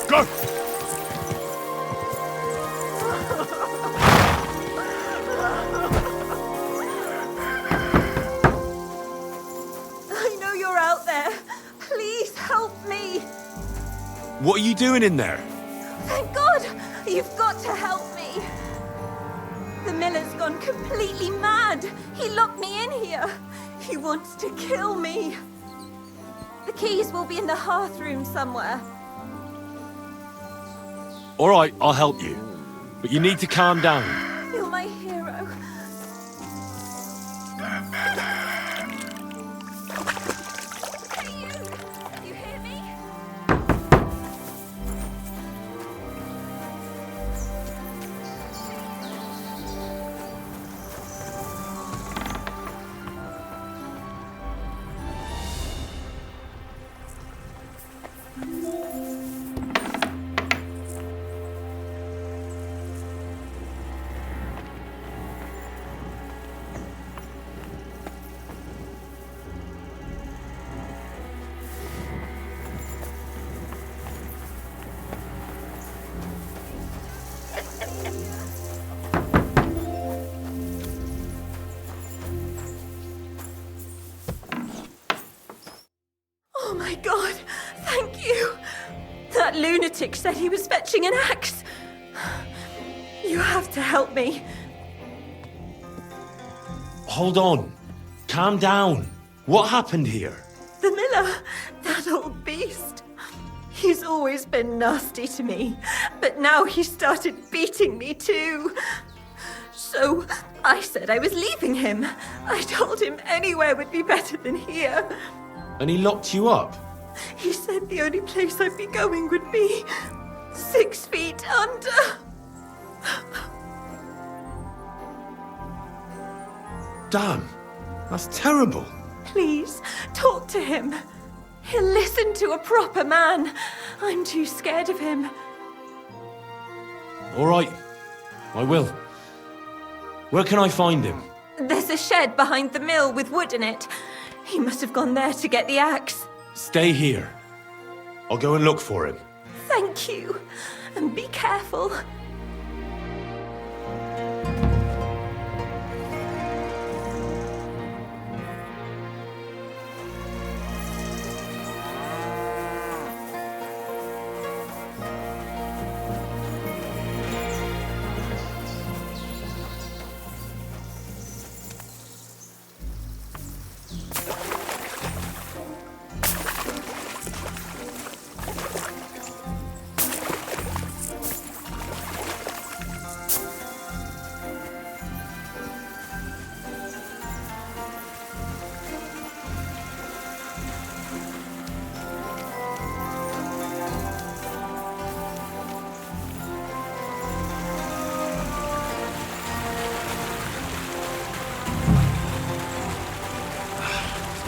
Go! I know you're out there. Please help me. What are you doing in there? Thank God! You've got to help me. The miller's gone completely mad. He locked me in here. He wants to kill me. The keys will be in the hearth room somewhere. All right, I'll help you. But you need to calm down. You're my hero. Hey, you! You hear me? Oh my God, thank you. That lunatic said he was fetching an axe. You have to help me. Hold on. Calm down. What happened here? The miller, that old beast. He's always been nasty to me, but now he started beating me too. So I said I was leaving him. I told him anywhere would be better than here. And he locked you up? He said the only place I'd be going would be 6 feet under. Damn, that's terrible. Please, talk to him. He'll listen to a proper man. I'm too scared of him. All right, I will. Where can I find him? There's a shed behind the mill with wood in it. He must have gone there to get the axe. Stay here. I'll go and look for him. Thank you. And be careful.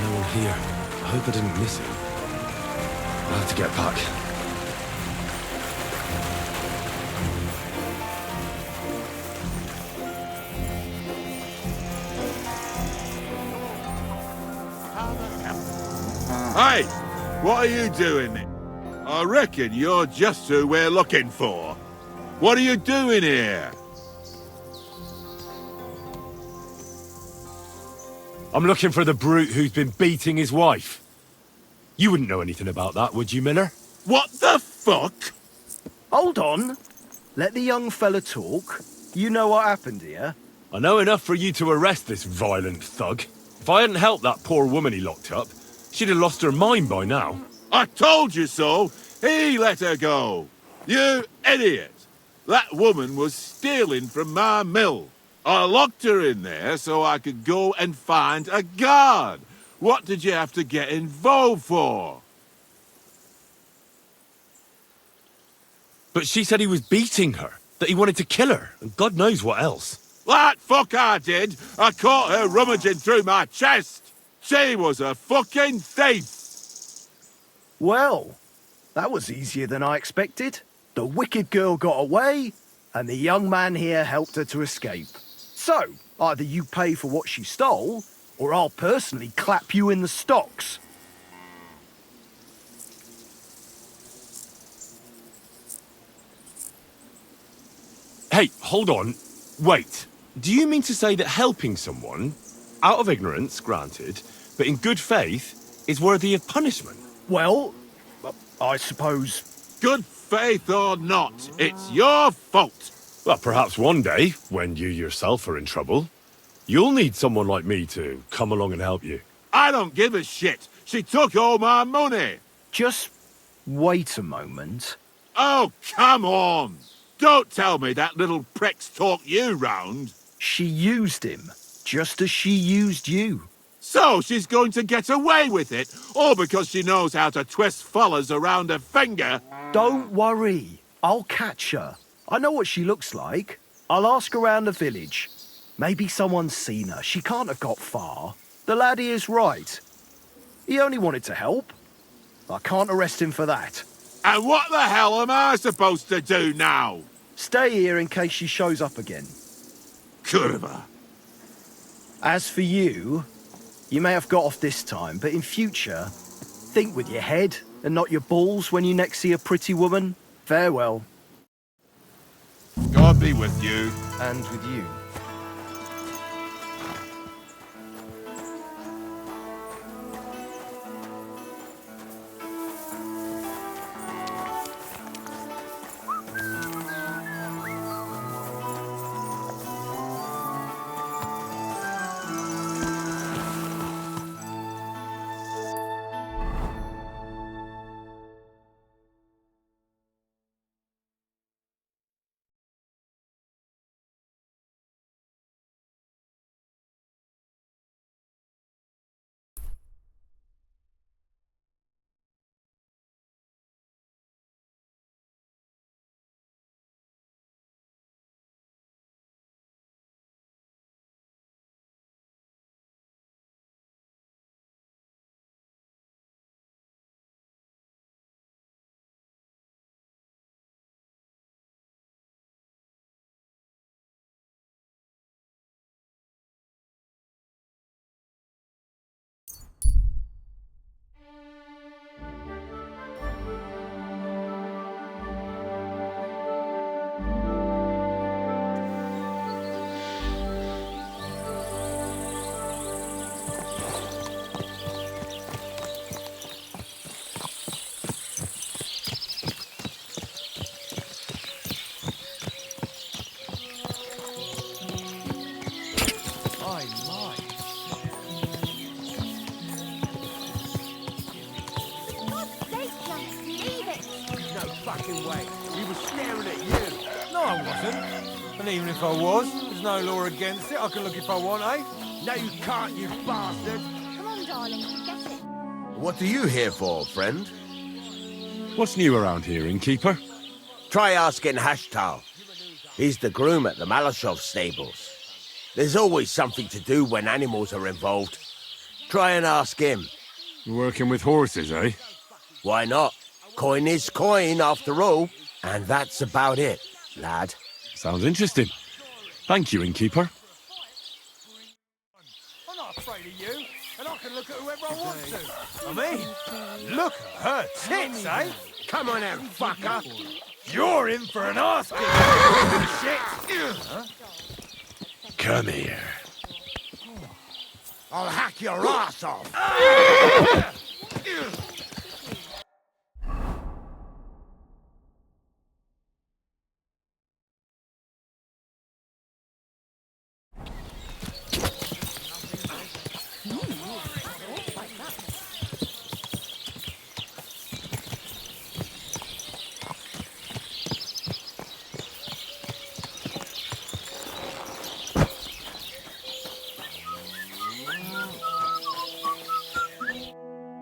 No one here. I hope I didn't miss him. I'll have to get back. Hey! What are you doing? I reckon you're just who we're looking for. What are you doing here? I'm looking for the brute who's been beating his wife. You wouldn't know anything about that, would you, Miller? What the fuck? Hold on. Let the young fella talk. You know what happened here? I know enough for you to arrest this violent thug. If I hadn't helped that poor woman he locked up, she'd have lost her mind by now. I told you so! He let her go! You idiot! That woman was stealing from my mill. I locked her in there so I could go and find a guard. What did you have to get involved for? But she said he was beating her, that he wanted to kill her, and God knows what else. That fuck I did! I caught her rummaging through my chest! She was a fucking thief! Well, that was easier than I expected. The wicked girl got away, and the young man here helped her to escape. So, either you pay for what she stole, or I'll personally clap you in the stocks. Hey, hold on. Wait. Do you mean to say that helping someone, out of ignorance, granted, but in good faith, is worthy of punishment? Well, I suppose... Good faith or not, it's your fault! Well, perhaps one day, when you yourself are in trouble, you'll need someone like me to come along and help you. I don't give a shit! She took all my money! Just wait a moment. Oh, come on! Don't tell me that little prick's talked you round! She used him, just as she used you. So she's going to get away with it, all because she knows how to twist fellas around her finger? Don't worry, I'll catch her. I know what she looks like. I'll ask around the village. Maybe someone's seen her. She can't have got far. The laddie is right. He only wanted to help. I can't arrest him for that. And what the hell am I supposed to do now? Stay here in case she shows up again. Kurva. As for you, you may have got off this time, but in future, think with your head and not your balls when you next see a pretty woman. Farewell. God be with you. And with you. person. And even if I was, there's no law against it. I can look if I want, eh? No, you can't, you bastard! Come on, darling, get it. What are you here for, friend? What's new around here, innkeeper? Try asking Hashtal. He's the groom at the Malashov stables. There's always something to do when animals are involved. Try and ask him. Working with horses, eh? Why not? Coin is coin, after all. And that's about it, lad. Sounds interesting. Thank you, innkeeper. I'm not afraid of you, and I can look at whoever I want to. I mean, look at her tits, eh? Come on out, fucker! You're in for an asking. Shit! Come here. I'll hack your ass off!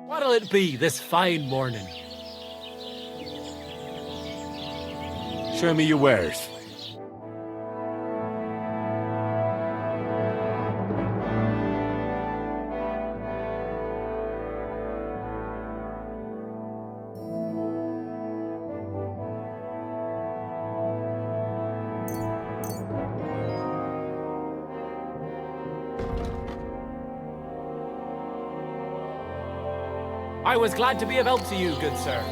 What'll it be this fine morning? Show me your wares. I was glad to be of help to you, good sir.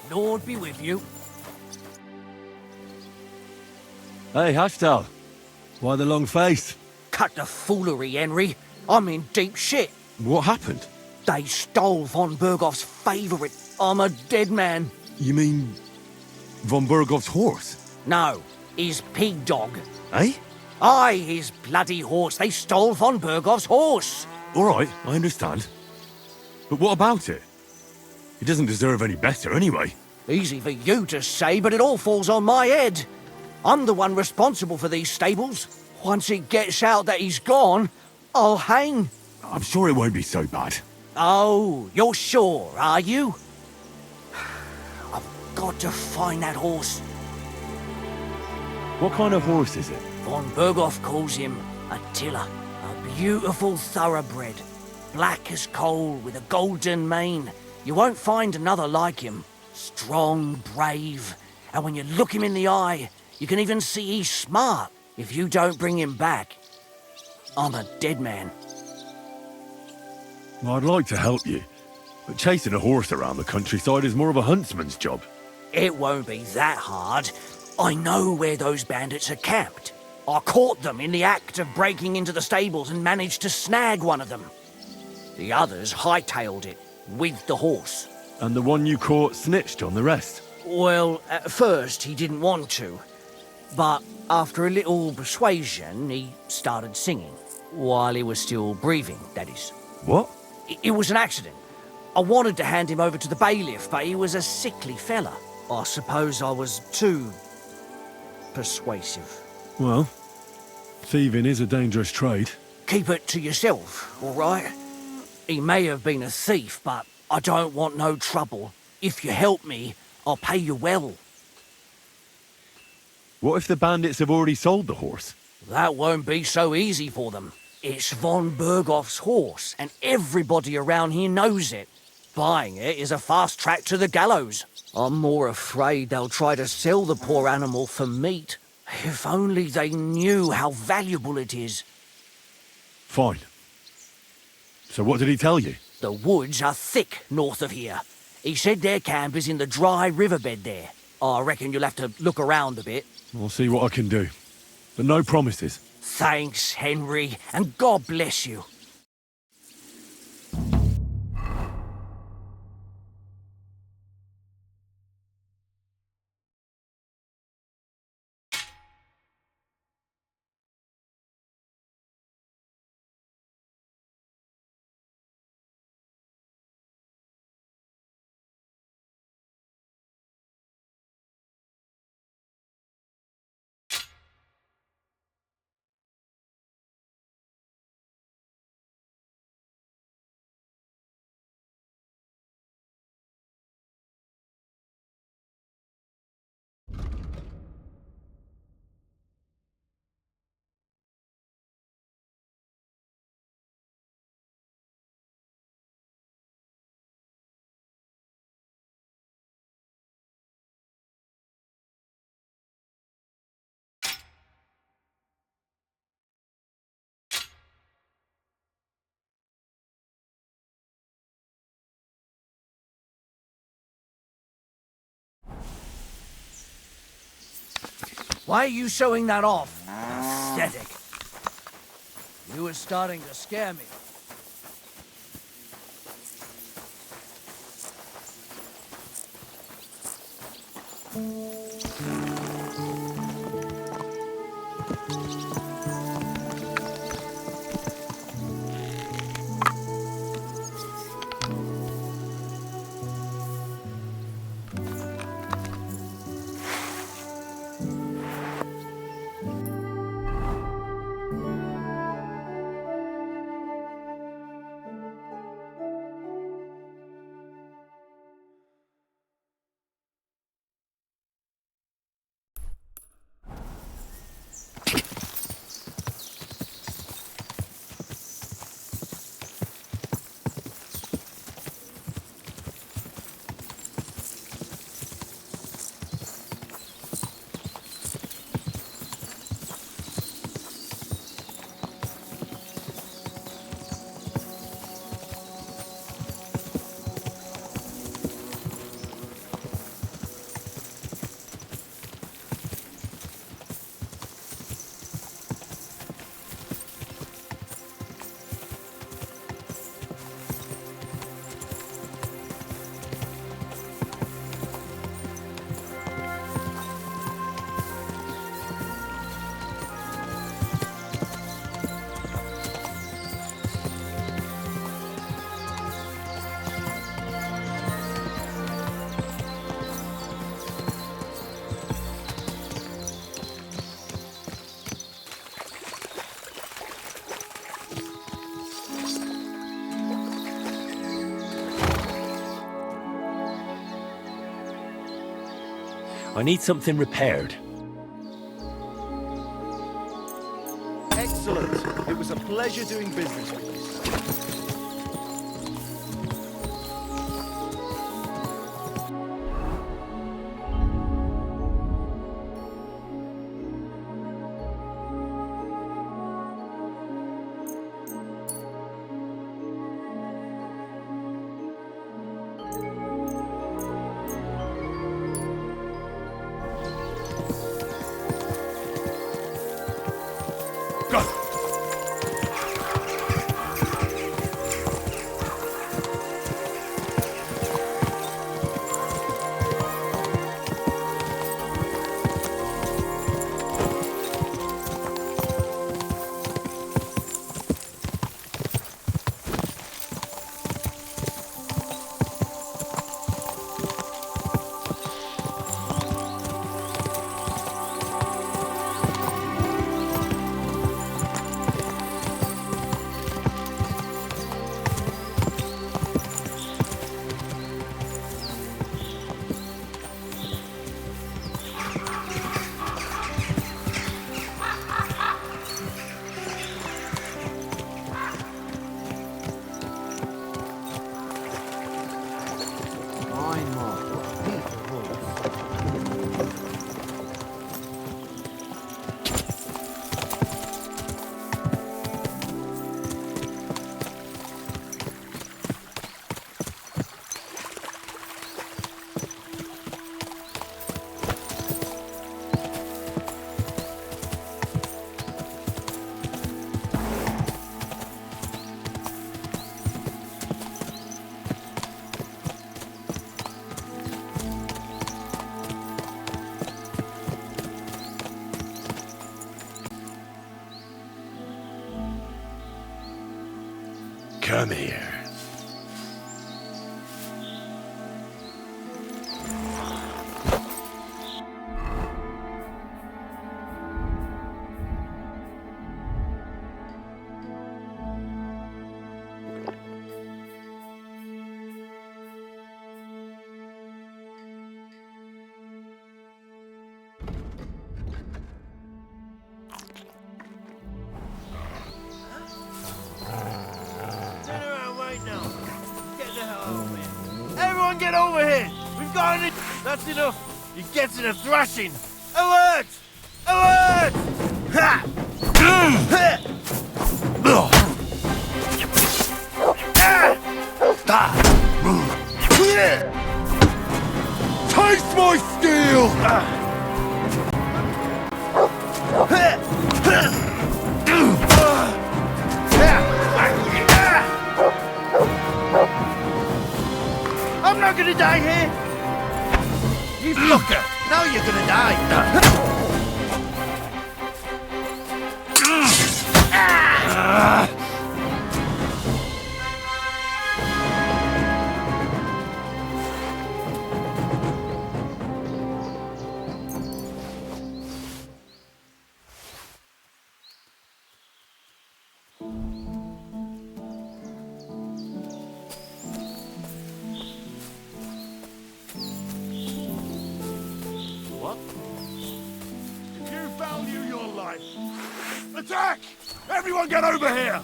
Lord be with you. Hey, Hashtal. Why the long face? Cut the foolery, Henry. I'm in deep shit. What happened? They stole von Bergoff's favourite. I'm a dead man. You mean von Bergoff's horse? No, his pig dog. Eh? Aye, his bloody horse. They stole von Bergoff's horse. All right, I understand. But what about it? He doesn't deserve any better anyway. Easy for you to say, but it all falls on my head. I'm the one responsible for these stables. Once it gets out that he's gone, I'll hang. I'm sure it won't be so bad. Oh, you're sure, are you? I've got to find that horse. What kind of horse is it? Von Bergoff calls him Attila. A beautiful thoroughbred. Black as coal with a golden mane. You won't find another like him. Strong, brave, and when you look him in the eye, you can even see he's smart. If you don't bring him back, I'm a dead man. Well, I'd like to help you, but chasing a horse around the countryside is more of a huntsman's job. It won't be that hard. I know where those bandits are camped. I caught them in the act of breaking into the stables and managed to snag one of them. The others hightailed it with the horse. And the one you caught snitched on the rest. Well, at first he didn't want to, but after a little persuasion, he started singing. While he was still breathing, that is. What? It was an accident. I wanted to hand him over to the bailiff, but he was a sickly fella. I suppose I was too persuasive. Well, thieving is a dangerous trade. Keep it to yourself, all right? He may have been a thief, but I don't want no trouble. If you help me, I'll pay you well. What if the bandits have already sold the horse? That won't be so easy for them. It's von Berghoff's horse, and everybody around here knows it. Buying it is a fast track to the gallows. I'm more afraid they'll try to sell the poor animal for meat. If only they knew how valuable it is. Fine. So what did he tell you? The woods are thick north of here. He said their camp is in the dry riverbed there. I reckon you'll have to look around a bit. I'll see what I can do. But no promises. Thanks, Henry, and God bless you. Why are you showing that off? Pathetic. You were starting to scare me. I need something repaired. Excellent. It was a pleasure doing business with you. Come here. Turn around right now. Get the hell over here. Everyone get over here! We've got an... That's enough. You're getting a thrashing. Alert! Alert! Ha! Taste my steel! I'm not gonna die here! You fucker! Now you're gonna die! What? If you value your life, attack! Everyone get over here!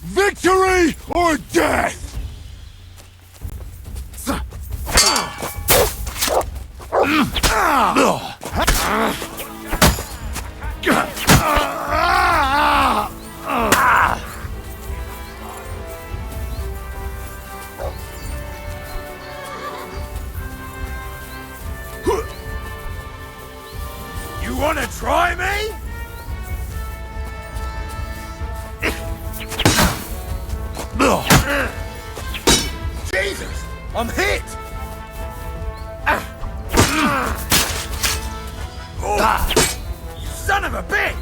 Victory or death! You wanna try me? Jesus! I'm hit! You son of a bitch!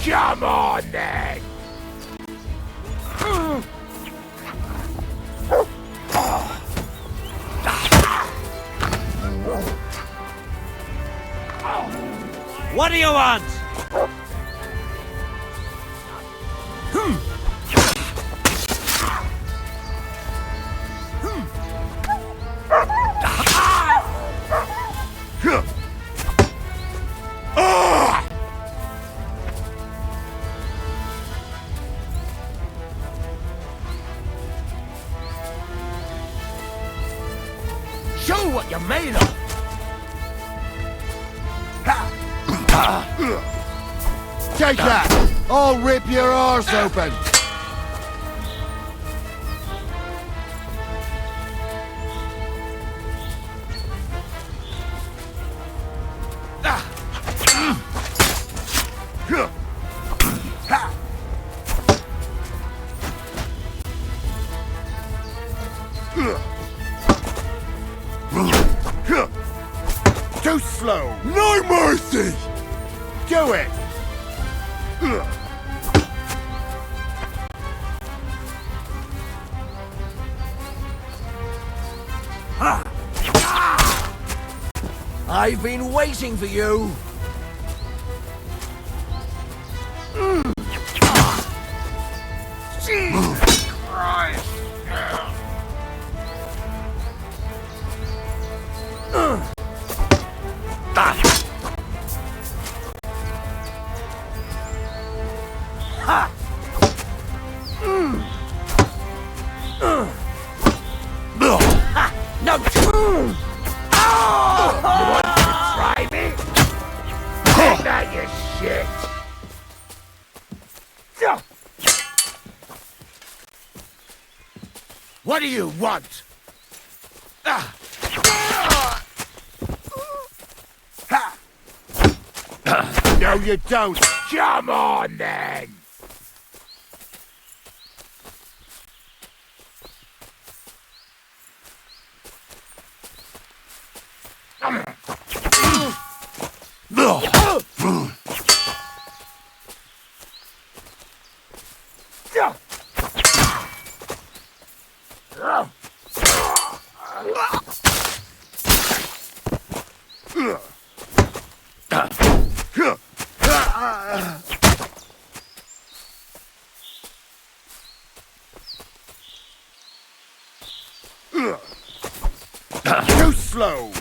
Come on, then! What do you want? Show what you're made of! Take that! I'll rip your arse open! Too slow! No mercy! Do it! I've been waiting for you. Jesus Christ! No. Try me? Take that, you shit! What do you want? No, you don't. Come on, then. Too slow.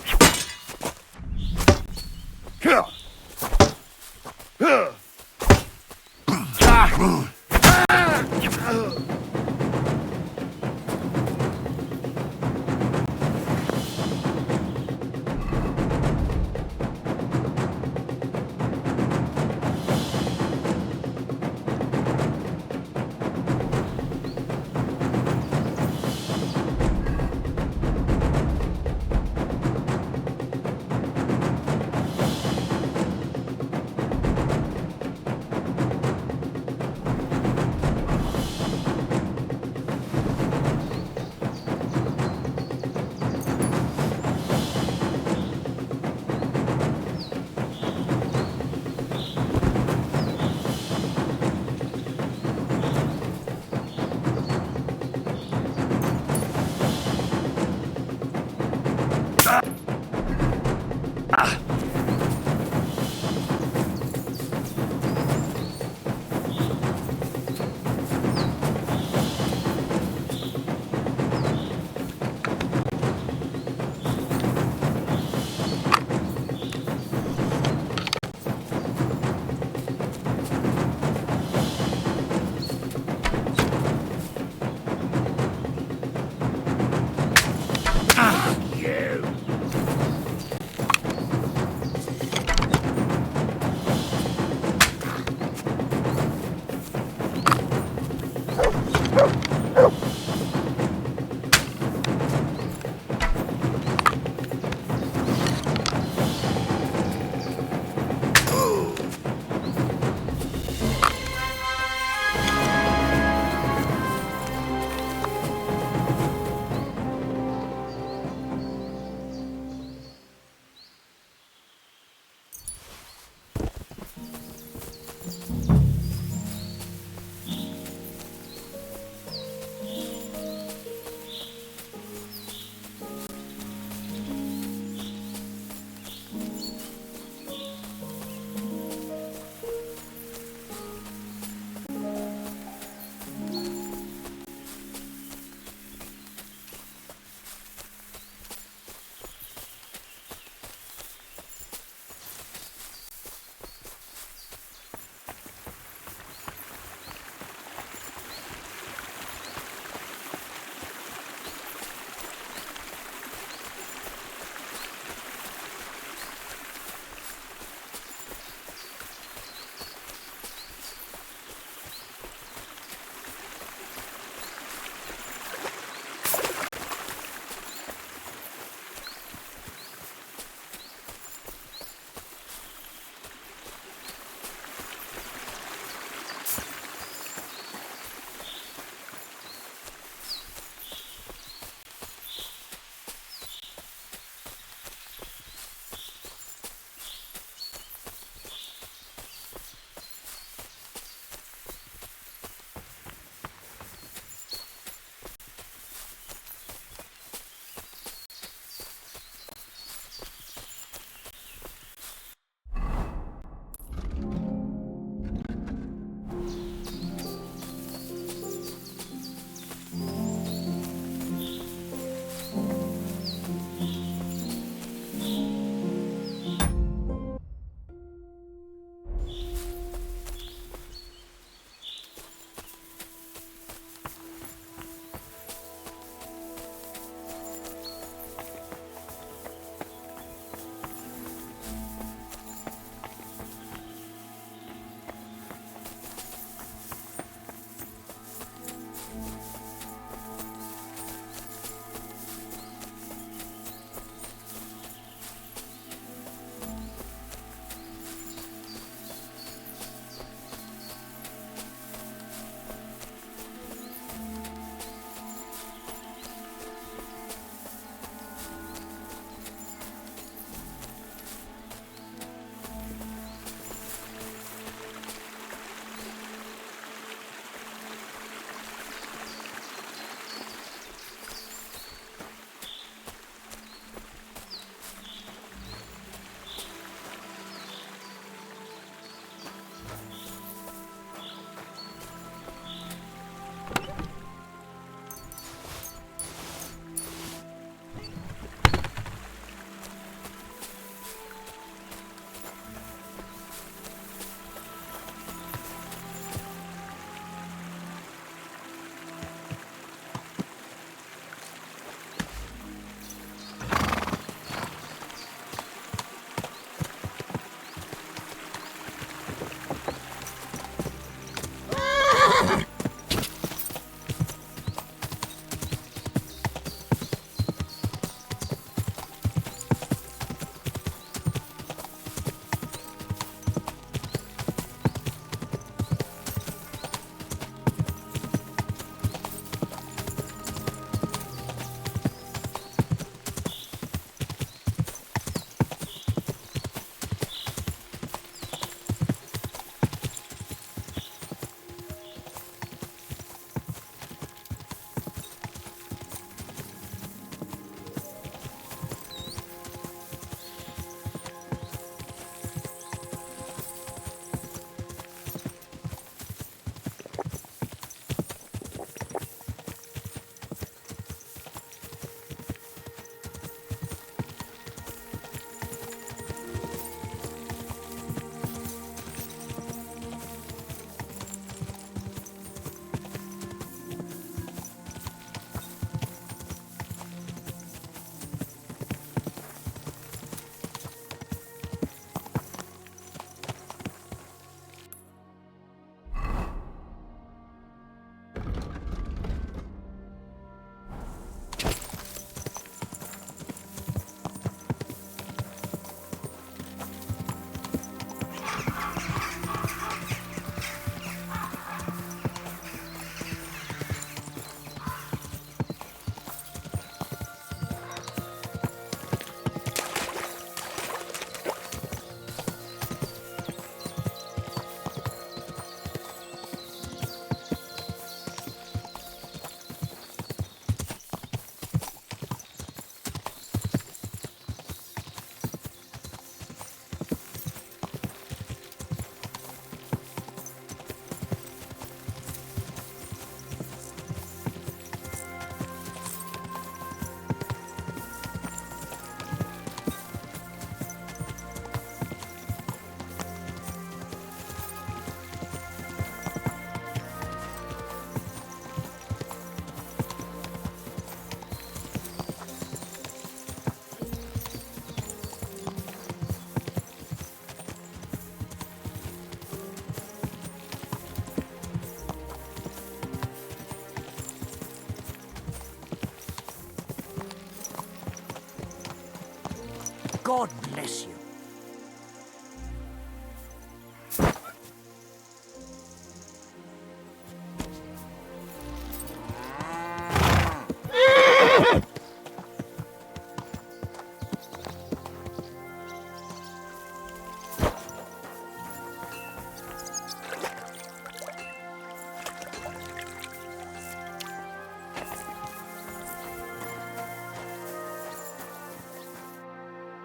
God bless you.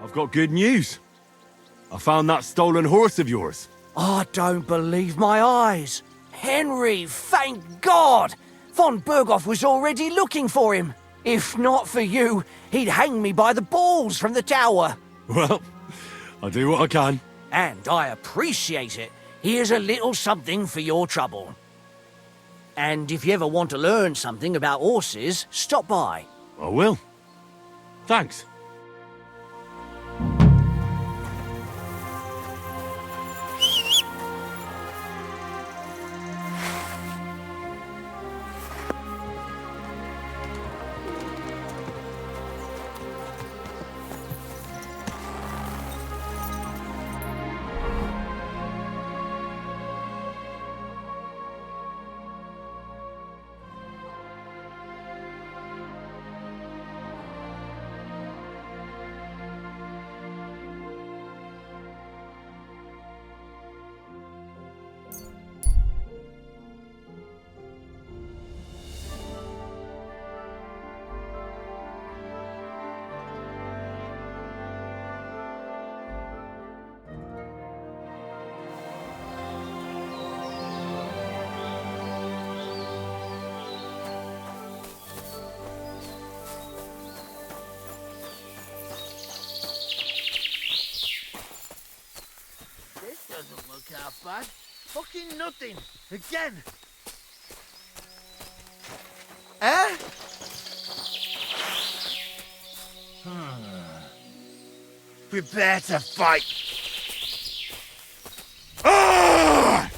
I've got good news. I found that stolen horse of yours. I don't believe my eyes. Henry, thank God! Von Berghoff was already looking for him. If not for you, he'd hang me by the balls from the tower. Well, I do what I can. And I appreciate it. Here's a little something for your trouble. And if you ever want to learn something about horses, stop by. I will. Thanks. Doesn't look half bad. Fucking nothing. Again. Eh? Prepare to fight. Ah!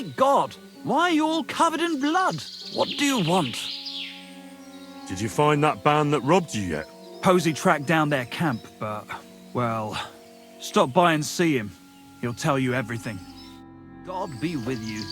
Great God! Why are you all covered in blood? What do you want? Did you find that band that robbed you yet? Posey tracked down their camp, but, well, stop by and see him. He'll tell you everything. God be with you.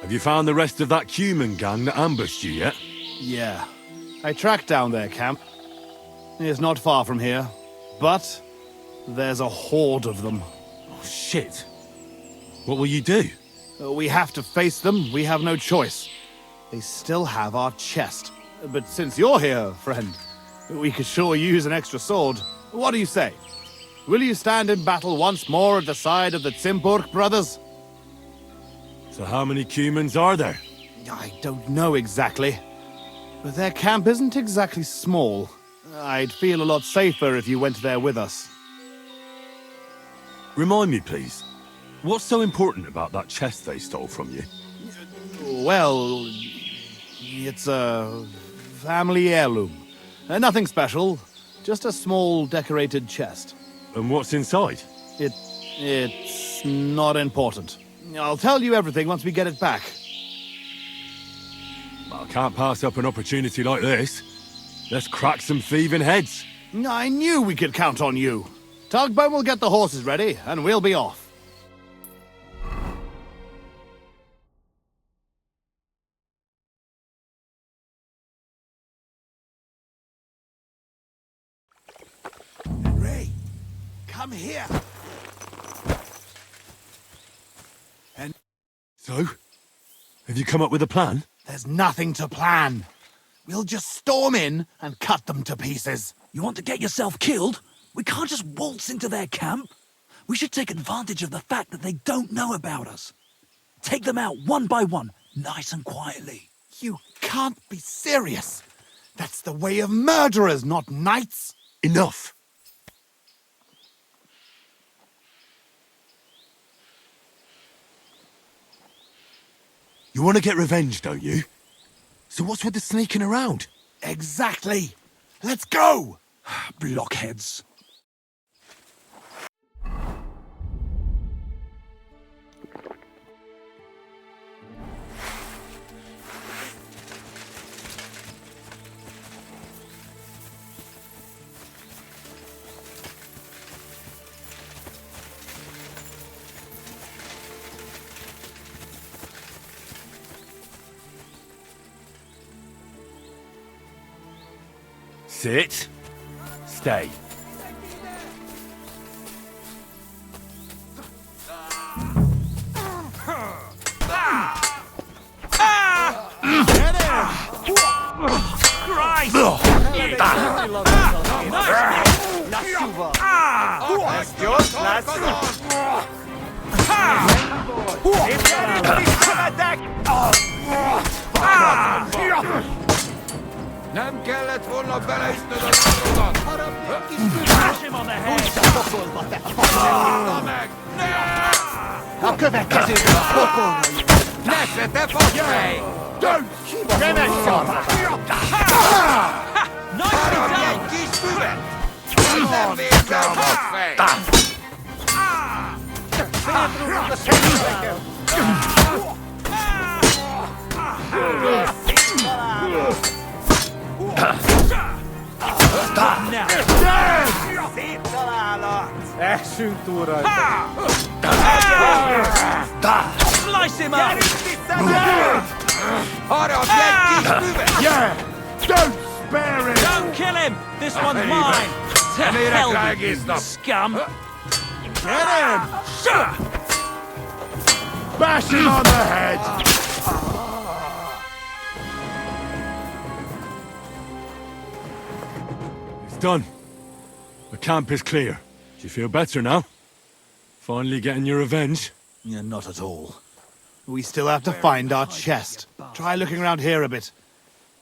Have you found the rest of that human gang that ambushed you yet? Yeah. I tracked down their camp. It's not far from here. But there's a horde of them. Oh, shit. What will you do? We have to face them. We have no choice. They still have our chest. But since you're here, friend, we could sure use an extra sword. What do you say? Will you stand in battle once more at the side of the Zimburg brothers? So how many humans are there? I don't know exactly. But their camp isn't exactly small. I'd feel a lot safer if you went there with us. Remind me, please. What's so important about that chest they stole from you? Well, it's a family heirloom. Nothing special, just a small decorated chest. And what's inside? It's not important. I'll tell you everything once we get it back. I can't pass up an opportunity like this. Let's crack some thieving heads. I knew we could count on you. Tugboat will get the horses ready, and we'll be off. Ray, come here. So? Have you come up with a plan? There's nothing to plan. We'll just storm in and cut them to pieces. You want to get yourself killed? We can't just waltz into their camp. We should take advantage of the fact that they don't know about us. Take them out one by one, nice and quietly. You can't be serious. That's the way of murderers, not knights. Enough. You want to get revenge, don't you? So what's with the sneaking around? Exactly. Let's go! Blockheads. Sit. Stay. Christ! Nem kellett volna beleütnöd az atrodat! Smash him on the head! Fogta meg! A következőben a pokolra jön. Nesze, te faszfej! Dönts! Remes szarvá! Harapj egy kis füvet! Nem vérsz el, faszfej! Szétrúgok a segítségem! Szép találat! Essünk túl rajta! Slice him up! Hold on, yeah, keep moving. Yeah! Don't spare him! Don't kill him! This one's mine! To hell with you, scum! Get him! Bash him on the head! It's done. The camp is clear. Do you feel better now? Finally getting your revenge? Yeah, not at all. We still have to find our chest. Try looking around here a bit.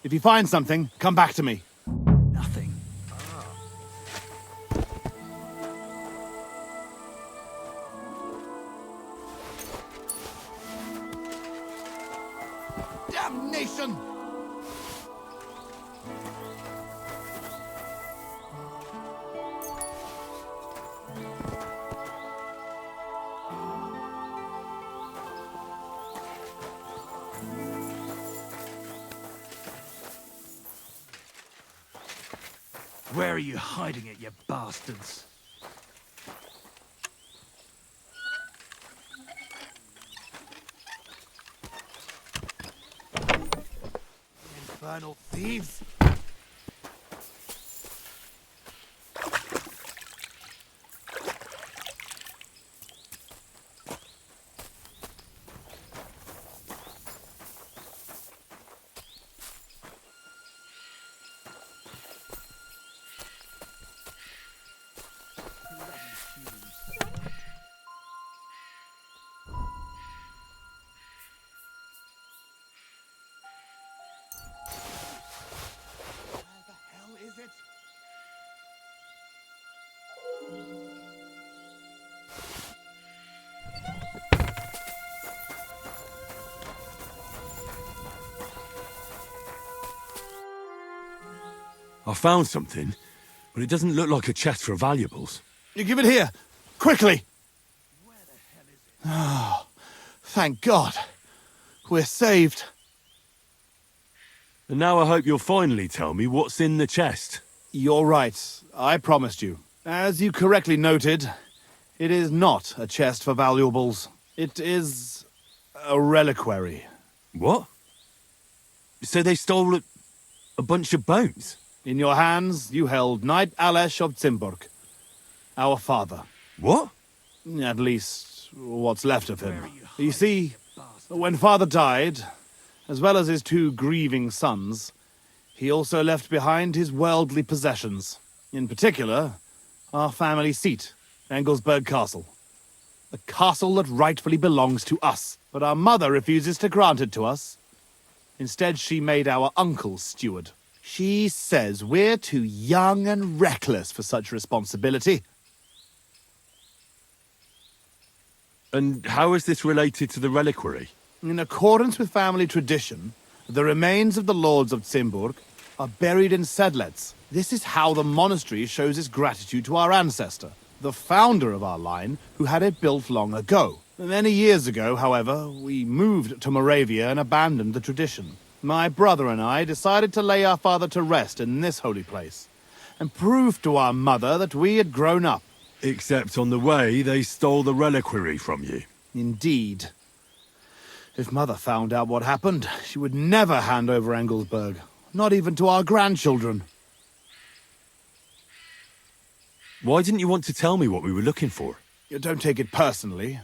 If you find something, come back to me. Nothing. Damnation! Where are you hiding it, you bastards? Infernal thieves! I found something, but it doesn't look like a chest for valuables. You give it here! Quickly! Oh, thank God. We're saved. And now I hope you'll finally tell me what's in the chest. You're right. I promised you. As you correctly noted, it is not a chest for valuables. It is a reliquary. What? So they stole a bunch of bones? In your hands, you held Knight Alesh of Zimburg, our father. What? At least, what's left of him. You see, when father died, as well as his two grieving sons, he also left behind his worldly possessions. In particular, our family seat, Engelsberg Castle. The castle that rightfully belongs to us. But our mother refuses to grant it to us. Instead, she made our uncle steward. She says we're too young and reckless for such responsibility. And how is this related to the reliquary? In accordance with family tradition, the remains of the lords of Zimburg are buried in sedlets. This is how the monastery shows its gratitude to our ancestor, the founder of our line, who had it built long ago. Many years ago, however, we moved to Moravia and abandoned the tradition. My brother and I decided to lay our father to rest in this holy place, and prove to our mother that we had grown up. Except on the way, they stole the reliquary from you. Indeed. If Mother found out what happened, she would never hand over Engelsberg, not even to our grandchildren. Why didn't you want to tell me what we were looking for? You don't take it personally,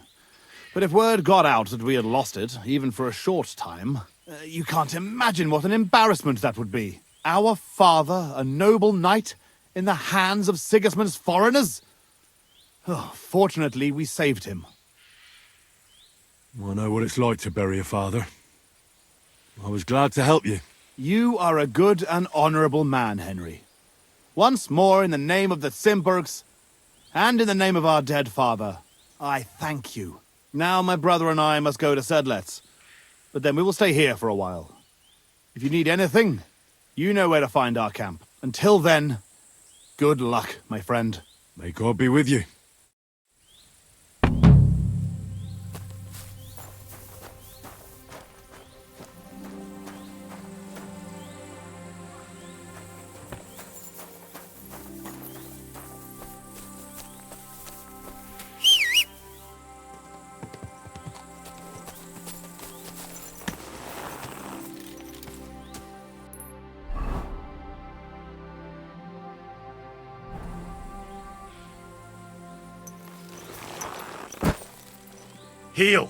but if word got out that we had lost it, even for a short time, you can't imagine what an embarrassment that would be. Our father, a noble knight, in the hands of Sigismund's foreigners? Oh, fortunately, we saved him. I know what it's like to bury a father. I was glad to help you. You are a good and honorable man, Henry. Once more, in the name of the Zimburgs, and in the name of our dead father, I thank you. Now my brother and I must go to Sedlets, but then we will stay here for a while. If you need anything, you know where to find our camp. Until then, good luck, my friend. May God be with you. Heal.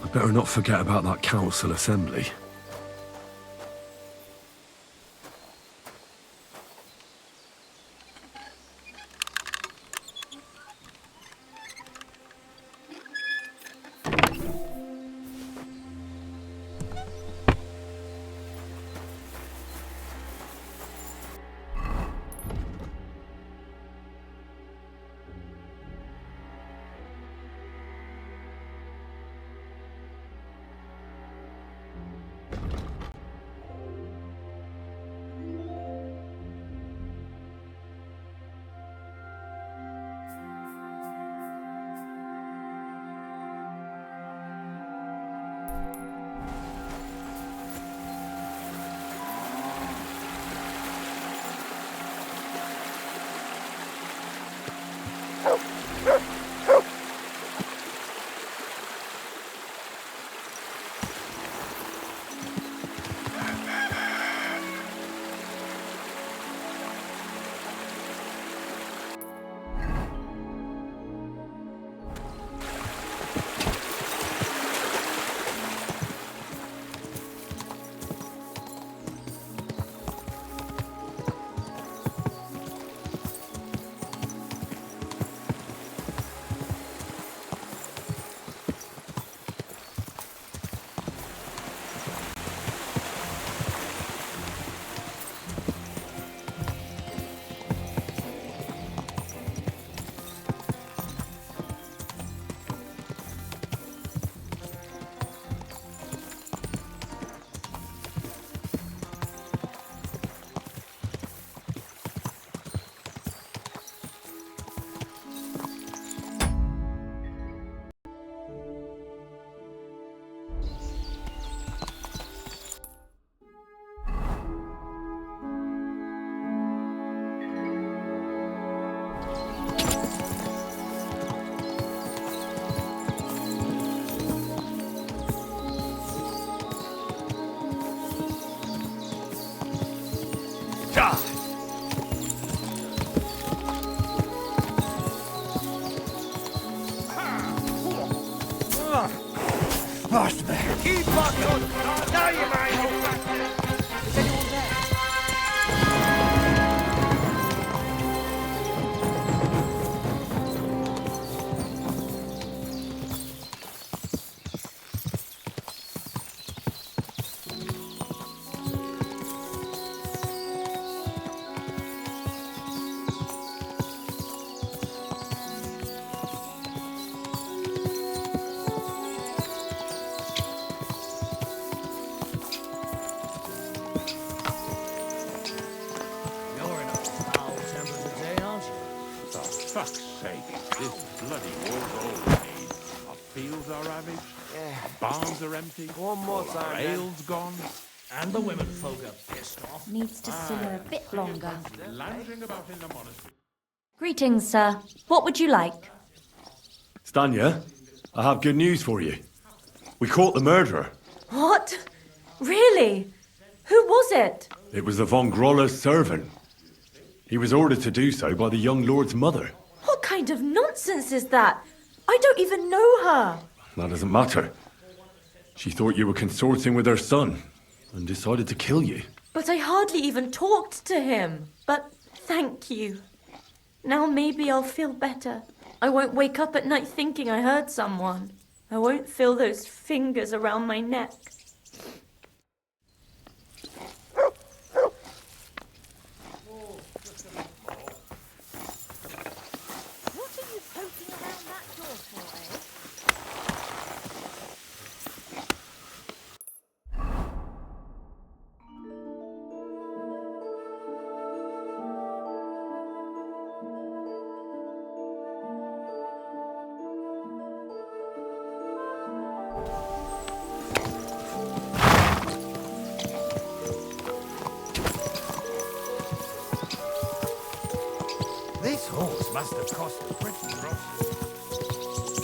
I better not forget about that council assembly. Lost me. Keep walking. Now you mind. Is anyone there? You're in a foul temper today, aren't you? For fuck's sake, this bloody war's all we need. Our fields are ravaged, our barns are empty, One more all our time, then. ale's gone. And the women folk are pissed off. Needs to simmer a bit longer. Lounging about in the monastery. Greetings, sir. What would you like? Stanya, I have good news for you. We caught the murderer. What? Really? Who was it? It was the von Groller's servant. He was ordered to do so by the young lord's mother. What kind of nonsense is that? I don't even know her. That doesn't matter. She thought you were consorting with her son and decided to kill you. But I hardly even talked to him. But thank you. Now maybe I'll feel better. I won't wake up at night thinking I hurt someone. I won't feel those fingers around my neck. What are you poking around that door for, eh? This horse must have cost a pretty rotten.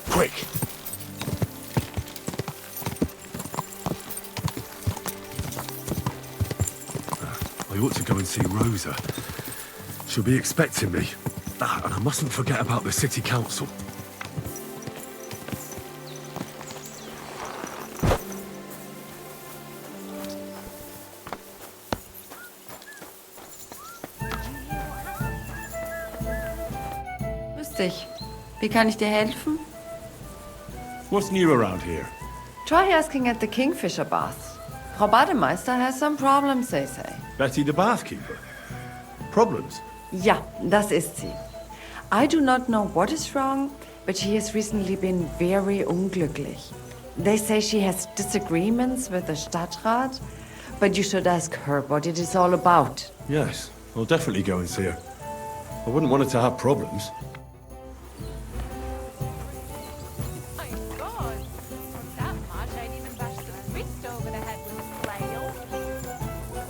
Quick! I ought to go and see Rosa. She'll be expecting me. And I mustn't forget about the city council. Grüß dich. Wie kann ich dir helfen? What's new around here? Try asking at the Kingfisher Baths. Frau Bademeister has some problems, they say. Betty the bathkeeper? Problems? Ja, das ist sie. I do not know what is wrong, but she has recently been very unglücklich. They say she has disagreements with the Stadtrat, but you should ask her what it is all about. Yes, I'll definitely go and see her. I wouldn't want her to have problems. My God! From that much, I'd even bash the priest over the head with a flail.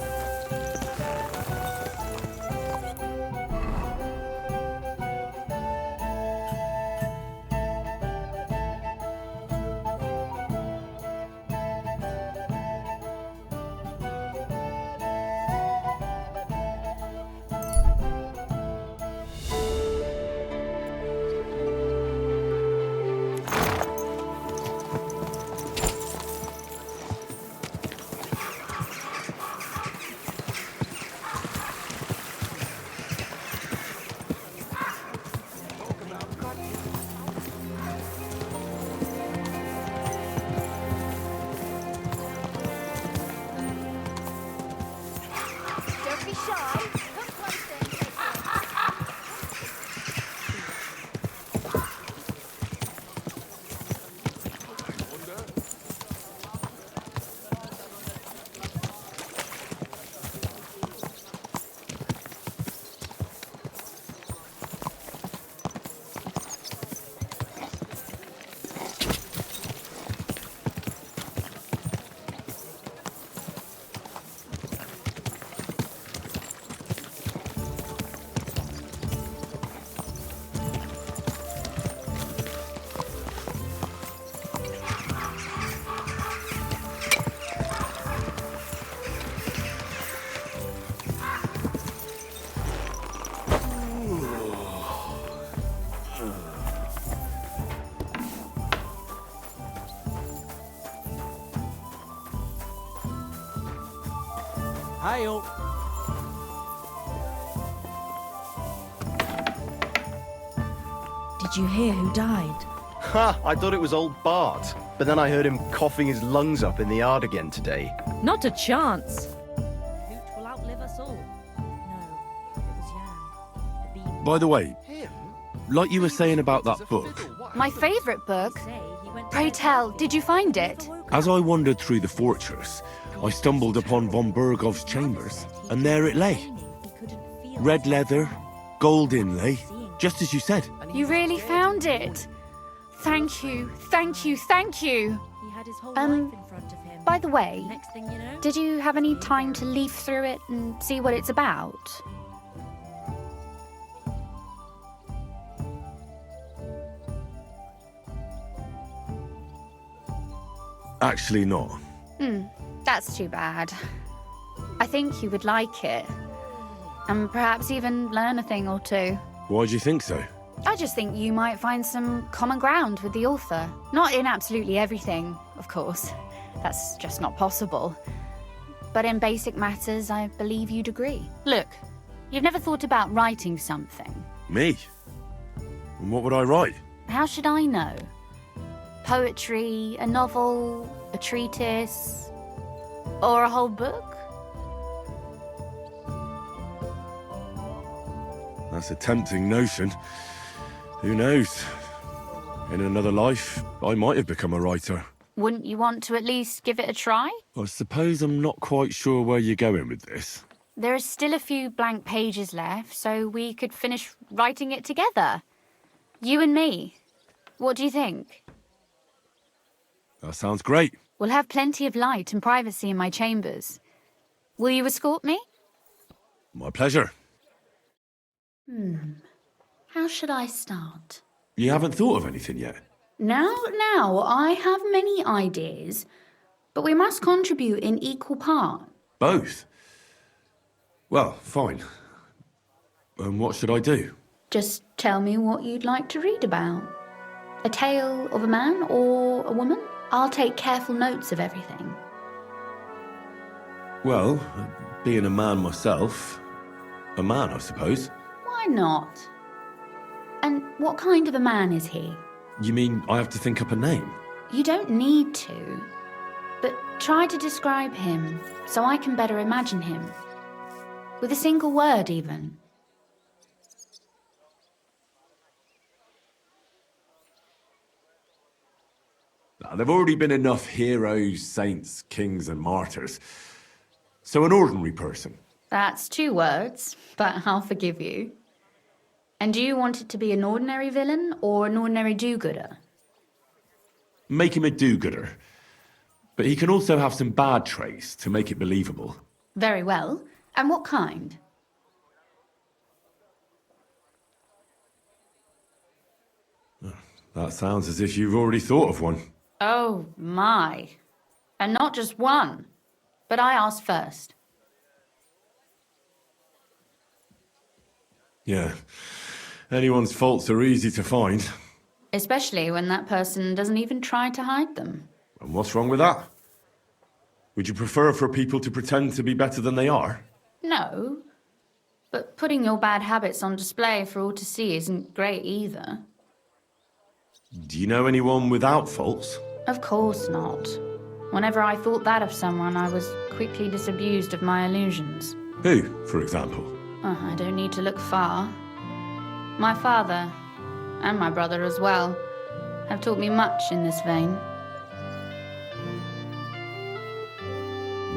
Hi-yo. Did you hear who died? Ha! I thought it was old Bart, but then I heard him coughing his lungs up in the yard again today. Not a chance. Hoot will outlive us all. No, it was Jan. By the way, like you were saying about that book, My favourite book. Pray tell, did you find it? as I wandered through the fortress, I stumbled upon von Bergov's chambers, and there it lay. Red leather, gold inlay, just as you said. You really found it. Thank you, thank you, thank you. By the way, did you have any time to leaf through it and see what it's about? Actually not. That's too bad. I think you would like it. And perhaps even learn a thing or two. Why do you think so? I just think you might find some common ground with the author. Not in absolutely everything, of course. That's just not possible. But in basic matters, I believe you'd agree. Look, you've never thought about writing something. Me? And what would I write? How should I know? Poetry, a novel, a treatise, or a whole book? That's a tempting notion. Who knows? In another life, I might have become a writer. Wouldn't you want to at least give it a try? I suppose I'm not quite sure where you're going with this. There are still a few blank pages left, so we could finish writing it together. You and me. What do you think? That sounds great. We'll have plenty of light and privacy in my chambers. Will you escort me? My pleasure. How should I start? You haven't thought of anything yet? Now, I have many ideas, but we must contribute in equal part. Both? Well, fine. And what should I do? Just tell me what you'd like to read about. A tale of a man or a woman? I'll take careful notes of everything. Well, being a man myself, a man, I suppose. Why not? And what kind of a man is he? You mean I have to think up a name? You don't need to, but try to describe him so I can better imagine him. With a single word, even. There've already been enough heroes, saints, kings, and martyrs. So an ordinary person. That's 2 words, but I'll forgive you. And do you want it to be an ordinary villain or an ordinary do-gooder? Make him a do-gooder. But he can also have some bad traits to make it believable. Very well. And what kind? That sounds as if you've already thought of one. Oh, my. And not just one. But I asked first. Yeah. Anyone's faults are easy to find. Especially when that person doesn't even try to hide them. And what's wrong with that? Would you prefer for people to pretend to be better than they are? No. But putting your bad habits on display for all to see isn't great either. Do you know anyone without faults? Of course not. Whenever I thought that of someone, I was quickly disabused of my illusions. Who, for example? I don't need to look far. My father, and my brother as well, have taught me much in this vein.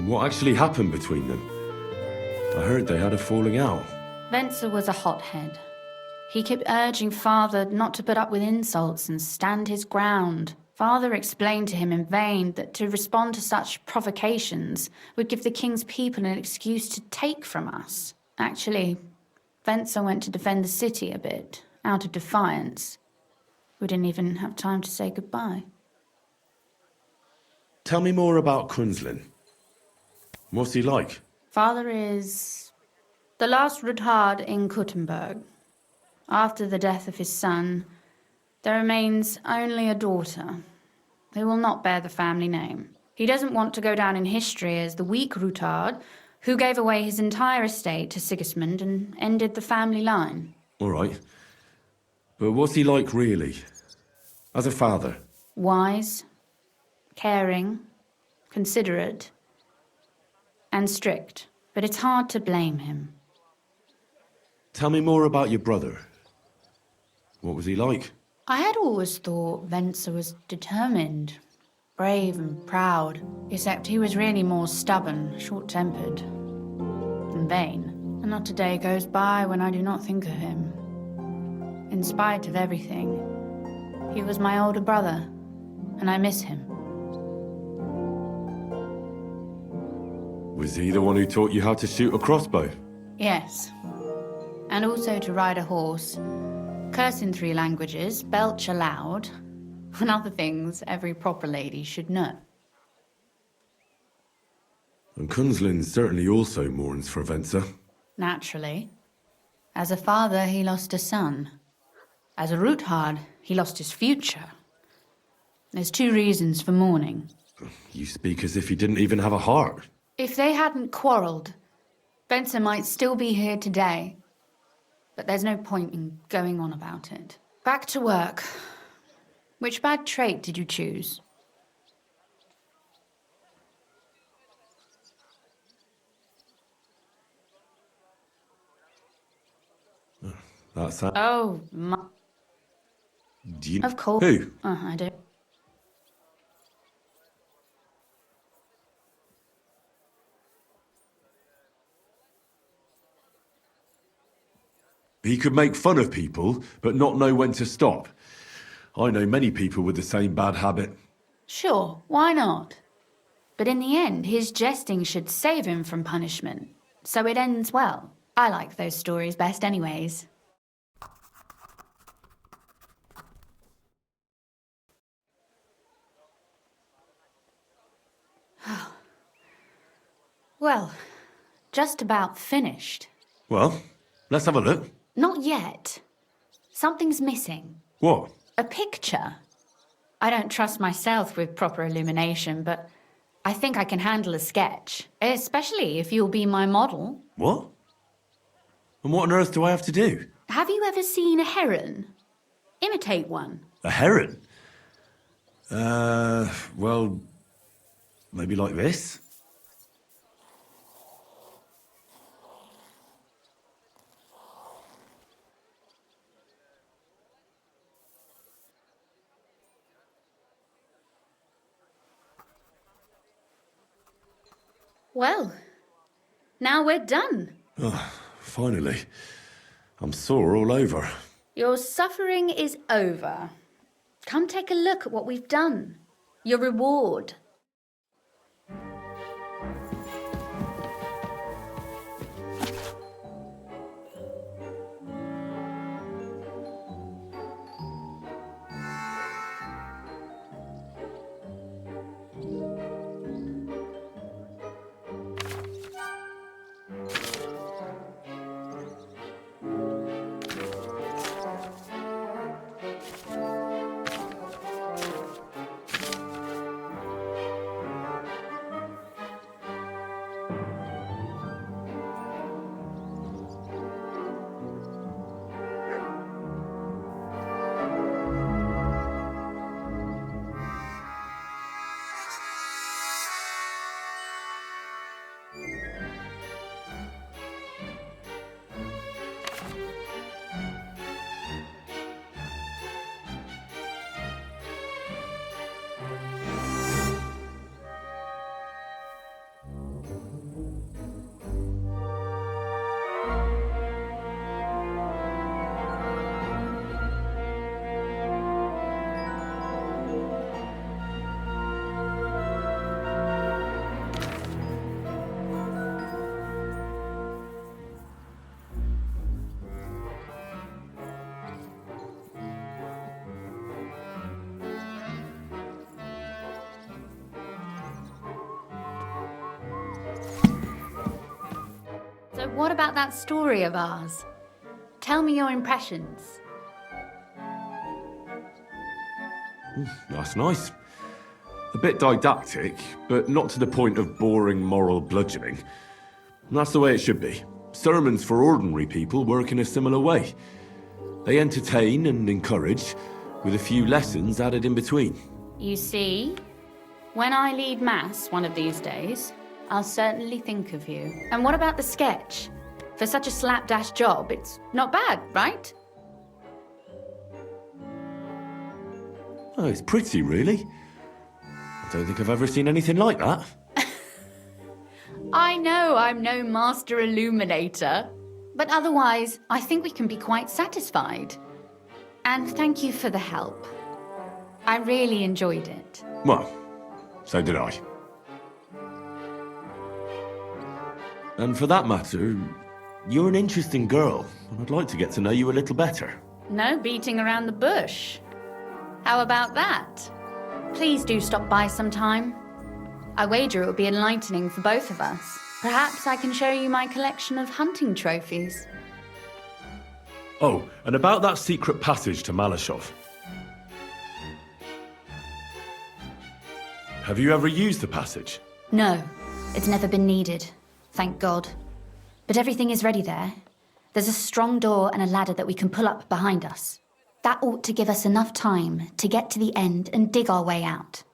What actually happened between them? I heard they had a falling out. Venser was a hothead. He kept urging Father not to put up with insults and stand his ground. Father explained to him in vain that to respond to such provocations would give the king's people an excuse to take from us. Actually, Venser went to defend the city a bit, out of defiance. We didn't even have time to say goodbye. Tell me more about Kunzlin. What's he like? Father is the last Rudhard in Kuttenberg. After the death of his son, there remains only a daughter who will not bear the family name. He doesn't want to go down in history as the weak Rutard, who gave away his entire estate to Sigismund and ended the family line. All right. But what's he like, really? As a father? Wise, caring, considerate, and strict. But it's hard to blame him. Tell me more about your brother. What was he like? I had always thought Venser was determined, brave and proud, except he was really more stubborn, short-tempered, and vain. And not a day goes by when I do not think of him. In spite of everything, he was my older brother, and I miss him. Was he the one who taught you how to shoot a crossbow? Yes, and also to ride a horse, curse in 3 languages, belch aloud, and other things every proper lady should know. And Kunzlin certainly also mourns for Venser. Naturally. As a father, he lost a son. As a Ruthard, he lost his future. There's 2 reasons for mourning. You speak as if he didn't even have a heart. If they hadn't quarrelled, Venser might still be here today. But there's no point in going on about it. Back to work. Which bad trait did you choose? That's that. Oh, my... Do you... Of course. Who? I do. He could make fun of people, but not know when to stop. I know many people with the same bad habit. Sure, why not? But in the end, his jesting should save him from punishment. So it ends well. I like those stories best anyways. Well, just about finished. Well, let's have a look. Not yet. Something's missing. What? A picture. I don't trust myself with proper illumination, but I think I can handle a sketch. Especially if you'll be my model. What? And what on earth do I have to do? Have you ever seen a heron? Imitate one. A heron? Well, maybe like this? Well, now we're done. Oh, finally. I'm sore all over. Your suffering is over. Come take a look at what we've done. Your reward. So what about that story of ours? Tell me your impressions. That's nice. A bit didactic, but not to the point of boring moral bludgeoning. That's the way it should be. Sermons for ordinary people work in a similar way. They entertain and encourage, with a few lessons added in between. You see, when I lead Mass one of these days, I'll certainly think of you. And what about the sketch? For such a slapdash job, it's not bad, right? Oh, it's pretty, really. I don't think I've ever seen anything like that. I know I'm no master illuminator, but otherwise, I think we can be quite satisfied. And thank you for the help. I really enjoyed it. Well, so did I. And for that matter, you're an interesting girl, and I'd like to get to know you a little better. No beating around the bush. How about that? Please do stop by sometime. I wager it will be enlightening for both of us. Perhaps I can show you my collection of hunting trophies. Oh, and about that secret passage to Malashov. Have you ever used the passage? No, it's never been needed. Thank God. But everything is ready there. There's a strong door and a ladder that we can pull up behind us. That ought to give us enough time to get to the end and dig our way out.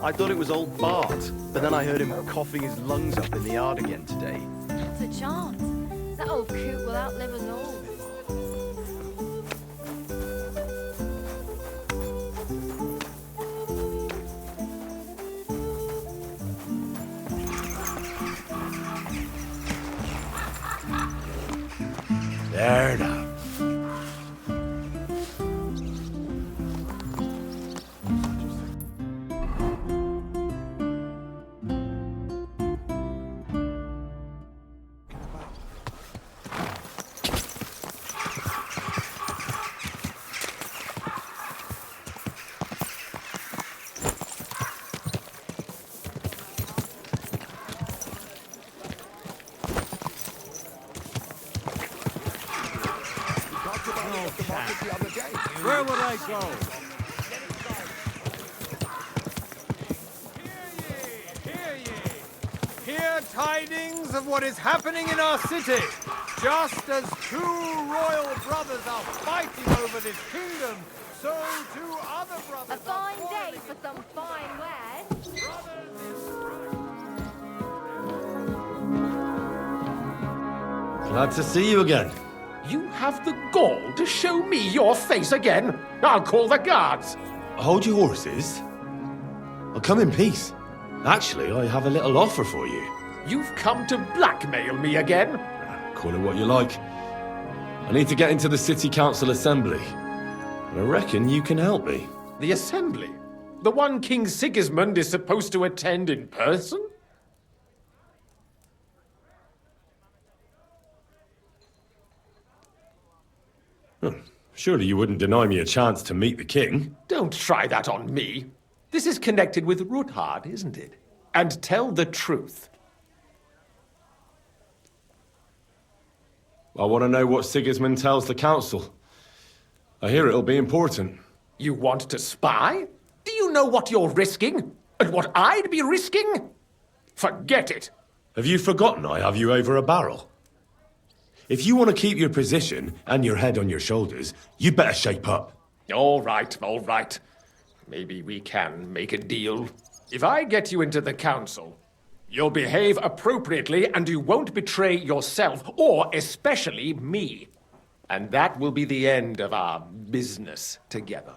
I thought it was old Bart, but then I heard him coughing his lungs up in the yard again today. What's a chance? That old coot will outlive us all. There now. Where would I go? Hear ye! Hear tidings of what is happening in our city. Just as two royal brothers are fighting over this kingdom, so two other brothers A fine day for some fine wares. Glad to see you again. You have the gall to show me your face again? I'll call the guards. Hold your horses. I'll come in peace. Actually, I have a little offer for you. You've come to blackmail me again? Call it what you like. I need to get into the City Council Assembly. And I reckon you can help me. The Assembly? The one King Sigismund is supposed to attend in person? Surely you wouldn't deny me a chance to meet the king? Don't try that on me. This is connected with Ruthard, isn't it? And tell the truth. I want to know what Sigismund tells the council. I hear it'll be important. You want to spy? Do you know what you're risking? And what I'd be risking? Forget it. Have you forgotten I have you over a barrel? If you want to keep your position and your head on your shoulders, you'd better shape up. All right, all right. Maybe we can make a deal. If I get you into the council, you'll behave appropriately and you won't betray yourself, or especially me. And that will be the end of our business together.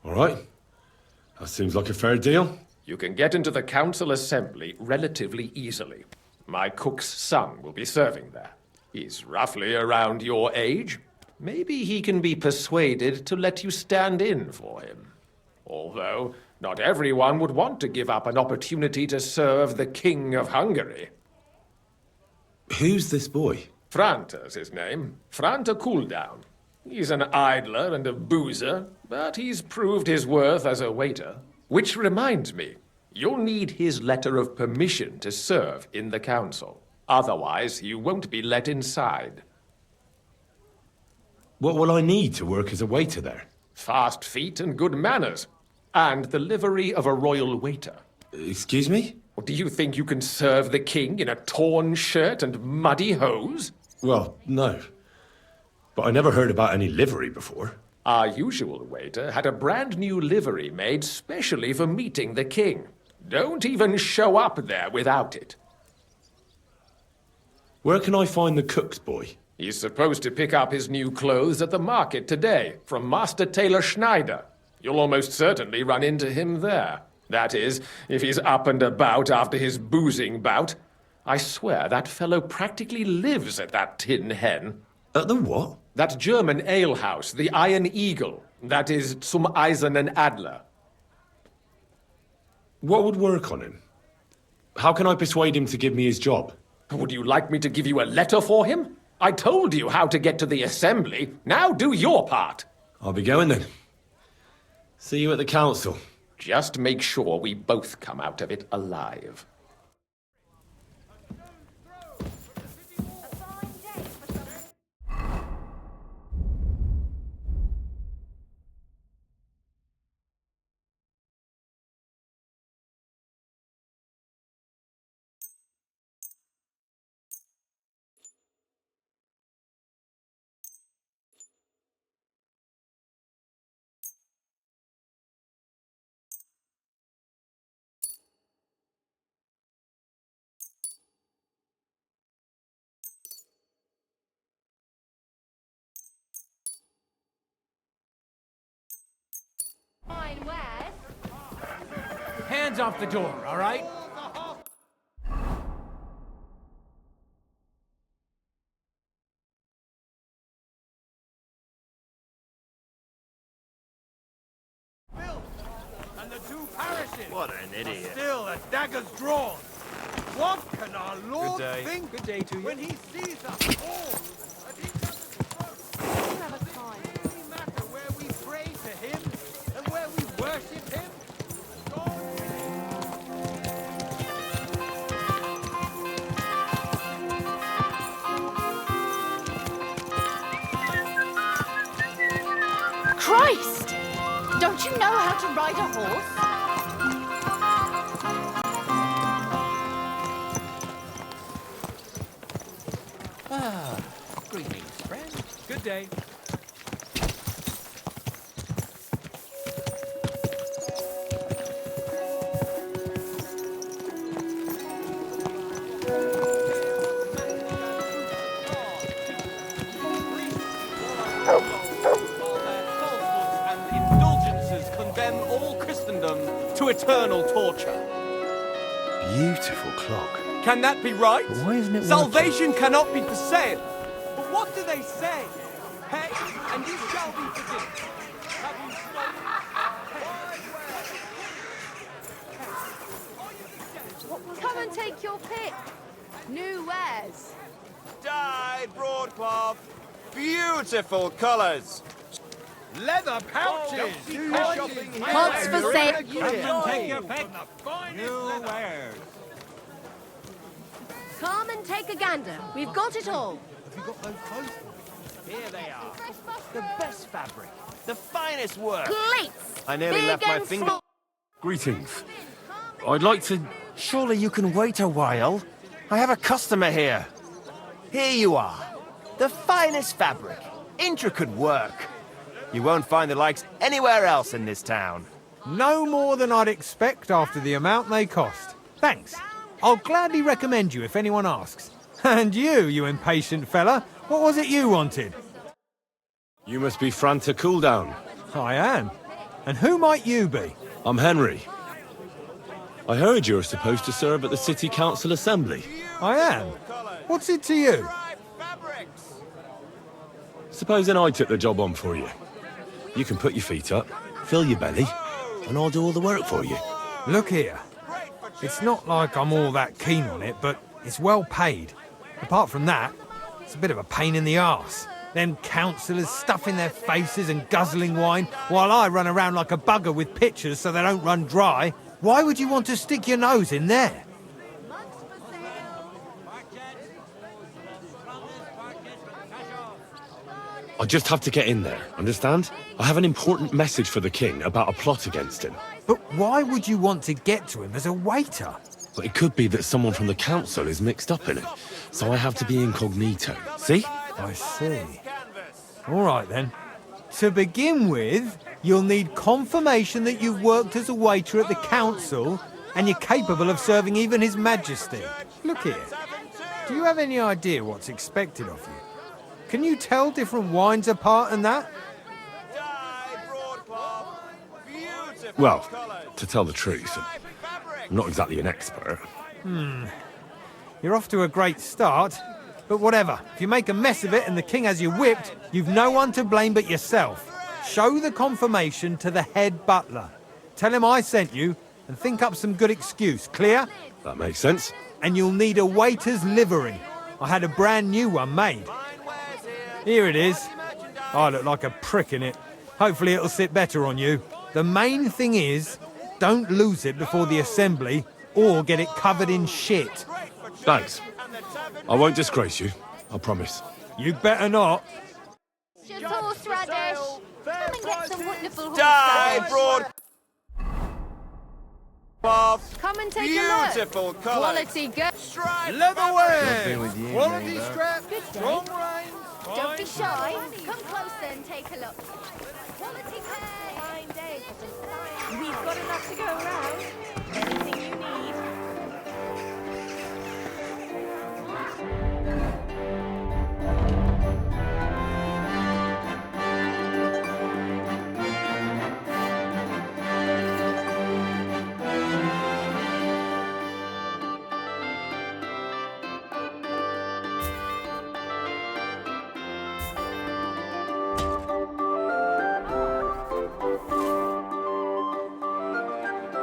All right. That seems like a fair deal. You can get into the council assembly relatively easily. My cook's son will be serving there. He's roughly around your age. Maybe he can be persuaded to let you stand in for him. Although, not everyone would want to give up an opportunity to serve the King of Hungary. Who's this boy? Franta's his name. Franta Cooldown. He's an idler and a boozer, but he's proved his worth as a waiter. Which reminds me, you'll need his letter of permission to serve in the council. Otherwise, you won't be let inside. What will I need to work as a waiter there? Fast feet and good manners. And the livery of a royal waiter. Excuse me? Do you think you can serve the king in a torn shirt and muddy hose? Well, no. But I never heard about any livery before. Our usual waiter had a brand new livery made specially for meeting the king. Don't even show up there without it. Where can I find the cook's boy? He's supposed to pick up his new clothes at the market today from Master Tailor Schneider. You'll almost certainly run into him there. That is, if he's up and about after his boozing bout. I swear that fellow practically lives at that Tin Hen. At the what? That German alehouse, the Iron Eagle. That is Zum Eisernen Adler. What would work on him? How can I persuade him to give me his job? Would you like me to give you a letter for him? I told you how to get to the assembly. Now do your part. I'll be going then. See you at the council. Just make sure we both come out of it alive. Hands off the door, all right? And the two parishes. What an idiot. Still, the dagger's drawn. What can our Lord think Good day to you. when he sees us all? And he doesn't really matter where we pray to him and where we worship him. Christ! Don't you know how to ride a horse? Greetings, friend. Good day. To eternal torture. Beautiful clock. Can that be right? But why isn't it Salvation cannot be for sale. But what do they say? Pay, and you shall be forgiven. Have you stolen? Come and take your pick. New wares. Dyed broadcloth. Beautiful colours. Leather pouches. Pots for sale. Take your pick. New wares. Come and take a gander. We've got it all. Have you got those clothes? Here they are. The best fabric. The finest work. Plates. I nearly Big left my and finger. small. Greetings. I'd like to... Surely you can wait a while. I have a customer here. Here you are. The finest fabric. Intricate work. You won't find the likes anywhere else in this town. No more than I'd expect after the amount they cost. Thanks. I'll gladly recommend you if anyone asks. And you impatient fella, what was it you wanted? You must be Franta Cooldown. I am. And who might you be? I'm Henry. I heard you're supposed to serve at the City Council Assembly. I am. What's it to you? Supposing I took the job on for you. You can put your feet up, fill your belly, and I'll do all the work for you. Look here. It's not like I'm all that keen on it, but it's well paid. Apart from that, it's a bit of a pain in the arse. Them councillors stuffing their faces and guzzling wine, while I run around like a bugger with pitchers so they don't run dry. Why would you want to stick your nose in there? I just have to get in there, understand? I have an important message for the king about a plot against him. But why would you want to get to him as a waiter? But it could be that someone from the council is mixed up in it, so I have to be incognito. See? I see. All right then. To begin with, you'll need confirmation that you've worked as a waiter at the council and you're capable of serving even His Majesty. Look here. Do you have any idea what's expected of you? Can you tell different wines apart and that? Well, to tell the truth, I'm not exactly an expert. You're off to a great start, but whatever. If you make a mess of it and the king has you whipped, you've no one to blame but yourself. Show the confirmation to the head butler. Tell him I sent you and think up some good excuse. Clear? That makes sense. And you'll need a waiter's livery. I had a brand new one made. Here it is. I look like a prick in it. Hopefully it'll sit better on you. The main thing is, don't lose it before the assembly or get it covered in shit. Thanks. I won't disgrace you, I promise. You'd better not. Horseradish. Come and get some wonderful Die, horseradish. broad. Come and take a look. Beautiful colour. Quality good. Leatherware. Quality strap. Good day. Strong reins. Don't be shy. Come closer and take a look. Quality pay. Fine day. We've got enough to go around. Anything you need.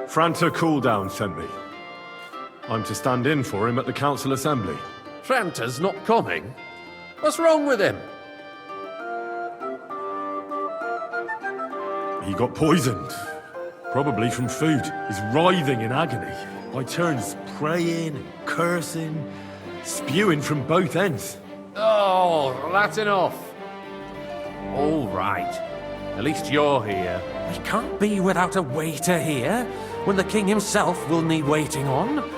Franta Cooldown sent me. I'm to stand in for him at the council assembly. Franta's not coming? What's wrong with him? He got poisoned. Probably from food. He's writhing in agony. By turns, praying, cursing, spewing from both ends. Oh, that's enough. All right. At least you're here. We can't be without a waiter here, when the king himself will need waiting on.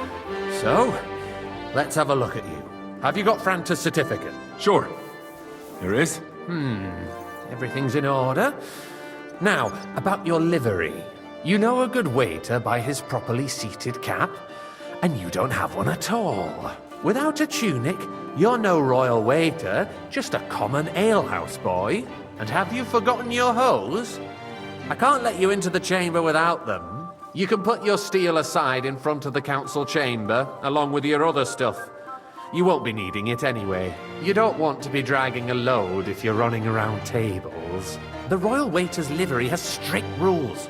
So, let's have a look at you. Have you got Franta's certificate? Sure. Here is. Everything's in order. Now, about your livery. You know a good waiter by his properly seated cap, and you don't have one at all. Without a tunic, you're no royal waiter, just a common alehouse boy. And have you forgotten your hose? I can't let you into the chamber without them. You can put your steel aside in front of the council chamber, along with your other stuff. You won't be needing it anyway. You don't want to be dragging a load if you're running around tables. The royal waiter's livery has strict rules.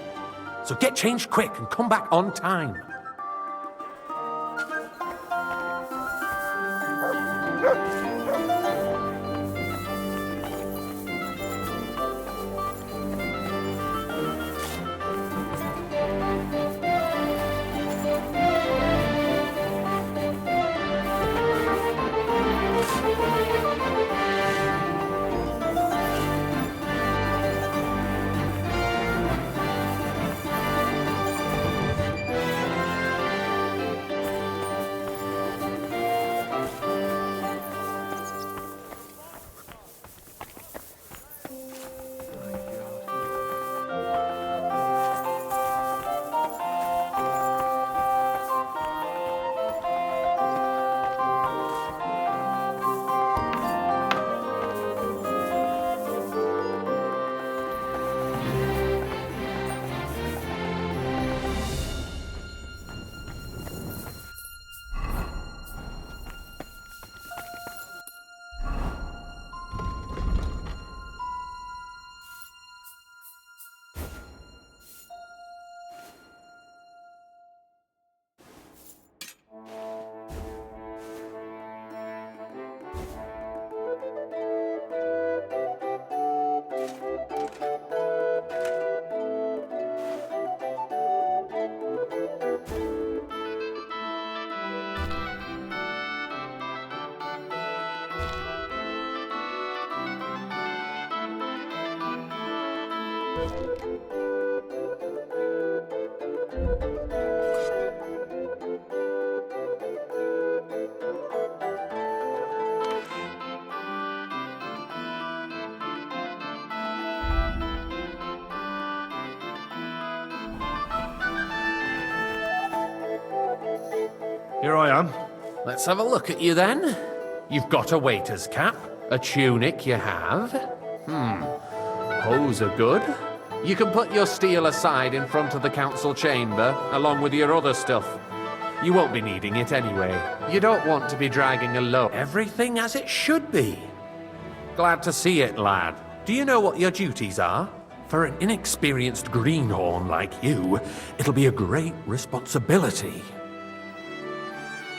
So get changed quick and come back on time. Here I am. Let's have a look at you then. You've got a waiter's cap, a tunic you have. Hose are good. You can put your steel aside in front of the council chamber, along with your other stuff. You won't be needing it anyway. You don't want to be dragging a load. Everything as it should be. Glad to see it, lad. Do you know what your duties are? For an inexperienced greenhorn like you, it'll be a great responsibility.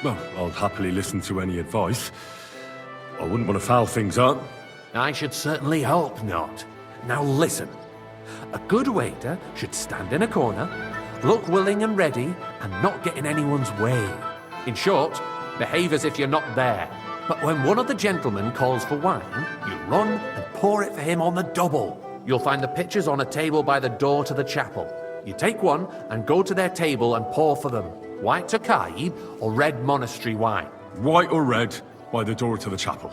Well, I'll happily listen to any advice. I wouldn't want to foul things up. I should certainly hope not. Now listen. A good waiter should stand in a corner, look willing and ready, and not get in anyone's way. In short, behave as if you're not there. But when one of the gentlemen calls for wine, you run and pour it for him on the double. You'll find the pitchers on a table by the door to the chapel. You take one and go to their table and pour for them. White Tokai or red monastery wine? White or red, by the door to the chapel.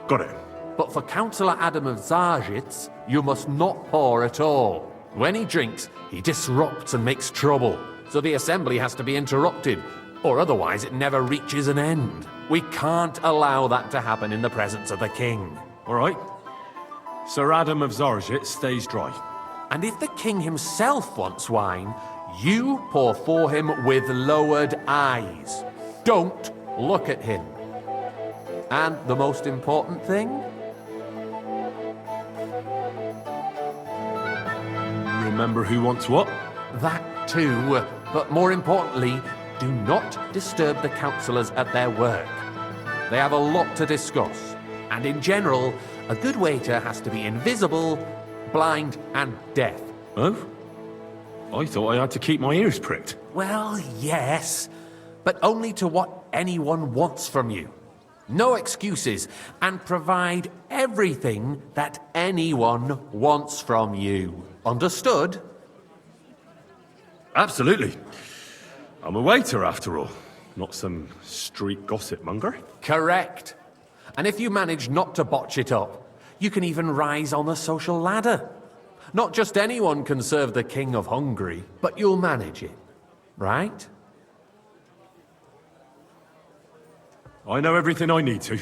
Got it. But for Councillor Adam of Zarjitz, you must not pour at all. When he drinks, he disrupts and makes trouble. So the assembly has to be interrupted, or otherwise it never reaches an end. We can't allow that to happen in the presence of the king. All right. Sir Adam of Zarjitz stays dry. And if the king himself wants wine, you pour for him with lowered eyes. Don't look at him. And the most important thing? Remember who wants what? That too. But more importantly, do not disturb the councillors at their work. They have a lot to discuss. And in general, a good waiter has to be invisible, blind, and deaf. Oh? I thought I had to keep my ears pricked. Well, yes, but only to what anyone wants from you. No excuses, and provide everything that anyone wants from you. Understood? Absolutely. I'm a waiter, after all. Not some street gossip monger. Correct. And if you manage not to botch it up, you can even rise on the social ladder. Not just anyone can serve the King of Hungary, but you'll manage it, right? I know everything I need to.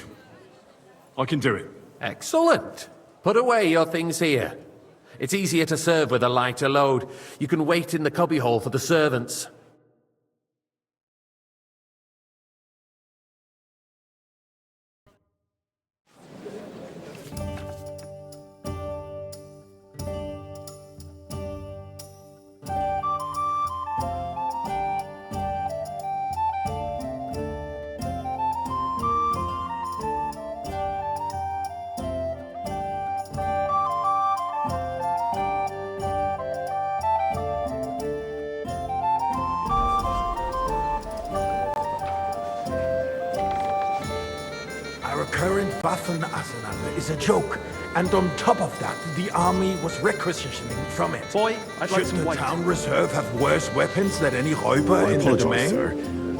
I can do it. Excellent. Put away your things here. It's easier to serve with a lighter load. You can wait in the cubbyhole for the servants. Current Waffen arsenal is a joke, and on top of that, the army was requisitioning from it. Boy, I'd like Should some the white. town reserve have worse weapons than any Räuber I in the apologise, domain? sir.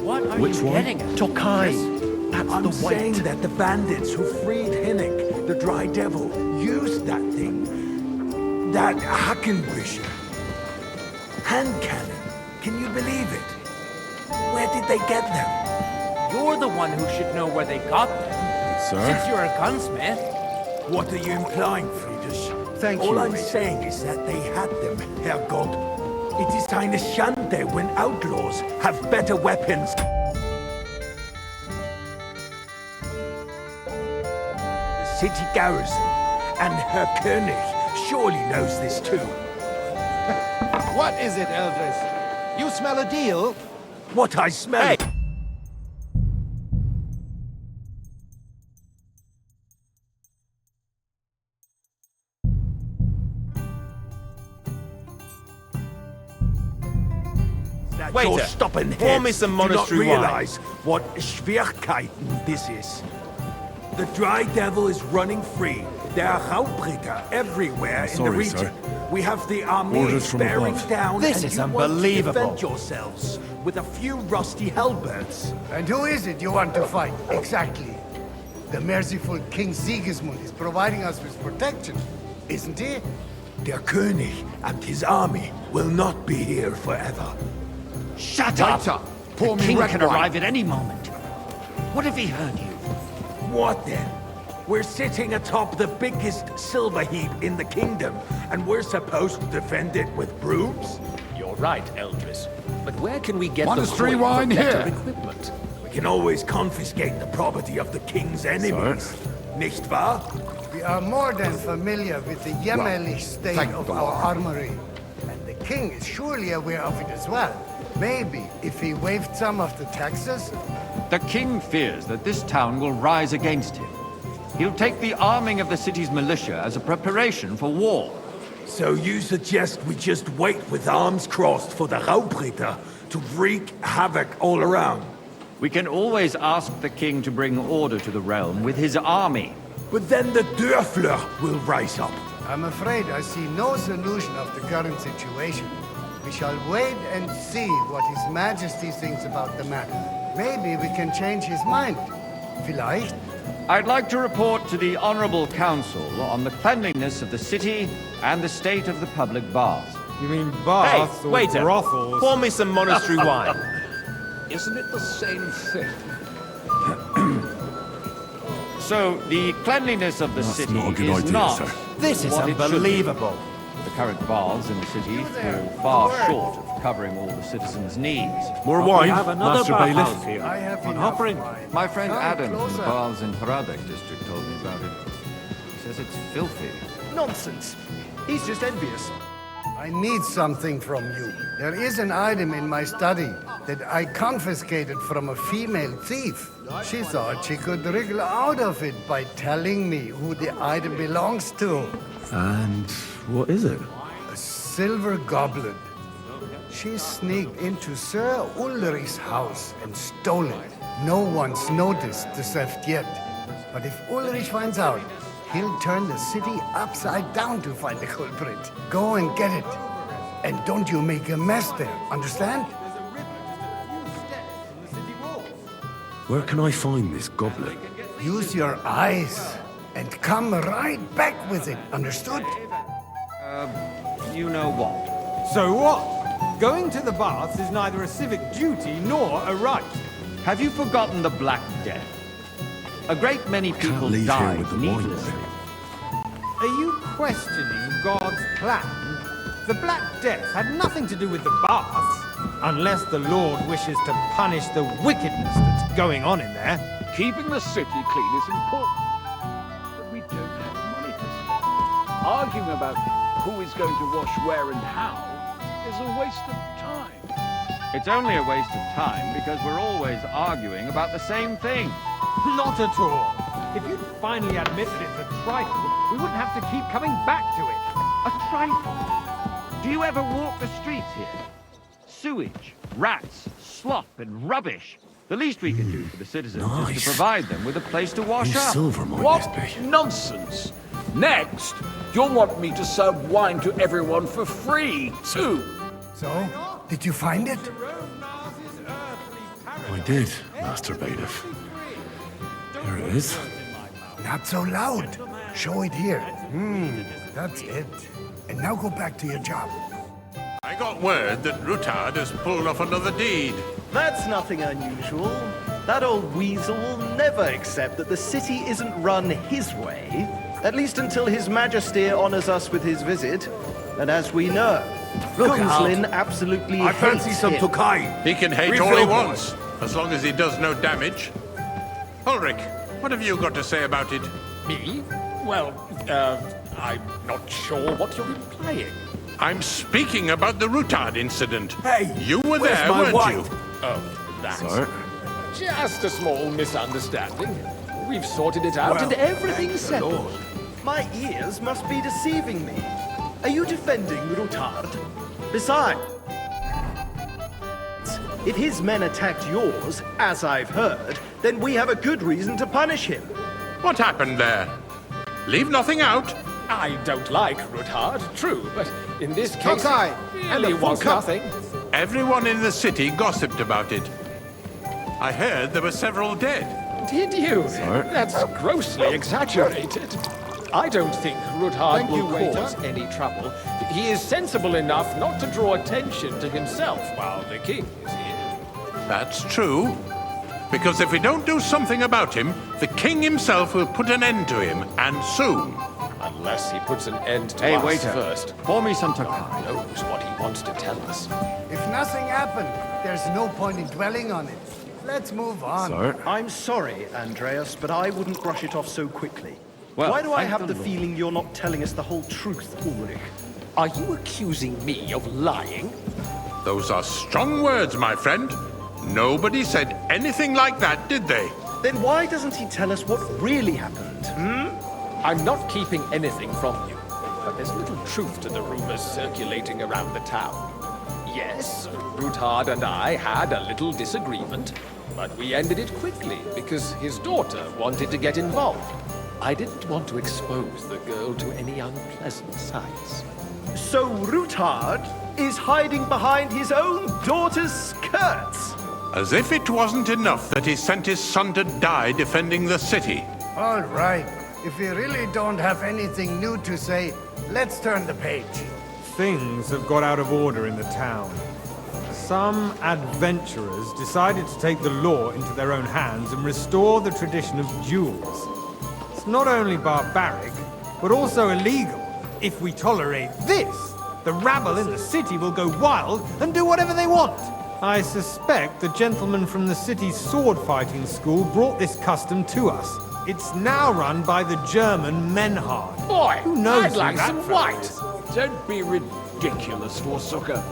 What are Which you one? getting at? Tokai. That's I'm the saying white. that the bandits who freed Hinnik, the Dry Devil, use that thing. That Hackenbücher. Hand cannon. Can you believe it? Where did they get them? You're the one who should know where they got them. Sir? Since you're a gunsmith. What are you implying, Friedrich? Thank you, All I'm Major. saying is that they had them, Herrgott. It is eine Schande when outlaws have better weapons. The city garrison and Herr König surely knows this too. What is it, Eldris? You smell a deal? What I smell... Hey. That Waiter, your stopping pour me heads some do not monastery wine. realize what Schwierigkeiten this is. The Dry Devil is running free. There are Raubritter everywhere in the Sorry, region. sir. We have the army Orders from bearing above. down, This and is you unbelievable. want to defend yourselves with a few rusty halberds. And who is it you want to fight, exactly? The merciful King Sigismund is providing us with protection, isn't he? Der König and his army will not be here forever. Shut Right up! up. The Pour me king red can wine. arrive at any moment. What if he heard you? What then? We're sitting atop the biggest silver heap in the kingdom, and we're supposed to defend it with brooms? You're right, Eldris. But where can we get Monastery the coin wine for better here. equipment? We can always confiscate the property of the king's enemies. Nicht wahr? We are more than familiar with the jämmerlich state thank of the our Lord. armory. And the king is surely aware of it as well. Maybe if he waived some of the taxes? The king fears that this town will rise against him. He'll take the arming of the city's militia as a preparation for war. So you suggest we just wait with arms crossed for the Raubritter to wreak havoc all around? We can always ask the king to bring order to the realm with his army. But then the Dörfler will rise up. I'm afraid I see no solution of the current situation. We shall wait and see what His Majesty thinks about the matter. Maybe we can change his mind. Vielleicht? I'd like to report to the Honorable Council on the cleanliness of the city and the state of the public baths. You mean baths Hey, or waiter, brothels? pour me some monastery wine. Isn't it the same thing? So, the cleanliness of the That's city not a good is idea, not sir. This is what it should be. unbelievable. The current baths in the city fall far short of covering all the citizens' needs. More We wine, have another Master bathhouse Bailiff. here. I have On enough Hoppering. wine. My friend Come Adam from the closer. baths in Haradek district told me about it. He says it's filthy. Nonsense. He's just envious. I need something from you. There is an item in my study that I confiscated from a female thief. She thought she could wriggle out of it by telling me who the item belongs to. And what is it? A silver goblet. She sneaked into Sir Ulrich's house and stole it. No one's noticed the theft yet. But if Ulrich finds out, he'll turn the city upside down to find the culprit. Go and get it. And don't you make a mess there, understand? Where can I find this goblet? Use your eyes and come right back with it, understood? You know what? So what? Going to the baths is neither a civic duty nor a right. Have you forgotten the Black Death? A great many people leave here died with the wine, needlessly. Are you questioning God's plan? The Black Death had nothing to do with the baths, unless the Lord wishes to punish the wickedness that's going on in there. Keeping the city clean is important, but we don't have money to spend. Arguing about who is going to wash where and how is a waste of time. It's only a waste of time because we're always arguing about the same thing. Not at all. If you'd finally admit that it's a trifle, we wouldn't have to keep coming back to it. A trifle? Do you ever walk the streets here? Sewage, rats, slop, and rubbish. The least we can do for the citizens is to provide them with a place to wash up. What nonsense! Next, you'll want me to serve wine to everyone for free, too. So, did you find it? I did, Master Bailiff. Here it is. Not so loud. Show it here. That's it. And now go back to your job. I got word that Rutard has pulled off another deed. That's nothing unusual. That old weasel will never accept that the city isn't run his way, at least until His Majesty honors us with his visit. And as we know, Gunslin absolutely I hates fancy some him. Tokai. He can hate all he wants, as long as he does no damage. Ulrich, what have you got to say about it? Me? Well, I'm not sure what you're implying. I'm speaking about the Rutard incident. Hey, you were where's there, my weren't wife? you? Oh, that's Sorry. just a small misunderstanding. We've sorted it out and everything's settled. My ears must be deceiving me. Are you defending Rutard? Besides, if his men attacked yours, as I've heard, then we have a good reason to punish him. What happened there? Leave nothing out. I don't like Rutard, true, but in this case, Tokai, it and really a full was cup. nothing. Everyone in the city gossiped about it. I heard there were several dead. Did you? That's grossly exaggerated. I don't think Rutard Thank you, will waiter. cause any trouble. He is sensible enough not to draw attention to himself while the king is here. That's true. Because if we don't do something about him, the king himself will put an end to him, and soon. Unless he puts an end to Hey, us waiter. first. Pour me some God Tokai. knows what he wants to tell us. If nothing happened, there's no point in dwelling on it. Let's move on. I'm sorry, Andreas, but I wouldn't brush it off so quickly. Well, Why do I thank have the the Lord. feeling you're not telling us the whole truth, Ulrich? Are you accusing me of lying? Those are strong words, my friend. Nobody said anything like that, did they? Then why doesn't he tell us what really happened, I'm not keeping anything from you, but there's little truth to the rumors circulating around the town. Yes, Rutard and I had a little disagreement, but we ended it quickly because his daughter wanted to get involved. I didn't want to expose the girl to any unpleasant sights. So Rutard is hiding behind his own daughter's skirts? As if it wasn't enough that he sent his son to die defending the city. All right. If we really don't have anything new to say, let's turn the page. Things have got out of order in the town. Some adventurers decided to take the law into their own hands and restore the tradition of duels. It's not only barbaric, but also illegal. If we tolerate this, the rabble in the city will go wild and do whatever they want. I suspect the gentleman from the city's sword-fighting school brought this custom to us. It's now run by the German Menhard. Boy, Who knows I'd who like that some fellow white. is? Don't be ridiculous, Forsucker.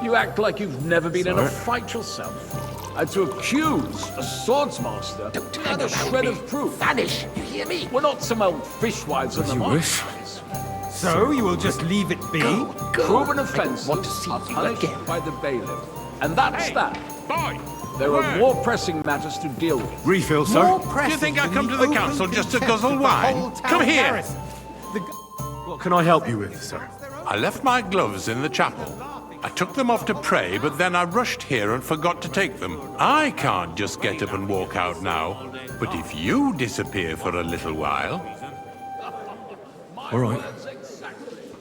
You act like you've never been in a fight yourself. And to accuse a swordsmaster without a shred of proof. Vanish, you hear me? We're not some old fishwives of the marketplace. So you will just leave it be? Proven offences want to see are you punished again. by the bailiff. And that's that. Boy! There are more pressing matters to deal with. Refill, sir. More Do you pressing think I than come the to the open council just to contempt guzzle of the whole wine? town Come here! garrison. What can I help you with, sir? I left my gloves in the chapel. I took them off to pray, but then I rushed here and forgot to take them. I can't just get up and walk out now. But if you disappear for a little while... All right.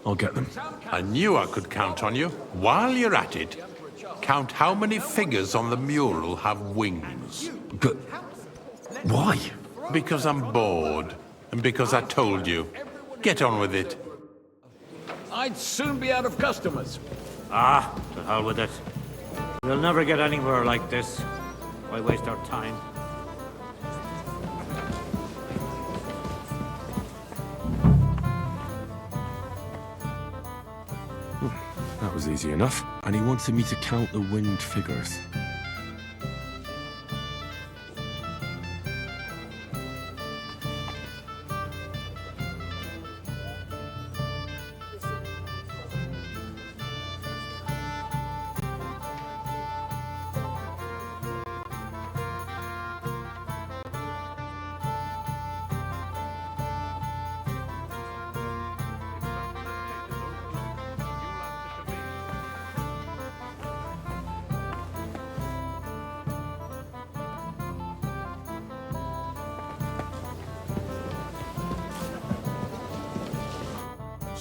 I'll get them. I knew I could count on you. While you're at it, count how many figures on the mural have wings. But why? Because I'm bored, and because I told you. Get on with it. I'd soon be out of customers. Ah, to hell with it. We'll never get anywhere like this. Why waste our time? That was easy enough. And he wanted me to count the winged figures.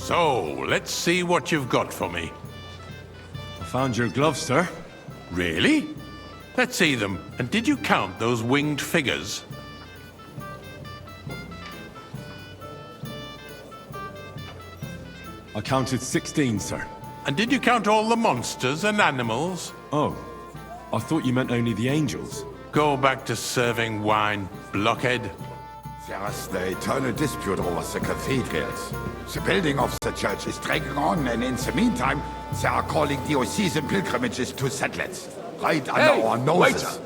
So, let's see what you've got for me. I found your gloves, sir. Really? Let's see them. And did you count those winged figures? I counted 16, sir. And did you count all the monsters and animals? Oh, I thought you meant only the angels. Go back to serving wine, blockhead. There's the eternal dispute over the cathedrals. The building of the church is dragging on, and in the meantime, they are calling diocesan pilgrimages to settlers. Right under our noses. Waiter.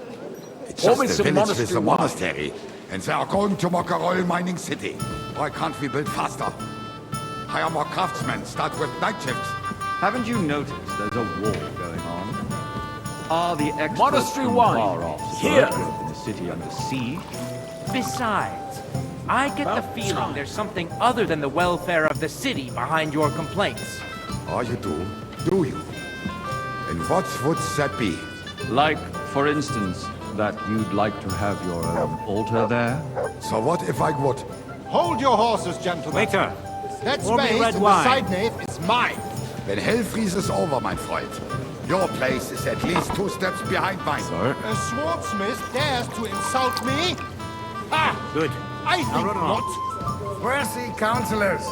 It's Pour just me the some village with monastery the wine. monastery, and they are going to mock a royal mining city. Why can't we build faster? Hire more craftsmen, start with night shifts. Haven't you noticed there's a war going on? Are the experts Monastery from wine. far off Here. in the city under siege? Besides, I get the feeling there's something other than the welfare of the city behind your complaints. Oh, you do? Do you? And what would that be? Like, for instance, that you'd like to have your own altar there? So what if I would? Hold your horses, gentlemen. Waiter, That pour me space red in the wine. side nave is mine. When hell freezes over, my friend, your place is at least 2 steps behind mine. Sir? A swordsmith dares to insult me? Ah! Good. I think run along. not. Worthy councillors,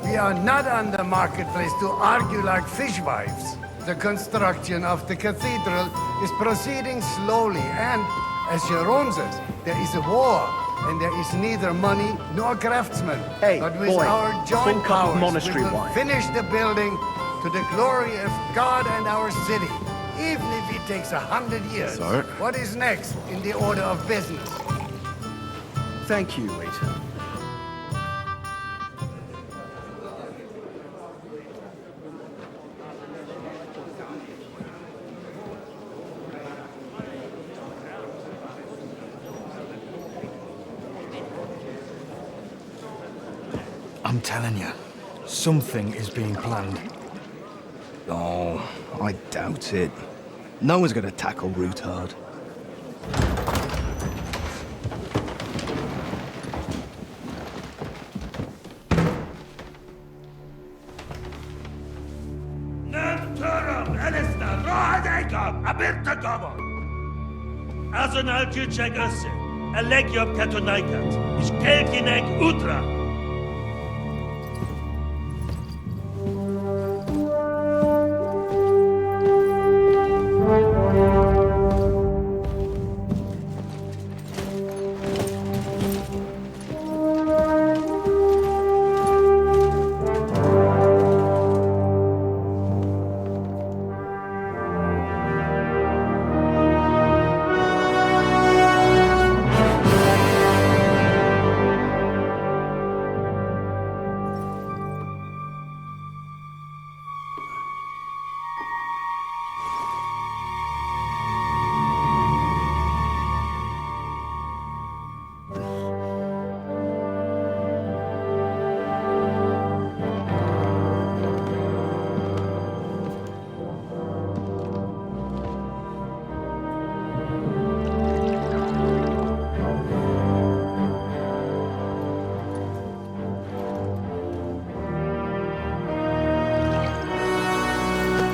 we are not on the marketplace to argue like fishwives. The construction of the cathedral is proceeding slowly, and, as Jerome says, there is a war, and there is neither money nor craftsmen. Hey, but with boy, our a joint full cup of powers, monastery we will wine. finish the building to the glory of God and our city, even if it takes 100 years. Sir? What is next in the order of business? Thank you, waiter. I'm telling you, something is being planned. Oh, I doubt it. No one's going to tackle Rootard. Azonal Küçek Össe, Elegiop Katonaikat, İşkelkinek Utra.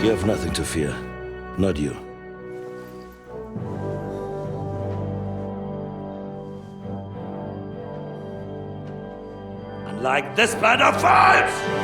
You have nothing to fear. Not you. Unlike this band of fools!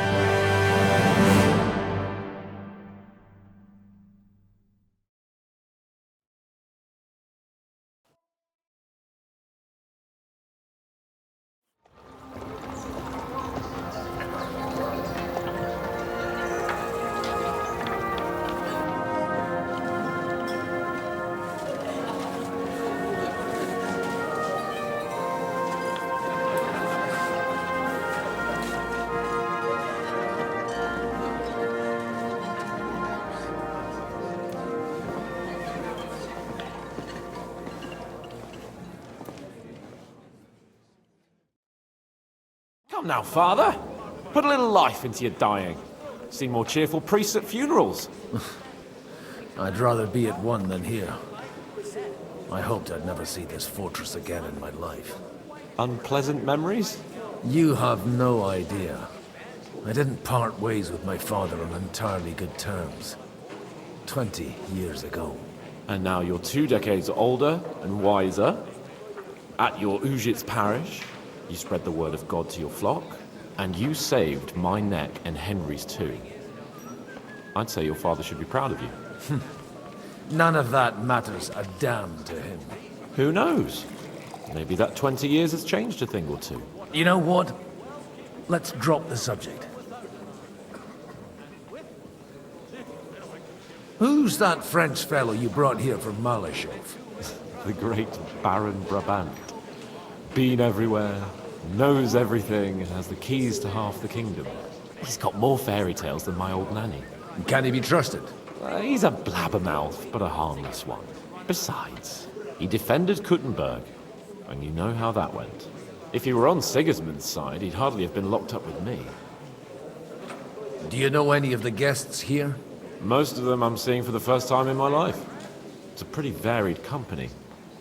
Come now, Father. Put a little life into your dying. Seen more cheerful priests at funerals. I'd rather be at one than here. I hoped I'd never see this fortress again in my life. Unpleasant memories? You have no idea. I didn't part ways with my father on entirely good terms. 20 years ago. And now you're 2 decades older and wiser. At your Ujit's parish, you spread the word of God to your flock, and you saved my neck and Henry's too. I'd say your father should be proud of you. None of that matters a damn to him. Who knows? Maybe that 20 years has changed a thing or two. You know what? Let's drop the subject. Who's that French fellow you brought here from Malashov? The great Baron Brabant. Been everywhere, knows everything, and has the keys to half the kingdom. He's got more fairy tales than my old nanny. Can he be trusted? He's a blabbermouth, but a harmless one. Besides, he defended Kuttenberg, and you know how that went. If he were on Sigismund's side, he'd hardly have been locked up with me. Do you know any of the guests here? Most of them I'm seeing for the first time in my life. It's a pretty varied company.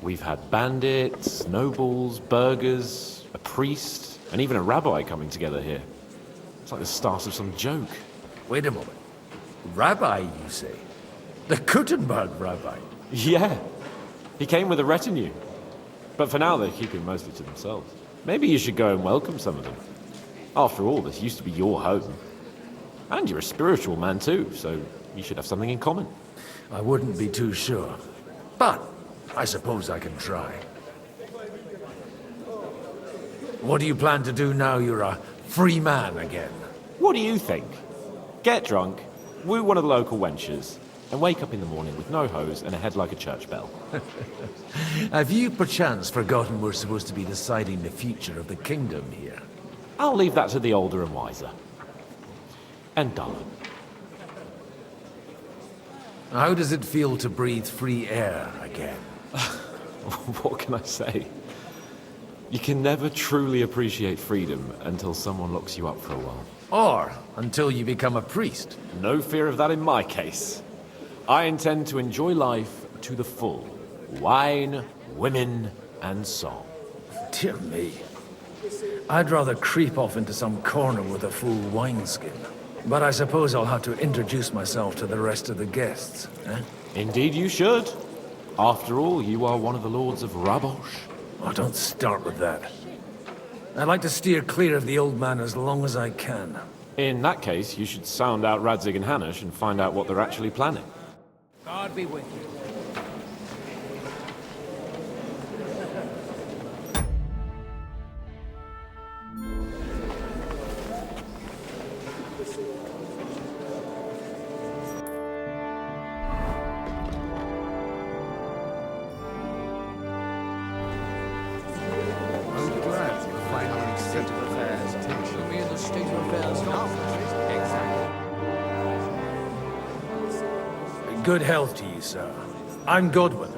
We've had bandits, nobles, burghers, a priest, and even a rabbi coming together here. It's like the start of some joke. Wait a moment. Rabbi, you say? The Kuttenberg rabbi? Yeah. He came with a retinue. But for now, they're keeping mostly to themselves. Maybe you should go and welcome some of them. After all, this used to be your home. And you're a spiritual man too, so you should have something in common. I wouldn't be too sure. But I suppose I can try. What do you plan to do now you're a free man again? What do you think? Get drunk, woo one of the local wenches, and wake up in the morning with no hose and a head like a church bell. Have you perchance forgotten we're supposed to be deciding the future of the kingdom here? I'll leave that to the older and wiser. And duller. How does it feel to breathe free air again? What can I say? You can never truly appreciate freedom until someone locks you up for a while. Or until you become a priest. No fear of that in my case. I intend to enjoy life to the full. Wine, women, and song. Dear me. I'd rather creep off into some corner with a full wineskin. But I suppose I'll have to introduce myself to the rest of the guests, eh? Indeed you should. After all, you are one of the lords of Rabosh. Oh, don't start with that. I'd like to steer clear of the old man as long as I can. In that case, you should sound out Radzig and Hanush and find out what they're actually planning. God be with you. Good health to you, sir. I'm Godwin.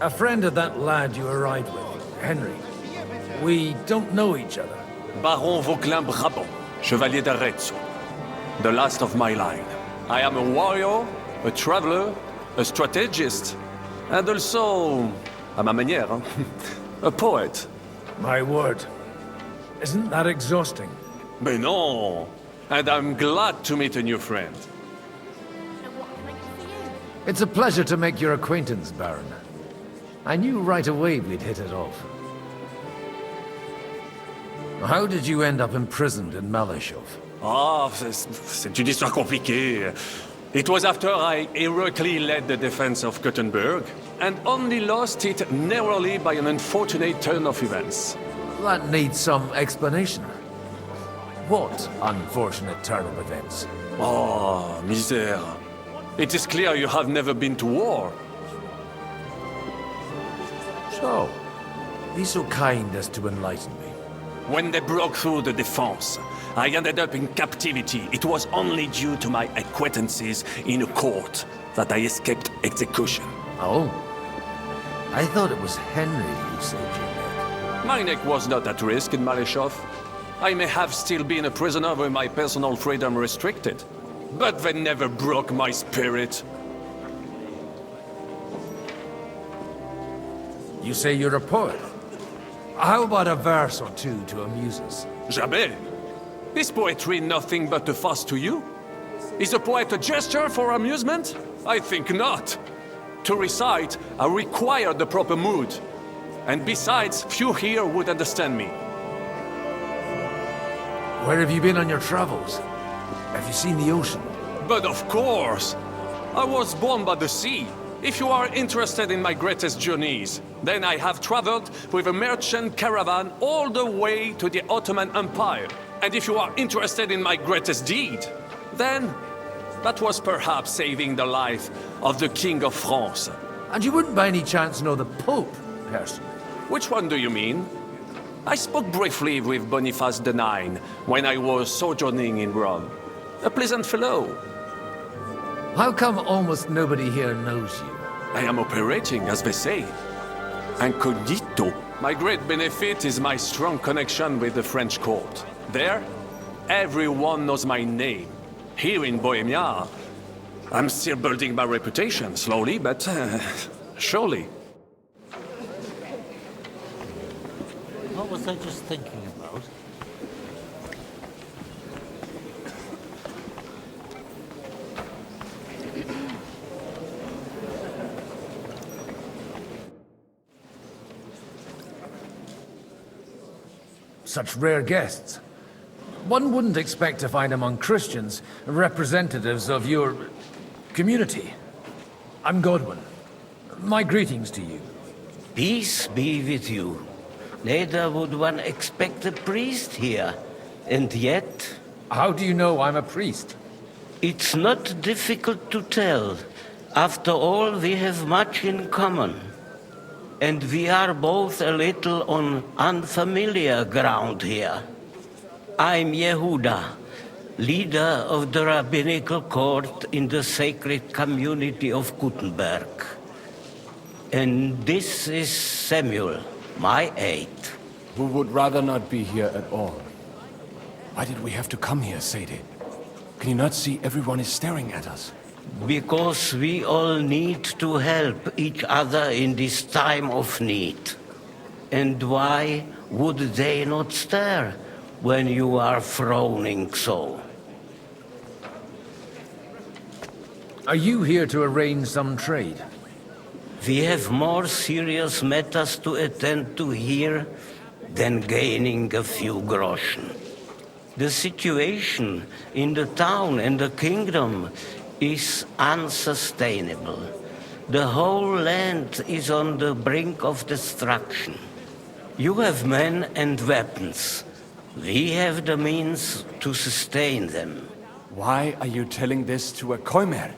A friend of that lad you arrived with, Henry. We don't know each other. Baron Vauquelin Brabant, Chevalier d'Arezzo. The last of my line. I am a warrior, a traveler, a strategist, and also, à ma manière, a poet. My word. Isn't that exhausting? Mais non! And I'm glad to meet a new friend. It's a pleasure to make your acquaintance, Baron. I knew right away we'd hit it off. How did you end up imprisoned in Malashov? Ah, c'est une histoire compliquée. It was after I heroically led the defense of Kuttenberg, and only lost it narrowly by an unfortunate turn of events. That needs some explanation. What unfortunate turn of events? Oh, misère. It is clear you have never been to war. So, be so kind as to enlighten me. When they broke through the defense, I ended up in captivity. It was only due to my acquaintances in a court that I escaped execution. Oh? I thought it was Henry who saved your neck. My neck was not at risk in Malashov. I may have still been a prisoner with my personal freedom restricted. But they never broke my spirit. You say you're a poet? How about a verse or two to amuse us? Jamais. Is poetry nothing but a fuss to you? Is a poet a gesture for amusement? I think not. To recite, I require the proper mood. And besides, few here would understand me. Where have you been on your travels? Have you seen the ocean? But of course! I was born by the sea. If you are interested in my greatest journeys, then I have traveled with a merchant caravan all the way to the Ottoman Empire. And if you are interested in my greatest deed, then that was perhaps saving the life of the King of France. And you wouldn't by any chance know the Pope, personally? Which one do you mean? I spoke briefly with Boniface IX when I was sojourning in Rome. A pleasant fellow. How come almost nobody here knows you? I am operating, as they say. Incognito. My great benefit is my strong connection with the French court. There, everyone knows my name. Here in Bohemia, I'm still building my reputation, slowly, but surely. What was I just thinking about? Such rare guests. One wouldn't expect to find among Christians representatives of your community. I'm Godwin. My greetings to you. Peace be with you. Neither would one expect a priest here. And yet... How do you know I'm a priest? It's not difficult to tell. After all, we have much in common. And we are both a little on unfamiliar ground here. I'm Yehuda, leader of the rabbinical court in the sacred community of Gutenberg. And this is Samuel, my aide. Who would rather not be here at all. Why did we have to come here, Sadie? Can you not see everyone is staring at us? Because we all need to help each other in this time of need. And why would they not stare when you are frowning so? Are you here to arrange some trade? We have more serious matters to attend to here than gaining a few groschen. The situation in the town and the kingdom is unsustainable. The whole land is on the brink of destruction. You have men and weapons. We have the means to sustain them. Why are you telling this to a Koimer?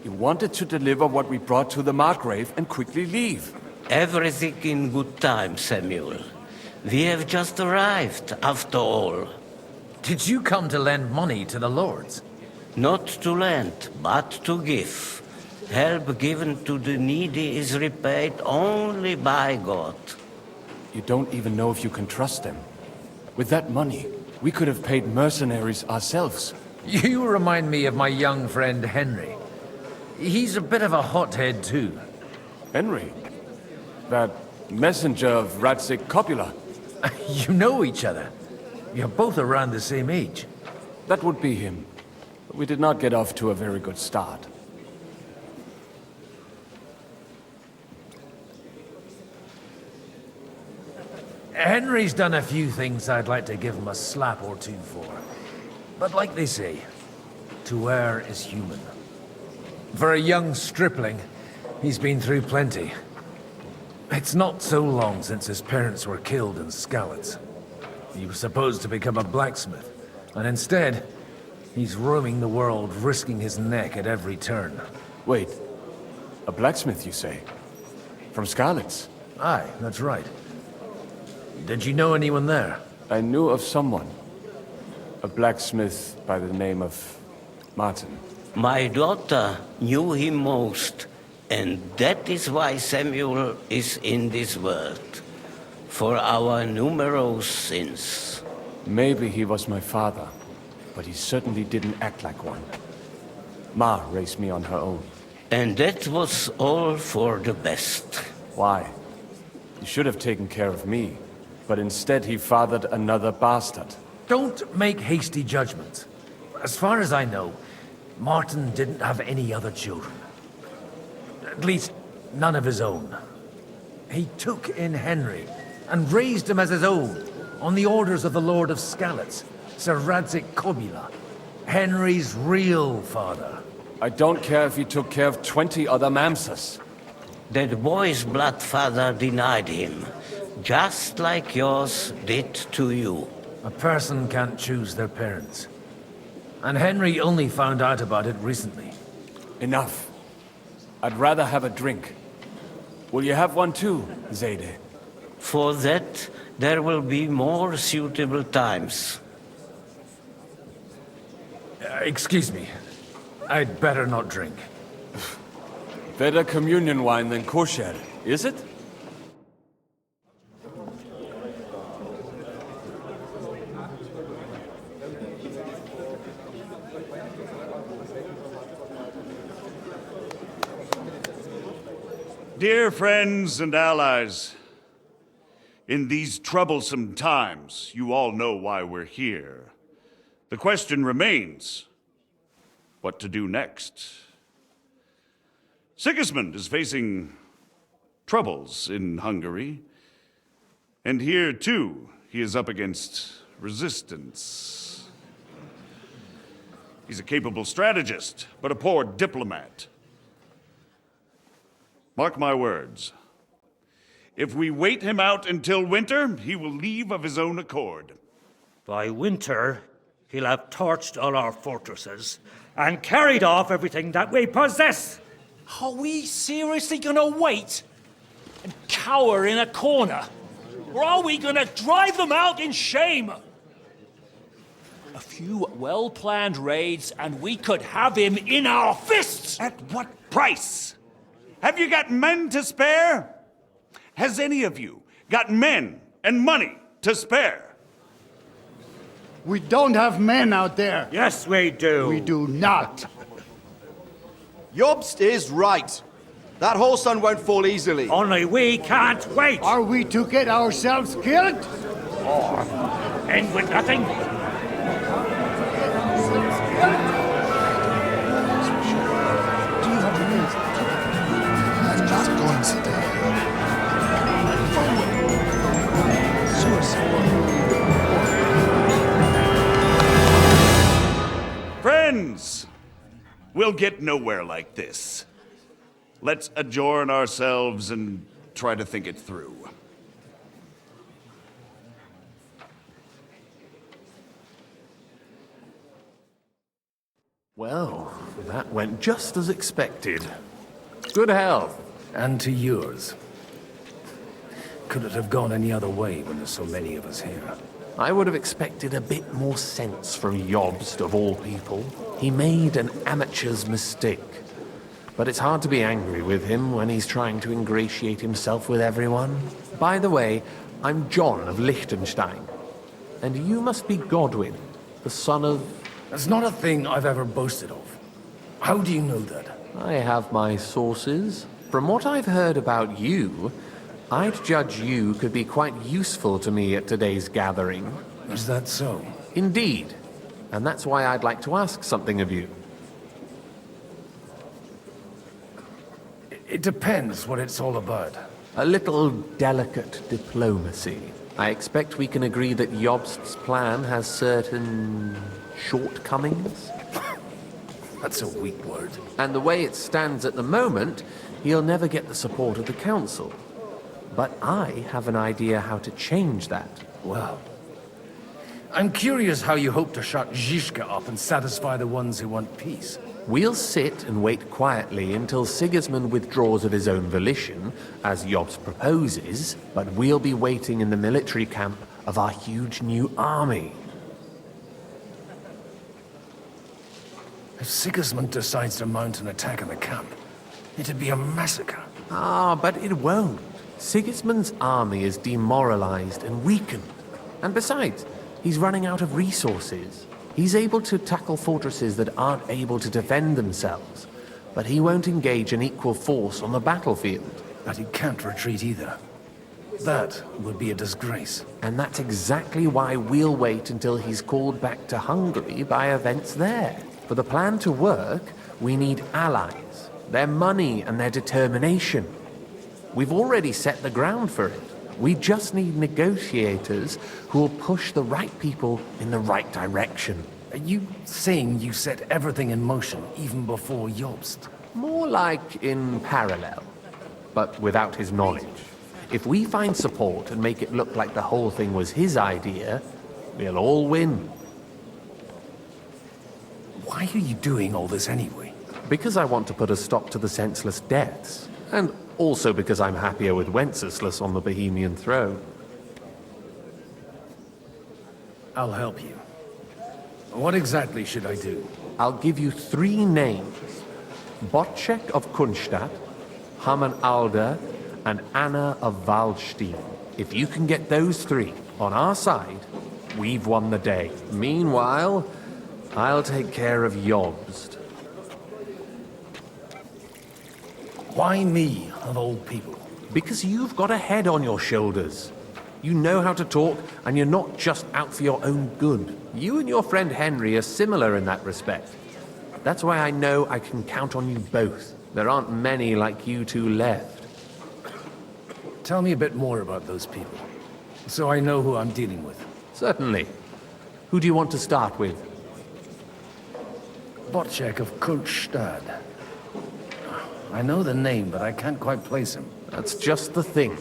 You wanted to deliver what we brought to the Margrave and quickly leave. Everything in good time, Samuel. We have just arrived, after all. Did you come to lend money to the lords? Not to lend, but to give. Help given to the needy is repaid only by God. You don't even know if you can trust them. With that money, we could have paid mercenaries ourselves. You remind me of my young friend Henry. He's a bit of a hothead too. Henry? That messenger of Radzik Copula? You know each other. You're both around the same age. That would be him. But we did not get off to a very good start. Henry's done a few things I'd like to give him a slap or two for. But like they say, to err is human. For a young stripling, he's been through plenty. It's not so long since his parents were killed in Skalitz. He was supposed to become a blacksmith, and instead, he's roaming the world, risking his neck at every turn. Wait, a blacksmith, you say? From Skalitz? Aye, that's right. Did you know anyone there? I knew of someone. A blacksmith by the name of Martin. My daughter knew him most, and that is why Samuel is in this world. For our numerous sins. Maybe he was my father, but he certainly didn't act like one. Ma raised me on her own. And that was all for the best. Why? He should have taken care of me, but instead he fathered another bastard. Don't make hasty judgments. As far as I know, Martin didn't have any other children. At least, none of his own. He took in Henry and raised him as his own, on the orders of the Lord of Skalitz, Sir Radzik Kobila, Henry's real father. I don't care if he took care of 20 other Mamsas. That boy's blood father denied him, just like yours did to you. A person can't choose their parents. And Henry only found out about it recently. Enough. I'd rather have a drink. Will you have one too, Zayde? For that, there will be more suitable times. Excuse me. I'd better not drink. Better communion wine than kosher, is it? Dear friends and allies, in these troublesome times, you all know why we're here. The question remains, what to do next? Sigismund is facing troubles in Hungary, and here too, he is up against resistance. He's a capable strategist, but a poor diplomat. Mark my words. If we wait him out until winter, he will leave of his own accord. By winter, he'll have torched all our fortresses and carried off everything that we possess. Are we seriously gonna wait and cower in a corner? Or are we gonna drive them out in shame? A few well-planned raids and we could have him in our fists! At what price? Have you got men to spare? Has any of you got men and money to spare? We don't have men out there. Yes, we do. We do not. Jobst is right. That whole sun won't fall easily. Only we can't wait. Are we to get ourselves killed? Or end with nothing? Friends, we'll get nowhere like this. Let's adjourn ourselves and try to think it through. Well, that went just as expected. Good health. And to yours. Could it have gone any other way when there's so many of us here? I would have expected a bit more sense from Jobst, of all people. He made an amateur's mistake. But it's hard to be angry with him when he's trying to ingratiate himself with everyone. By the way, I'm John of Liechtenstein. And you must be Godwin, the son of... That's not a thing I've ever boasted of. How do you know that? I have my sources. From what I've heard about you, I'd judge you could be quite useful to me at today's gathering. Is that so? Indeed. And that's why I'd like to ask something of you. It depends what it's all about. A little delicate diplomacy. I expect we can agree that Jobst's plan has certain shortcomings. That's a weak word. And the way it stands at the moment, he'll never get the support of the council. But I have an idea how to change that. Well, I'm curious how you hope to shut Zizka up and satisfy the ones who want peace. We'll sit and wait quietly until Sigismund withdraws of his own volition, as Jobst proposes, but we'll be waiting in the military camp of our huge new army. If Sigismund decides to mount an attack on the camp, it'd be a massacre. Ah, but it won't. Sigismund's army is demoralized and weakened. And besides, he's running out of resources. He's able to tackle fortresses that aren't able to defend themselves, but he won't engage an equal force on the battlefield. But he can't retreat either. That would be a disgrace. And that's exactly why we'll wait until he's called back to Hungary by events there. For the plan to work, we need allies, their money and their determination. We've already set the ground for it. We just need negotiators who will push the right people in the right direction. Are you saying you set everything in motion even before Jobst? More like in parallel, but without his knowledge. If we find support and make it look like the whole thing was his idea, we'll all win. Why are you doing all this anyway? Because I want to put a stop to the senseless deaths, and also because I'm happier with Wenceslas on the Bohemian throne. I'll help you. What exactly should I do? I'll give you 3 names. Botchek of Kunstadt, Haman Alder, and Anna of Waldstein. If you can get those 3 on our side, we've won the day. Meanwhile, I'll take care of Jobst. Why me, of all people? Because you've got a head on your shoulders. You know how to talk, and you're not just out for your own good. You and your friend Henry are similar in that respect. That's why I know I can count on you both. There aren't many like you two left. Tell me a bit more about those people, so I know who I'm dealing with. Certainly. Who do you want to start with? Botchek of Kunstadt. I know the name, but I can't quite place him. That's just the thing.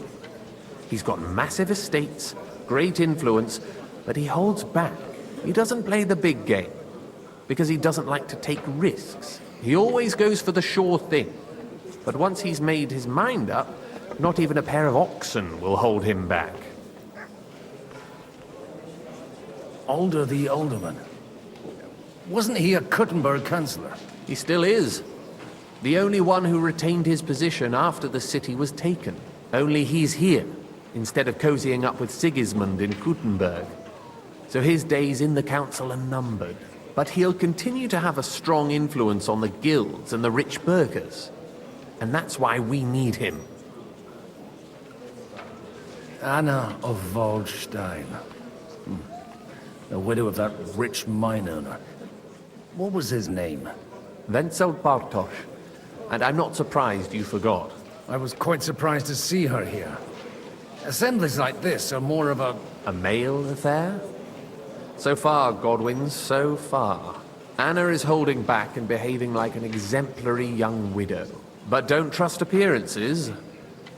He's got massive estates, great influence, but he holds back. He doesn't play the big game, because he doesn't like to take risks. He always goes for the sure thing. But once he's made his mind up, not even a pair of oxen will hold him back. Alder the Alderman. Wasn't he a Kuttenberg councillor? He still is. The only one who retained his position after the city was taken. Only he's here, instead of cozying up with Sigismund in Kuttenberg. So his days in the council are numbered. But he'll continue to have a strong influence on the guilds and the rich burghers. And that's why we need him. Anna of Waldstein. The widow of that rich mine owner. What was his name? Wenzel Bartosz. And I'm not surprised you forgot. I was quite surprised to see her here. Assemblies like this are more of a... A male affair? So far, Godwin, so far. Anna is holding back and behaving like an exemplary young widow. But don't trust appearances.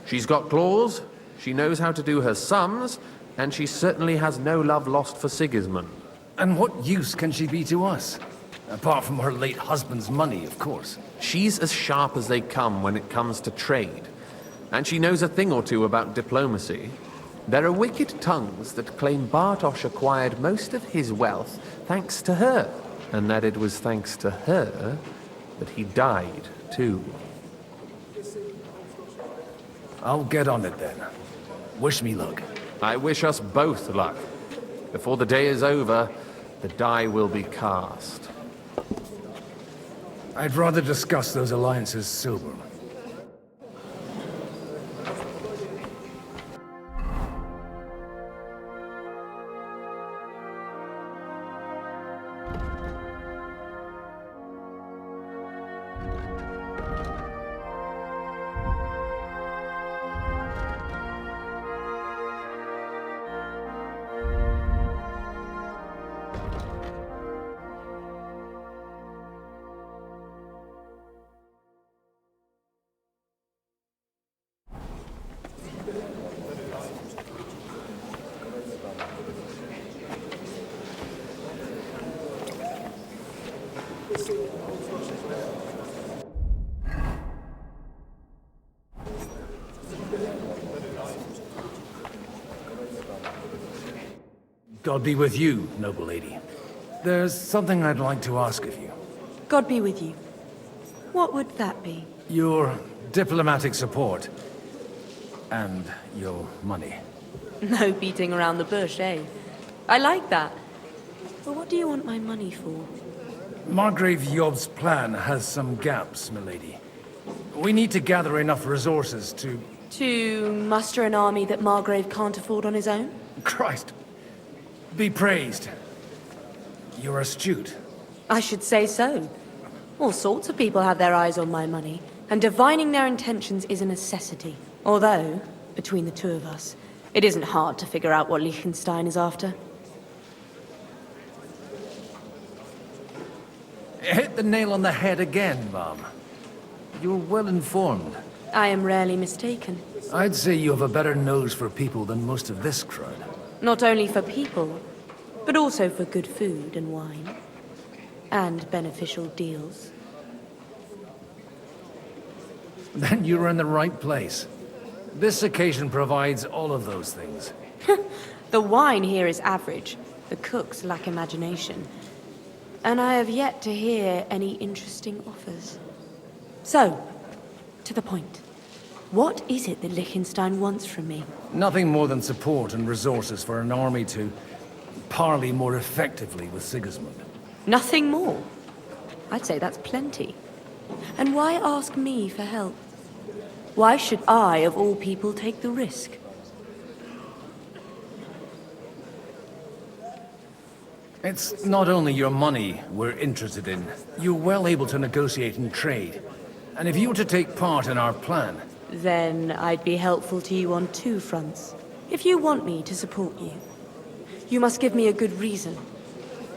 She's got claws, she knows how to do her sums, and she certainly has no love lost for Sigismund. And what use can she be to us? Apart from her late husband's money, of course. She's as sharp as they come when it comes to trade. And she knows a thing or two about diplomacy. There are wicked tongues that claim Bartosz acquired most of his wealth thanks to her. And that it was thanks to her that he died, too. I'll get on it then. Wish me luck. I wish us both luck. Before the day is over, the die will be cast. I'd rather discuss those alliances sober. God be with you, noble lady. There's something I'd like to ask of you. God be with you. What would that be? Your diplomatic support. And your money. No beating around the bush, eh? I like that. But what do you want my money for? Margrave Job's plan has some gaps, milady. We need to gather enough resources to To muster an army that Margrave can't afford on his own? Christ. Be praised. You're astute. I should say so. All sorts of people have their eyes on my money, and divining their intentions is a necessity. Although, between the two of us, it isn't hard to figure out what Liechtenstein is after. Hit the nail on the head again, Mom. You're well informed. I am rarely mistaken. I'd say you have a better nose for people than most of this crowd. Not only for people, but also for good food and wine. And beneficial deals. Then you're in the right place. This occasion provides all of those things. The wine here is average. The cooks lack imagination. And I have yet to hear any interesting offers. So, to the point. What is it that Liechtenstein wants from me? Nothing more than support and resources for an army to parley more effectively with Sigismund. Nothing more? I'd say that's plenty. And why ask me for help? Why should I, of all people, take the risk? It's not only your money we're interested in. You're well able to negotiate and trade. And if you were to take part in our plan... Then I'd be helpful to you on two fronts. If you want me to support you, you must give me a good reason.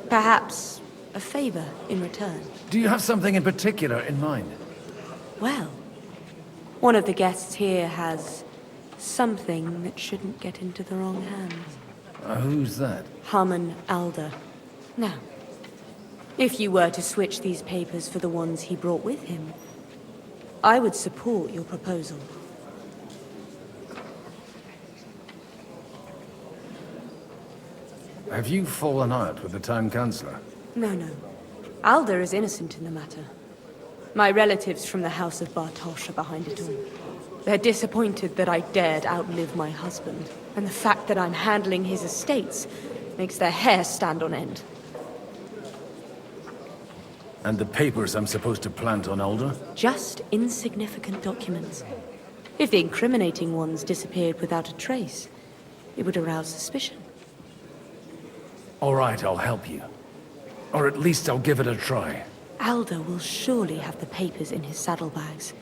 Perhaps a favor in return. Do you have something in particular in mind? Well, one of the guests here has something that shouldn't get into the wrong hands. Who's that? Harman Alder. Now, if you were to switch these papers for the ones he brought with him, I would support your proposal. Have you fallen out with the Town Councillor? No. Alder is innocent in the matter. My relatives from the House of Bartosz are behind it all. They're disappointed that I dared outlive my husband, and the fact that I'm handling his estates makes their hair stand on end. And the papers I'm supposed to plant on Alder? Just insignificant documents. If the incriminating ones disappeared without a trace, it would arouse suspicion. All right, I'll help you. Or at least I'll give it a try. Alder will surely have the papers in his saddlebags,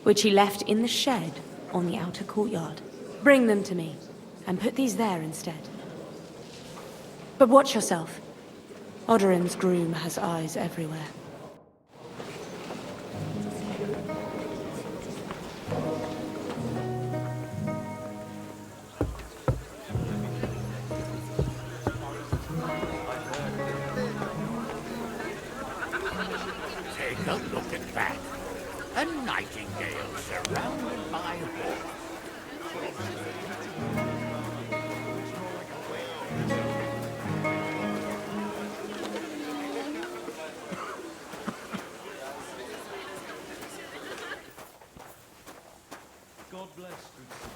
which he left in the shed on the outer courtyard. Bring them to me, and put these there instead. But watch yourself. Odorin's groom has eyes everywhere. Take a look at that. A nightingale surrounded by hawks. God bless, good son.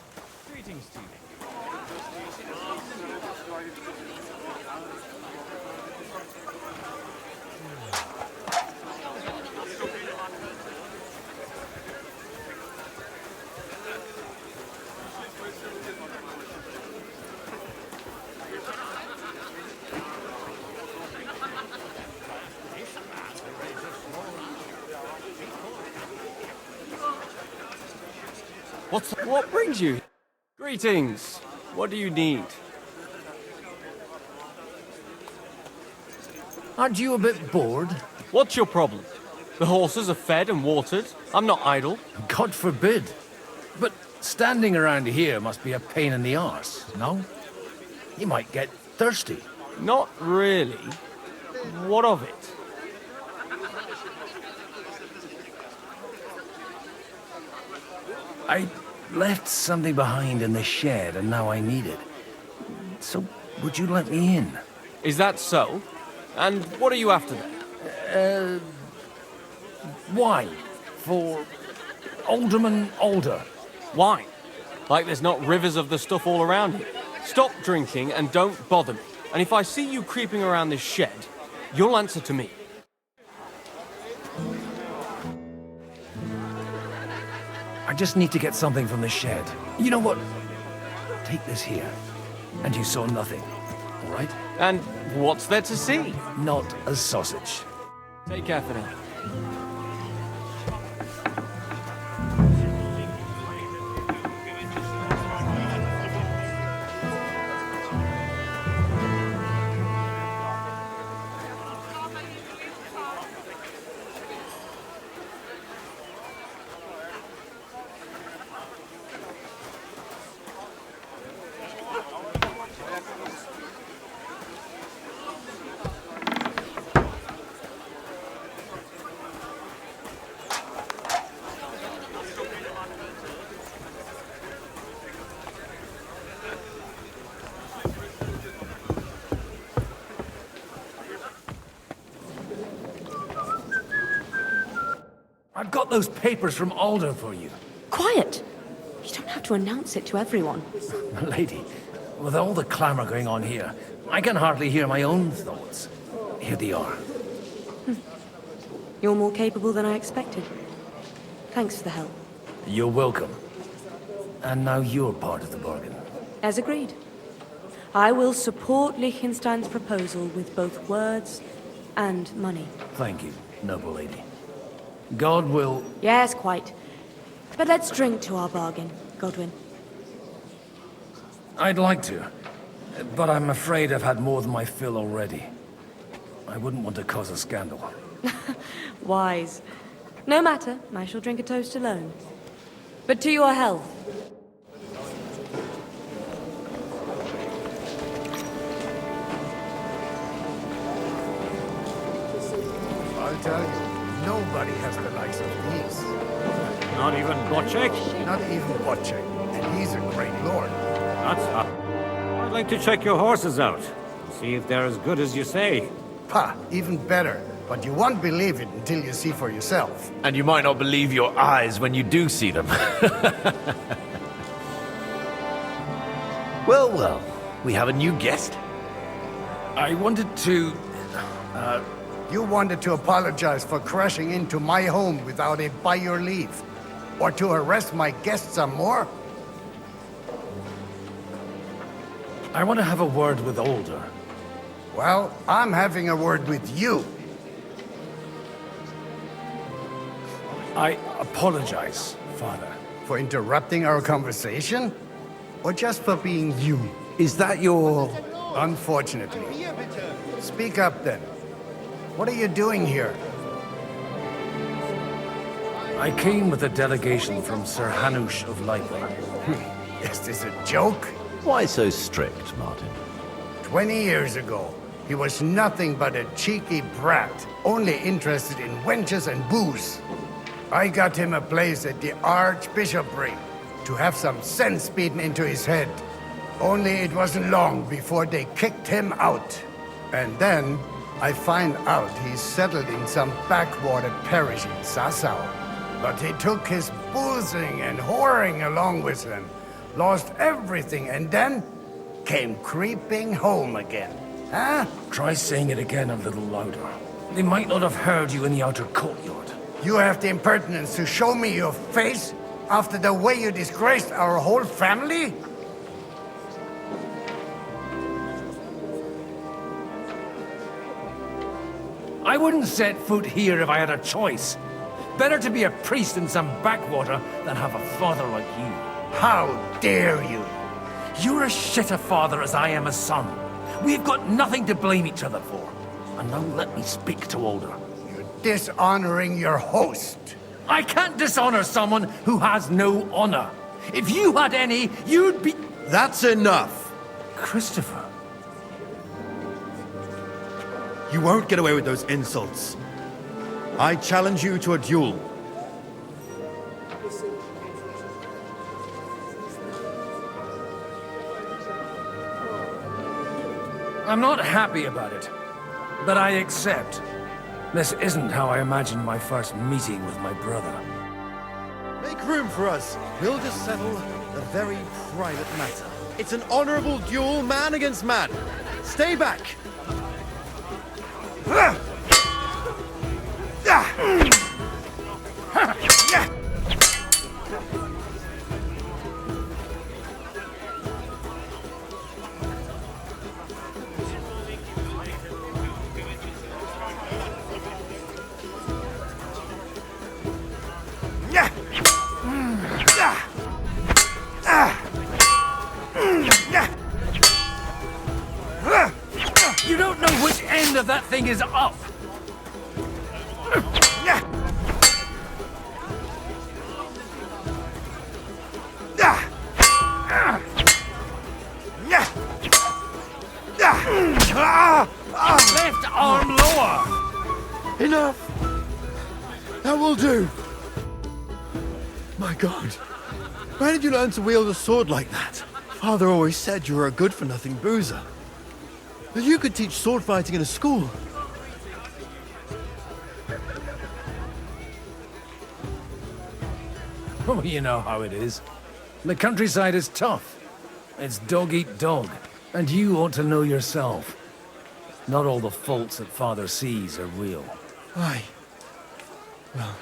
Greetings to you. What brings you? Greetings. What do you need? Aren't you a bit bored? What's your problem? The horses are fed and watered. I'm not idle. God forbid. But standing around here must be a pain in the arse, no? You might get thirsty. Not really. What of it? I left something behind in the shed and now I need it. So, would you let me in? Is that so? And what are you after then? Wine. For Alderman Alder. Wine? Like there's not rivers of the stuff all around here. Stop drinking and don't bother me. And if I see you creeping around this shed, you'll answer to me. I just need to get something from the shed. You know what? Take this here. And you saw nothing, all right? And what's there to see? Not a sausage. Take care for now. I've got those papers from Alder for you. Quiet! You don't have to announce it to everyone. Lady, with all the clamor going on here, I can hardly hear my own thoughts. Here they are. You're more capable than I expected. Thanks for the help. You're welcome. And now you're part of the bargain. As agreed. I will support Liechtenstein's proposal with both words and money. Thank you, noble lady. God will... Yes, quite. But let's drink to our bargain, Godwin. I'd like to, but I'm afraid I've had more than my fill already. I wouldn't want to cause a scandal. Wise. No matter, I shall drink a toast alone. But to your health. I'll tell you, nobody has the likes of these. Not even Wojciech? Not even Wojciech. And he's a great lord. That's up. I'd like to check your horses out. See if they're as good as you say. Ha, even better. But you won't believe it until you see for yourself. And you might not believe your eyes when you do see them. Well, well, we have a new guest. I wanted to... You wanted to apologize for crashing into my home without it by your leave. Or to arrest my guests some more? I want to have a word with Alder. Well, I'm having a word with you. I apologize, Father. For interrupting our conversation? Or just for being you? Is that your... Unfortunately. Speak up then. What are you doing here? I came with a delegation from Sir Hanush of Lightling. Is this a joke? Why so strict, Martin? 20 years ago, he was nothing but a cheeky brat, only interested in wenches and booze. I got him a place at the Archbishopric to have some sense beaten into his head. Only it wasn't long before they kicked him out. And then I find out he's settled in some backwater parish in Sassau. But he took his boozing and whoring along with him, lost everything, and then came creeping home again. Huh? Try saying it again a little louder. They might not have heard you in the outer courtyard. You have the impertinence to show me your face after the way you disgraced our whole family? I wouldn't set foot here if I had a choice. Better to be a priest in some backwater than have a father like you. How dare you? You're as shit a father as I am a son. We've got nothing to blame each other for. And now let me speak to Alder. You're dishonoring your host. I can't dishonor someone who has no honor. If you had any, you'd be... That's enough. Christopher. You won't get away with those insults. I challenge you to a duel. I'm not happy about it, but I accept. This isn't how I imagined my first meeting with my brother. Make room for us. We'll just settle a very private matter. It's an honorable duel, man against man. Stay back. that thing is up! Left arm lower! Enough! That will do! My God. Where did you learn to wield a sword like that? Father always said you were a good-for-nothing boozer. That you could teach sword fighting in a school. Oh, you know how it is. The countryside is tough. It's dog-eat-dog. And you ought to know yourself. Not all the faults that Father sees are real. Aye. Well,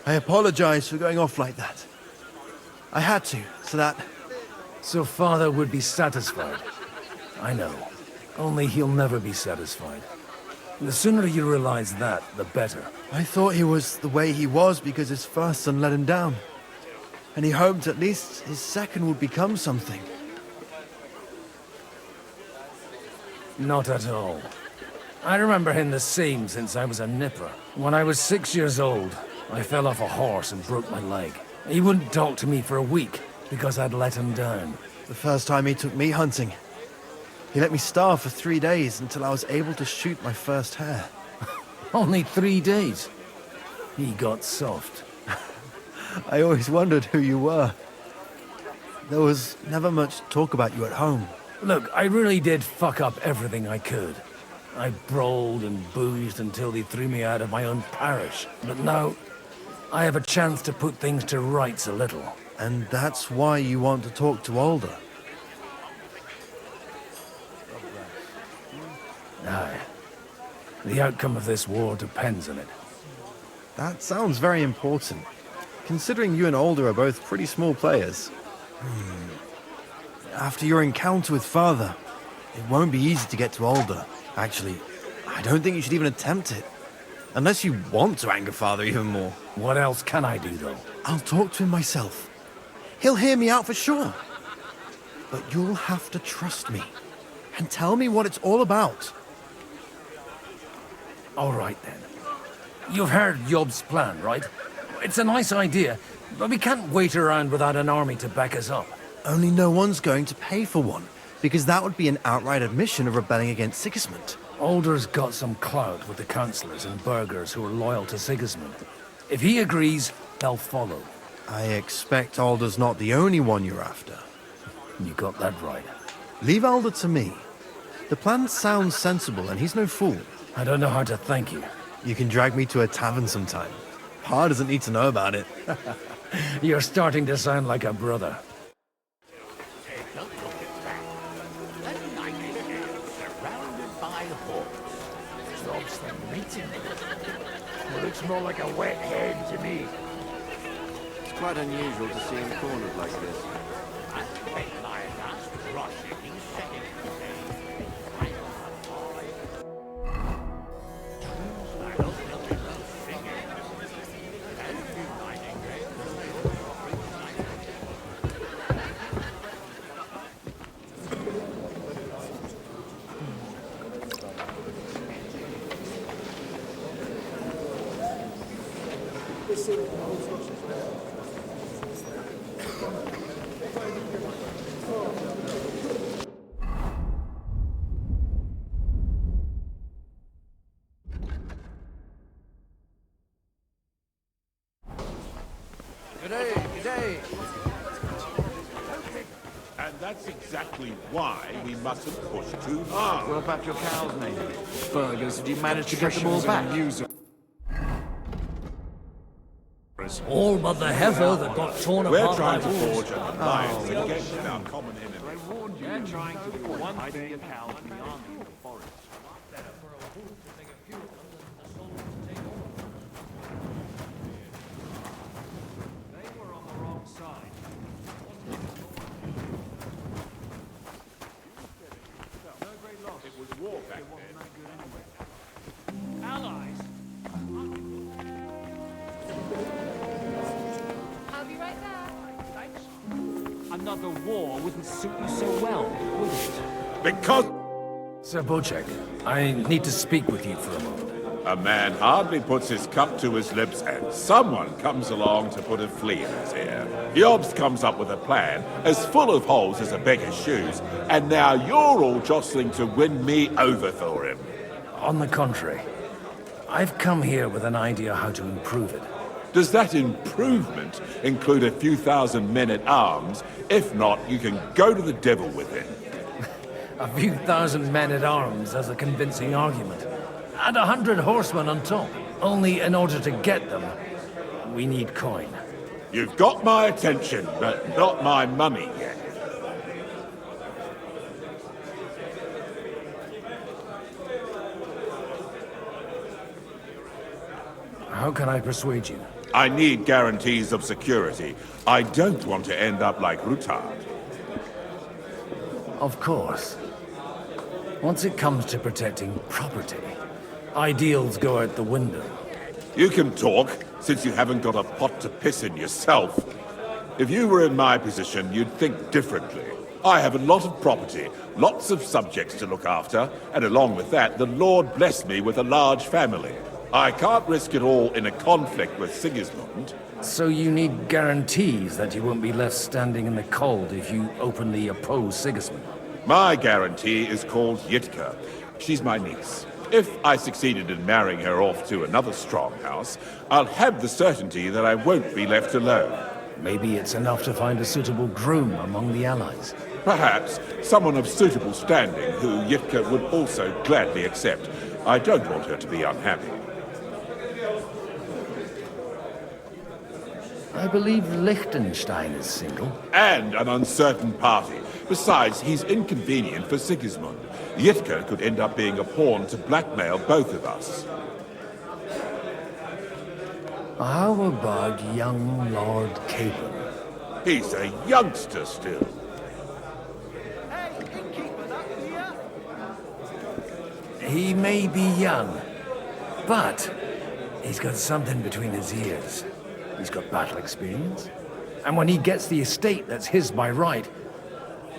I apologize for going off like that. I had to, so that... So Father would be satisfied. I know. Only he'll never be satisfied. The sooner you realize that, the better. I thought he was the way he was because his first son let him down. And he hoped at least his second would become something. Not at all. I remember him the same since I was a nipper. When I was 6 years old, I fell off a horse and broke my leg. He wouldn't talk to me for a week because I'd let him down. The first time he took me hunting, he let me starve for 3 days until I was able to shoot my first hare. Only 3 days? He got soft. I always wondered who you were. There was never much talk about you at home. Look, I really did fuck up everything I could. I brawled and boozed until they threw me out of my own parish. But now, I have a chance to put things to rights a little. And that's why you want to talk to Alder? Aye. The outcome of this war depends on it. That sounds very important, considering you and Alder are both pretty small players. After your encounter with Father, it won't be easy to get to Alder. Actually, I don't think you should even attempt it. Unless you want to anger Father even more. What else can I do, though? I'll talk to him myself. He'll hear me out for sure. But you'll have to trust me and tell me what it's all about. All right, then. You've heard Yob's plan, right? It's a nice idea, but we can't wait around without an army to back us up. Only no one's going to pay for one, because that would be an outright admission of rebelling against Sigismund. Alder's got some clout with the councillors and burghers who are loyal to Sigismund. If he agrees, they'll follow. I expect Alder's not the only one you're after. You got that right. Leave Alder to me. The plan sounds sensible, and he's no fool. I don't know how to thank you. You can drag me to a tavern sometime. Pa doesn't need to know about it. You're starting to sound like a brother. Take a look at that. A nightingale surrounded by hawks. Job's the meeting. It looks more like a wet head to me. It's quite unusual to see him cornered like this. I bet my last rushing in setting today. G'day. And that's exactly why we mustn't push too hard. What about your cows, maybe? Burgers, did you manage to get them all back? All but the heifer that got torn We're apart trying by to wolves. forge an alliance against our common enemy. They're trying to do one thing. It was war back then. Allies. I'll be right back. Another war wouldn't suit you so well, would it? Because Sir Bocek, I need to speak with you for a moment. A man hardly puts his cup to his lips and someone comes along to put a flea in his ear. Yobs comes up with a plan as full of holes as a beggar's shoes, and now you're all jostling to win me over for him. On the contrary, I've come here with an idea how to improve it. Does that improvement include a few thousand men-at-arms? If not, you can go to the devil with it. A few thousand men-at-arms as a convincing argument. And 100 horsemen on top. Only in order to get them, we need coin. You've got my attention, but not my money yet. How can I persuade you? I need guarantees of security. I don't want to end up like Rutard. Of course. Once it comes to protecting property, ideals go out the window. You can talk, since you haven't got a pot to piss in yourself. If you were in my position, you'd think differently. I have a lot of property, lots of subjects to look after, and along with that, the Lord blessed me with a large family. I can't risk it all in a conflict with Sigismund. So you need guarantees that you won't be left standing in the cold if you openly oppose Sigismund? My guarantee is called Yitka. She's my niece. If I succeeded in marrying her off to another strong house, I'll have the certainty that I won't be left alone. Maybe it's enough to find a suitable groom among the allies. Perhaps someone of suitable standing who Yitka would also gladly accept. I don't want her to be unhappy. I believe Liechtenstein is single. And an uncertain party. Besides, he's inconvenient for Sigismund. Yitka could end up being a pawn to blackmail both of us. How about young Lord Capon? He's a youngster still. He may be young, but he's got something between his ears. He's got battle experience. And when he gets the estate that's his by right,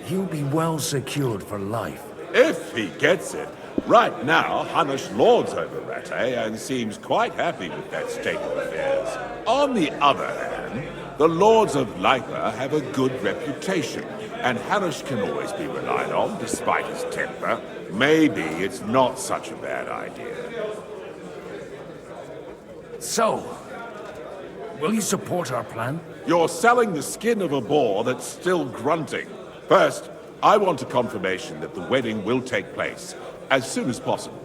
he'll be well secured for life. If he gets it. Right now, Hanush lords over Rattay and seems quite happy with that state of affairs. On the other hand, the lords of Lipa have a good reputation, and Hanush can always be relied on, despite his temper. Maybe it's not such a bad idea. So, will you support our plan? You're selling the skin of a boar that's still grunting. First, I want a confirmation that the wedding will take place, as soon as possible.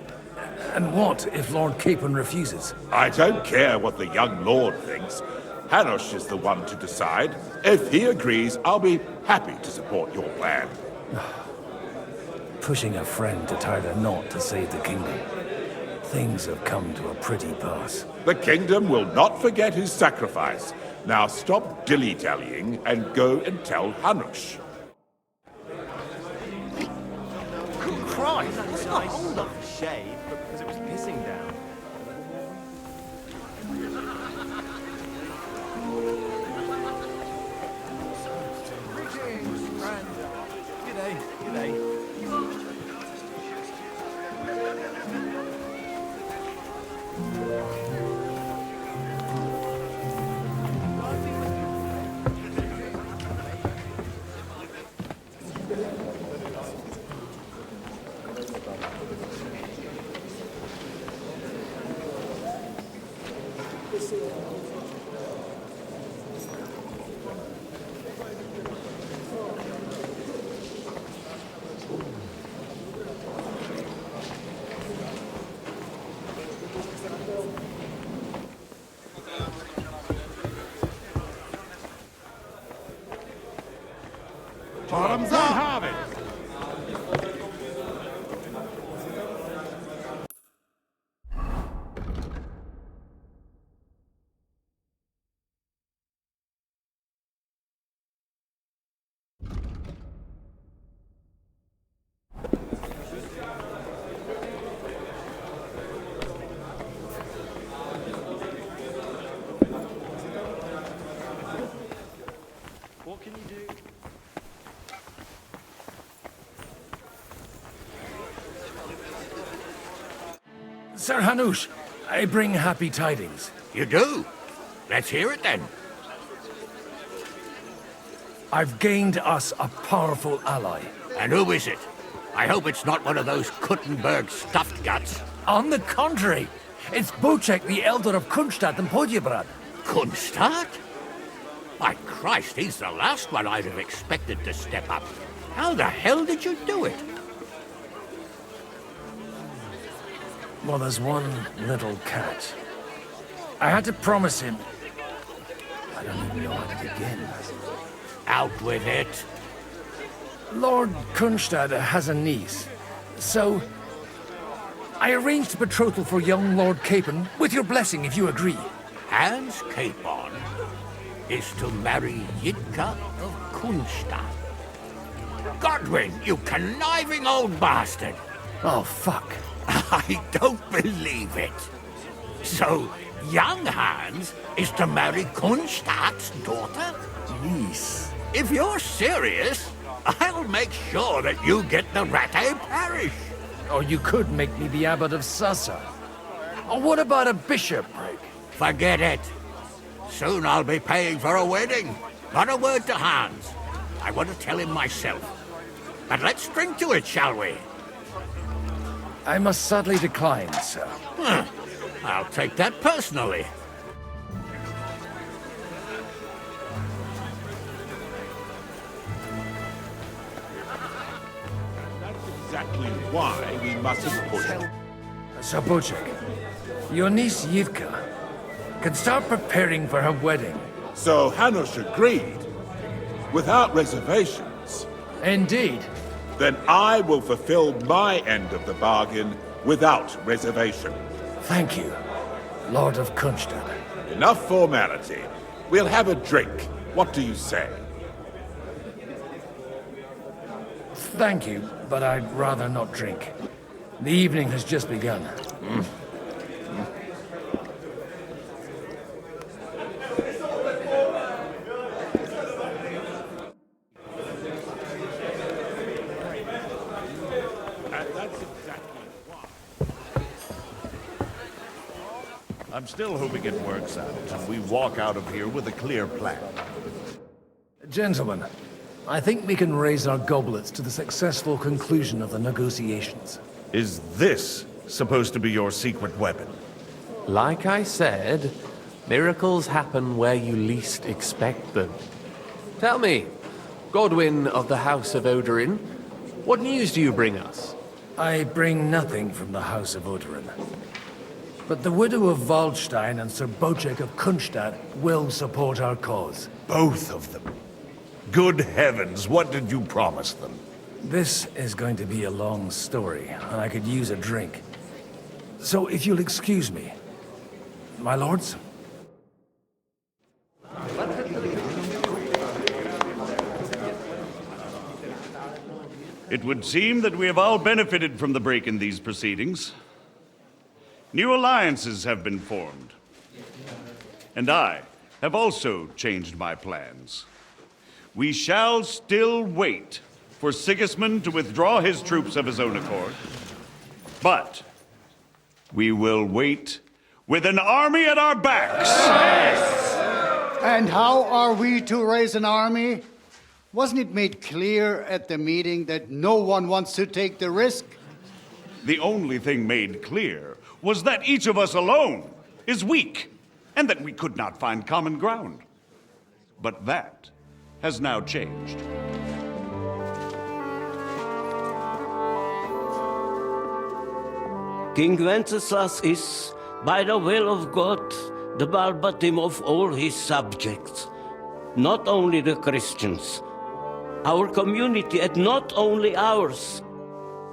And what if Lord Capon refuses? I don't care what the young lord thinks. Hanush is the one to decide. If he agrees, I'll be happy to support your plan. Pushing a friend to tie the knot to save the kingdom. Things have come to a pretty pass. The kingdom will not forget his sacrifice. Now stop dilly-dallying and go and tell Hanush. Christ, it's not hold up the shade, but because it was pissing down. G'day, g'day. Bottoms up! Have it! What can you do? Sir Hanush, I bring happy tidings. You do? Let's hear it then. I've gained us a powerful ally. And who is it? I hope it's not one of those Kuttenberg stuffed guts. On the contrary, it's Bocek, the Elder of Kunstadt and Podjebrad. Kunstadt? My Christ, he's the last one I'd have expected to step up. How the hell did you do it? Well, there's one little catch. I had to promise him... I don't even know how to begin. Out with it. Lord Kunstadt has a niece, so... I arranged a betrothal for young Lord Capon, with your blessing if you agree. Hans Capon is to marry Yitka of Kunstadt. Godwin, you conniving old bastard! Oh, fuck. I don't believe it. So, young Hans is to marry Kunstadt's daughter? Niece. If you're serious, I'll make sure that you get the Rattay parish. Or you could make me the Abbot of Sassa. Or what about a bishopric? Forget it. Soon I'll be paying for a wedding. Not a word to Hans. I want to tell him myself. But let's drink to it, shall we? I must sadly decline, sir. I'll take that personally. That's exactly why we mustn't push it. Sir Bocek, your niece Yivka can start preparing for her wedding. So Hanush agreed, without reservations. Indeed. Then I will fulfill my end of the bargain without reservation. Thank you, Lord of Kunstadt. Enough formality. We'll have a drink. What do you say? Thank you, but I'd rather not drink. The evening has just begun. I'm still hoping it works out, and we walk out of here with a clear plan. Gentlemen, I think we can raise our goblets to the successful conclusion of the negotiations. Is this supposed to be your secret weapon? Like I said, miracles happen where you least expect them. Tell me, Godwin of the House of Odorin, what news do you bring us? I bring nothing from the House of Odorin. But the widow of Waldstein and Sir Bocek of Kunstadt will support our cause. Both of them. Good heavens, what did you promise them? This is going to be a long story, and I could use a drink. So if you'll excuse me, my lords? It would seem that we have all benefited from the break in these proceedings. New alliances have been formed. And I have also changed my plans. We shall still wait for Sigismund to withdraw his troops of his own accord. But we will wait with an army at our backs. And how are we to raise an army? Wasn't it made clear at the meeting that no one wants to take the risk? The only thing made clear was that each of us alone is weak, and that we could not find common ground. But that has now changed. King Wenceslas is, by the will of God, the Balbatim of all his subjects. Not only the Christians, our community, and not only ours,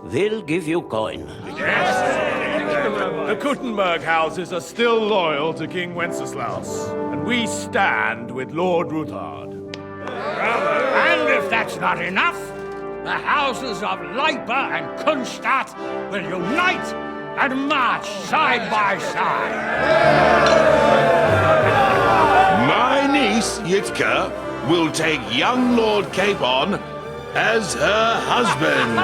will give you coin. The Kuttenberg houses are still loyal to King Wenceslas, and we stand with Lord Ruthard. And if that's not enough, the houses of Leipa and Kunstadt will unite and march side by side. My niece, Yitka, will take young Lord Capon as her husband.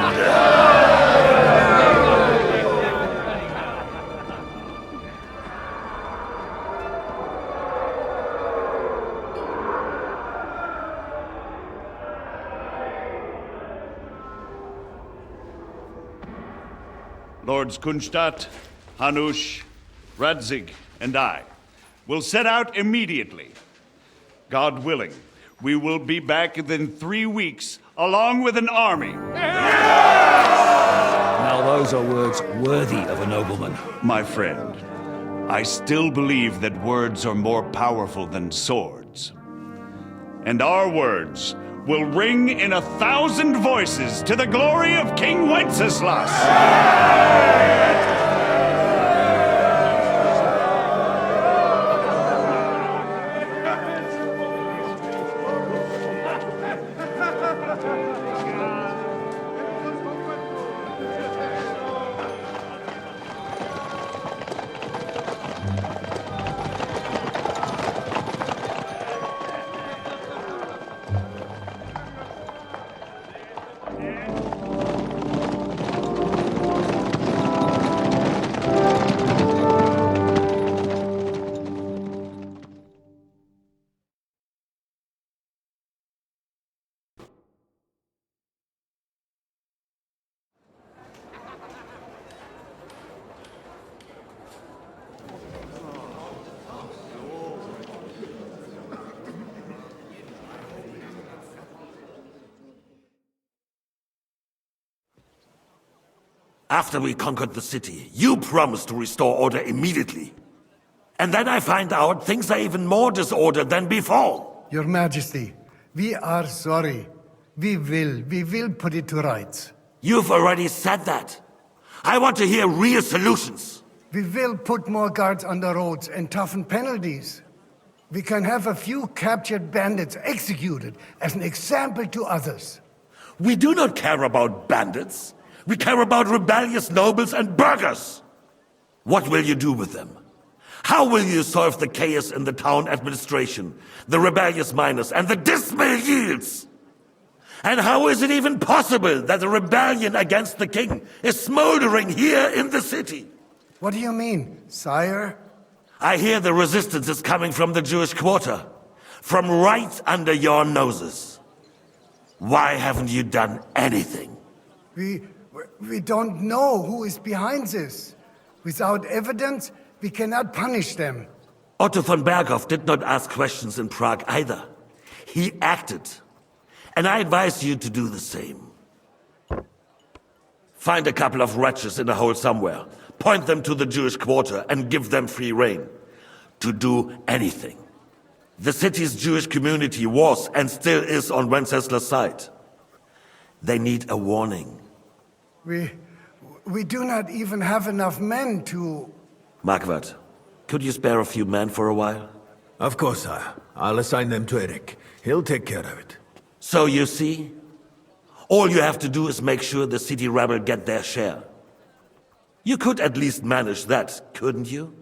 Lords Kunstadt, Hanush, Radzig, and I will set out immediately. God willing, we will be back within 3 weeks, along with an army. Now those are words worthy of a nobleman. My friend, I still believe that words are more powerful than swords. And our words will ring in 1,000 voices to the glory of King Wenceslas. After we conquered the city, you promised to restore order immediately. And then I find out things are even more disordered than before. Your Majesty, we are sorry. We will put it to rights. You've already said that. I want to hear real solutions. We will put more guards on the roads and toughen penalties. We can have a few captured bandits executed as an example to others. We do not care about bandits. We care about rebellious nobles and burghers. What will you do with them? How will you solve the chaos in the town administration, the rebellious miners, and the dismal yields? And how is it even possible that a rebellion against the king is smoldering here in the city? What do you mean, sire? I hear the resistance is coming from the Jewish quarter, from right under your noses. Why haven't you done anything? We don't know who is behind this. Without evidence, we cannot punish them. Otto von Berghoff did not ask questions in Prague either. He acted. And I advise you to do the same. Find a couple of wretches in a hole somewhere, point them to the Jewish quarter, and give them free rein to do anything. The city's Jewish community was and still is on Wenceslas' side. They need a warning. We do not even have enough men to... Marquardt, could you spare a few men for a while? Of course, sire. I'll assign them to Eric. He'll take care of it. So you see, all you have to do is make sure the city rebel get their share. You could at least manage that, couldn't you?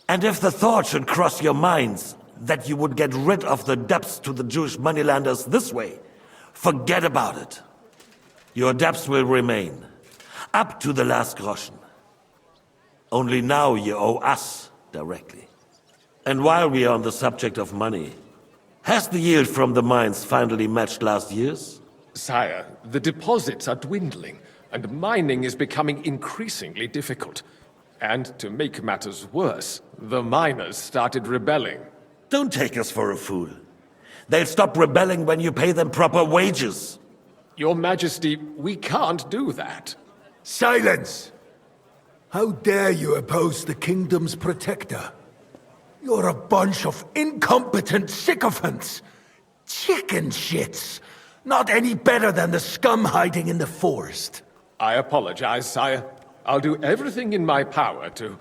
And if the thought should cross your minds that you would get rid of the debts to the Jewish moneylenders this way, forget about it. Your debts will remain, up to the last groschen. Only now you owe us directly. And while we are on the subject of money, has the yield from the mines finally matched last year's? Sire, the deposits are dwindling, and mining is becoming increasingly difficult. And to make matters worse, the miners started rebelling. Don't take us for a fool. They'll stop rebelling when you pay them proper wages. Your Majesty, we can't do that. Silence! How dare you oppose the kingdom's protector? You're a bunch of incompetent sycophants! Chicken shits! Not any better than the scum hiding in the forest. I apologize, sire. I'll do everything in my power to...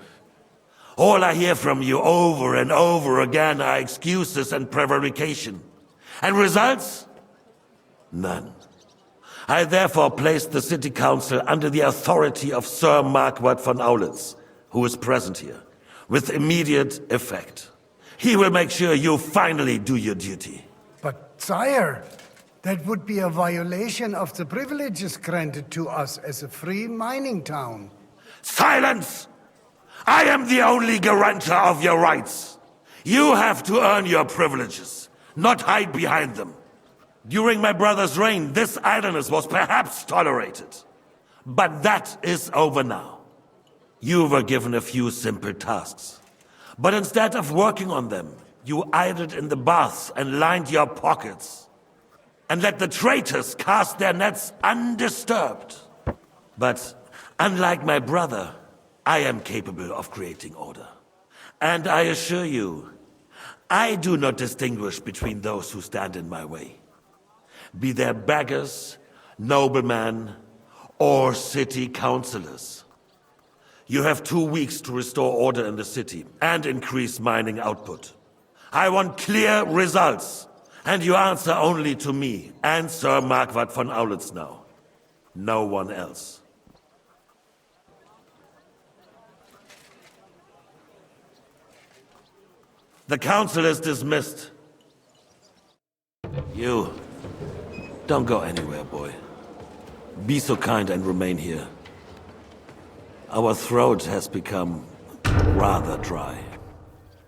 All I hear from you over and over again are excuses and prevarication. And results? None. I therefore placed the city council under the authority of Sir Marquardt von Aulitz, who is present here, with immediate effect. He will make sure you finally do your duty. But, sire, that would be a violation of the privileges granted to us as a free mining town. Silence! I am the only guarantor of your rights. You have to earn your privileges, not hide behind them. During my brother's reign, this idleness was perhaps tolerated. But that is over now. You were given a few simple tasks. But instead of working on them, you idled in the baths and lined your pockets. And let the traitors cast their nets undisturbed. But unlike my brother, I am capable of creating order. And I assure you, I do not distinguish between those who stand in my way. Be they beggars, noblemen, or city councillors. You have 2 weeks to restore order in the city and increase mining output. I want clear results, and you answer only to me and Sir Marquardt von Aulitz now. No one else. The council is dismissed. You, don't go anywhere, boy. Be so kind and remain here. Our throat has become rather dry.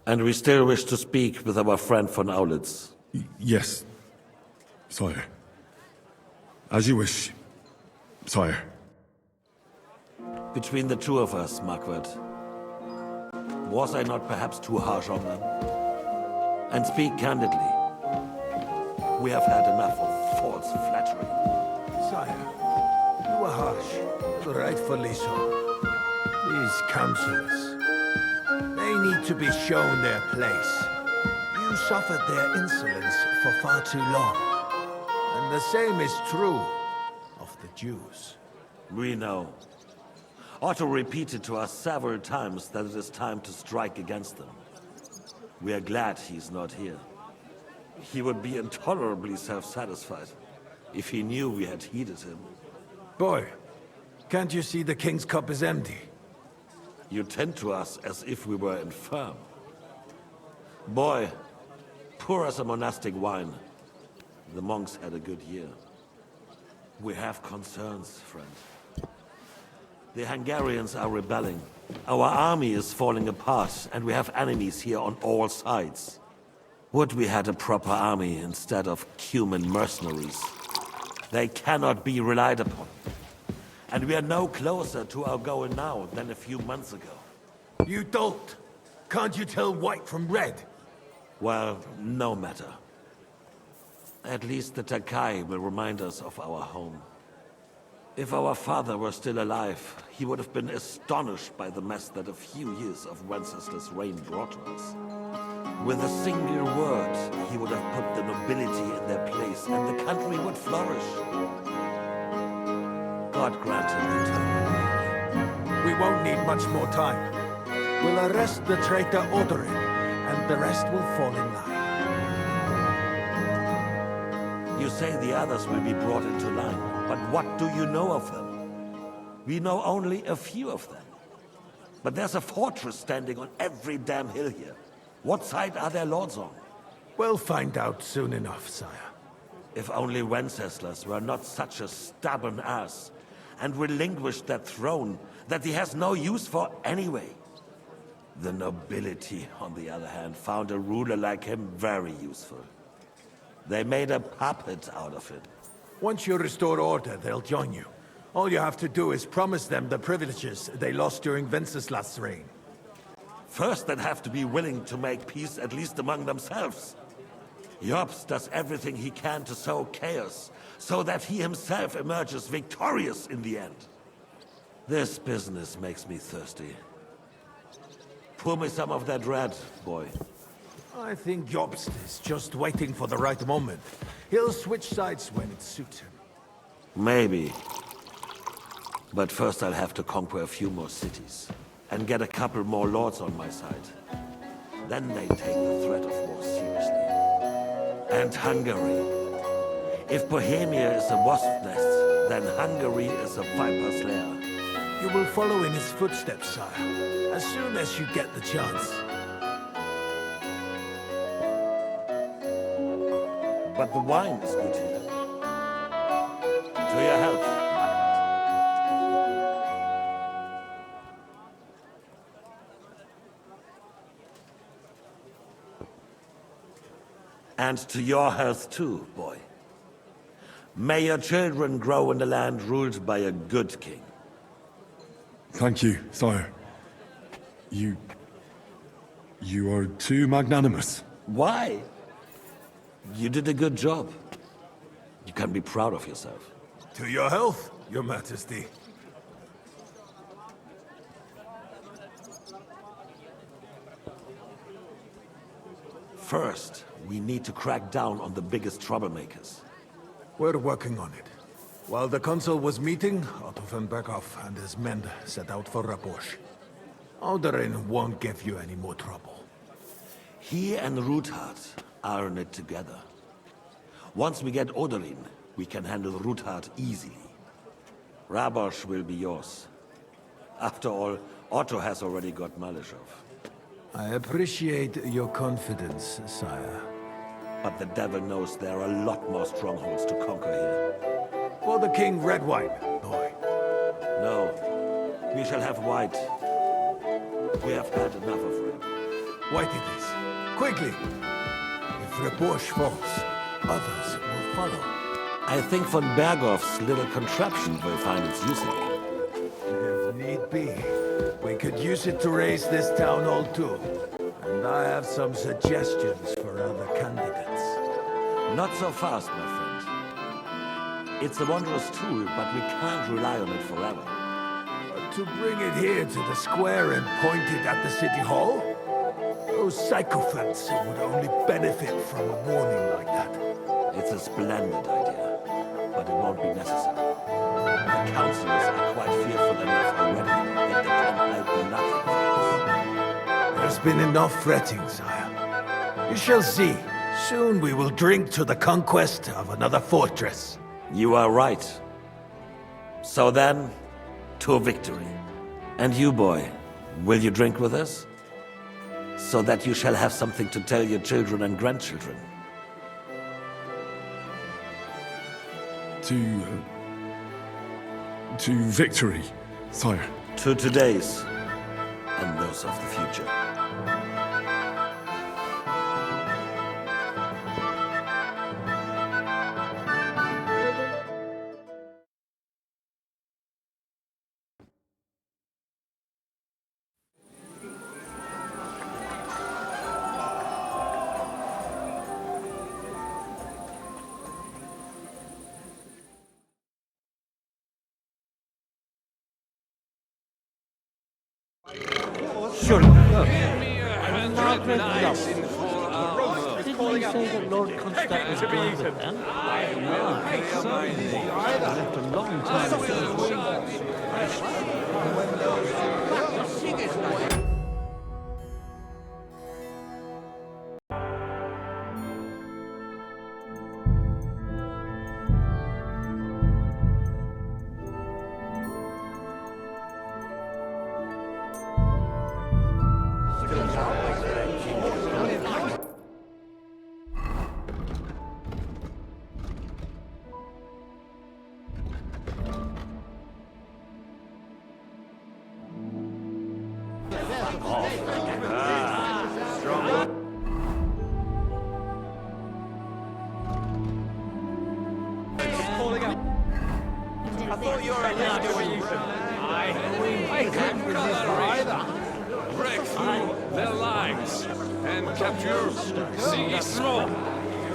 And we still wish to speak with our friend von Aulitz. Yes, sire. As you wish, sire. Between the two of us, Marquardt, was I not perhaps too harsh on them? And speak candidly. We have had enough of false flattery. Sire, you were harsh, rightfully so. These councillors, they need to be shown their place. You suffered their insolence for far too long. And the same is true of the Jews. We know. Otto repeated to us several times that it is time to strike against them. We are glad he's not here. He would be intolerably self-satisfied if he knew we had heeded him. Boy, can't you see the king's cup is empty? You tend to us as if we were infirm. Boy, pour us a monastic wine. The monks had a good year. We have concerns, friend. The Hungarians are rebelling. Our army is falling apart, and we have enemies here on all sides. Would we had a proper army instead of human mercenaries? They cannot be relied upon. And we are no closer to our goal now than a few months ago. You don't! Can't you tell white from red? Well, no matter. At least the Takai will remind us of our home. If our father were still alive, he would have been astonished by the mess that a few years of Wenceslas' reign brought to us. With a single word, he would have put the nobility in their place, and the country would flourish. God grant him eternal. We won't need much more time. We'll arrest the traitor Oratory, and the rest will fall in line. You say the others will be brought into line, but what do you know of them? We know only a few of them. But there's a fortress standing on every damn hill here. What side are their lords on? We'll find out soon enough, sire. If only Wenceslas were not such a stubborn ass, and relinquished that throne that he has no use for anyway. The nobility, on the other hand, found a ruler like him very useful. They made a puppet out of him. Once you restore order, they'll join you. All you have to do is promise them the privileges they lost during Wenceslas' reign. First, they'd have to be willing to make peace at least among themselves. Jobst does everything he can to sow chaos, so that he himself emerges victorious in the end. This business makes me thirsty. Pour me some of that red, boy. I think Jobst is just waiting for the right moment. He'll switch sides when it suits him. Maybe. But first I'll have to conquer a few more cities, and get a couple more lords on my side. Then they take the threat of war seriously. And Hungary. If Bohemia is a wasp nest, then Hungary is a viper's lair. You will follow in his footsteps, sire, as soon as you get the chance. But the wine is good here. To your health. And to your health too, boy. May your children grow in a land ruled by a good king. Thank you, sire. You are too magnanimous. Why? You did a good job. You can be proud of yourself. To your health, Your Majesty. First, we need to crack down on the biggest troublemakers. We're working on it. While the council was meeting, Otto von Berghoff and his men set out for Rabosch. Alderin won't give you any more trouble. He and Ruthard are in it together. Once we get Oderin, we can handle Ruthard easily. Rabosch will be yours. After all, Otto has already got Malishov. I appreciate your confidence, sire. But the devil knows there are a lot more strongholds to conquer here. For the king, red wine, boy. No. We shall have white. We have had enough of red. White it is. Quickly! If Rabosch falls, others will follow. I think von Berghoff's little contraption will find its use again. If need be, we could use it to raise this town hall too. And I have some suggestions for other candidates. Not so fast, my friend. It's a wondrous tool, but we can't rely on it forever. But to bring it here to the square and point it at the city hall? Those sycophants would only benefit from a warning like that. It's a splendid idea, but it won't be necessary. The councillors are quite fearful enough already that they can hide nothing from us. There's been enough fretting, sire. You shall see. Soon we will drink to the conquest of another fortress. You are right. So then, to victory. And you, boy, will you drink with us? So that you shall have something to tell your children and grandchildren. To victory, sire. To today's, and those of the future. Sure. Didn't they say that Lord Constable was going with them? Left a long time break through their lines and capture Sigismund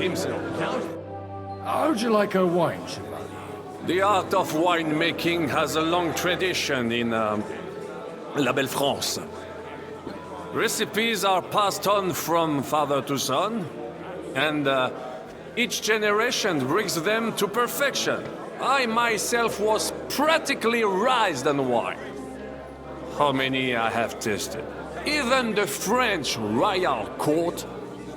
himself. How'd you like a wine, Chevalier? The art of winemaking has a long tradition in La Belle France. Recipes are passed on from father to son, and each generation brings them to perfection. I myself was practically raised on wine. How many I have tasted. Even the French royal court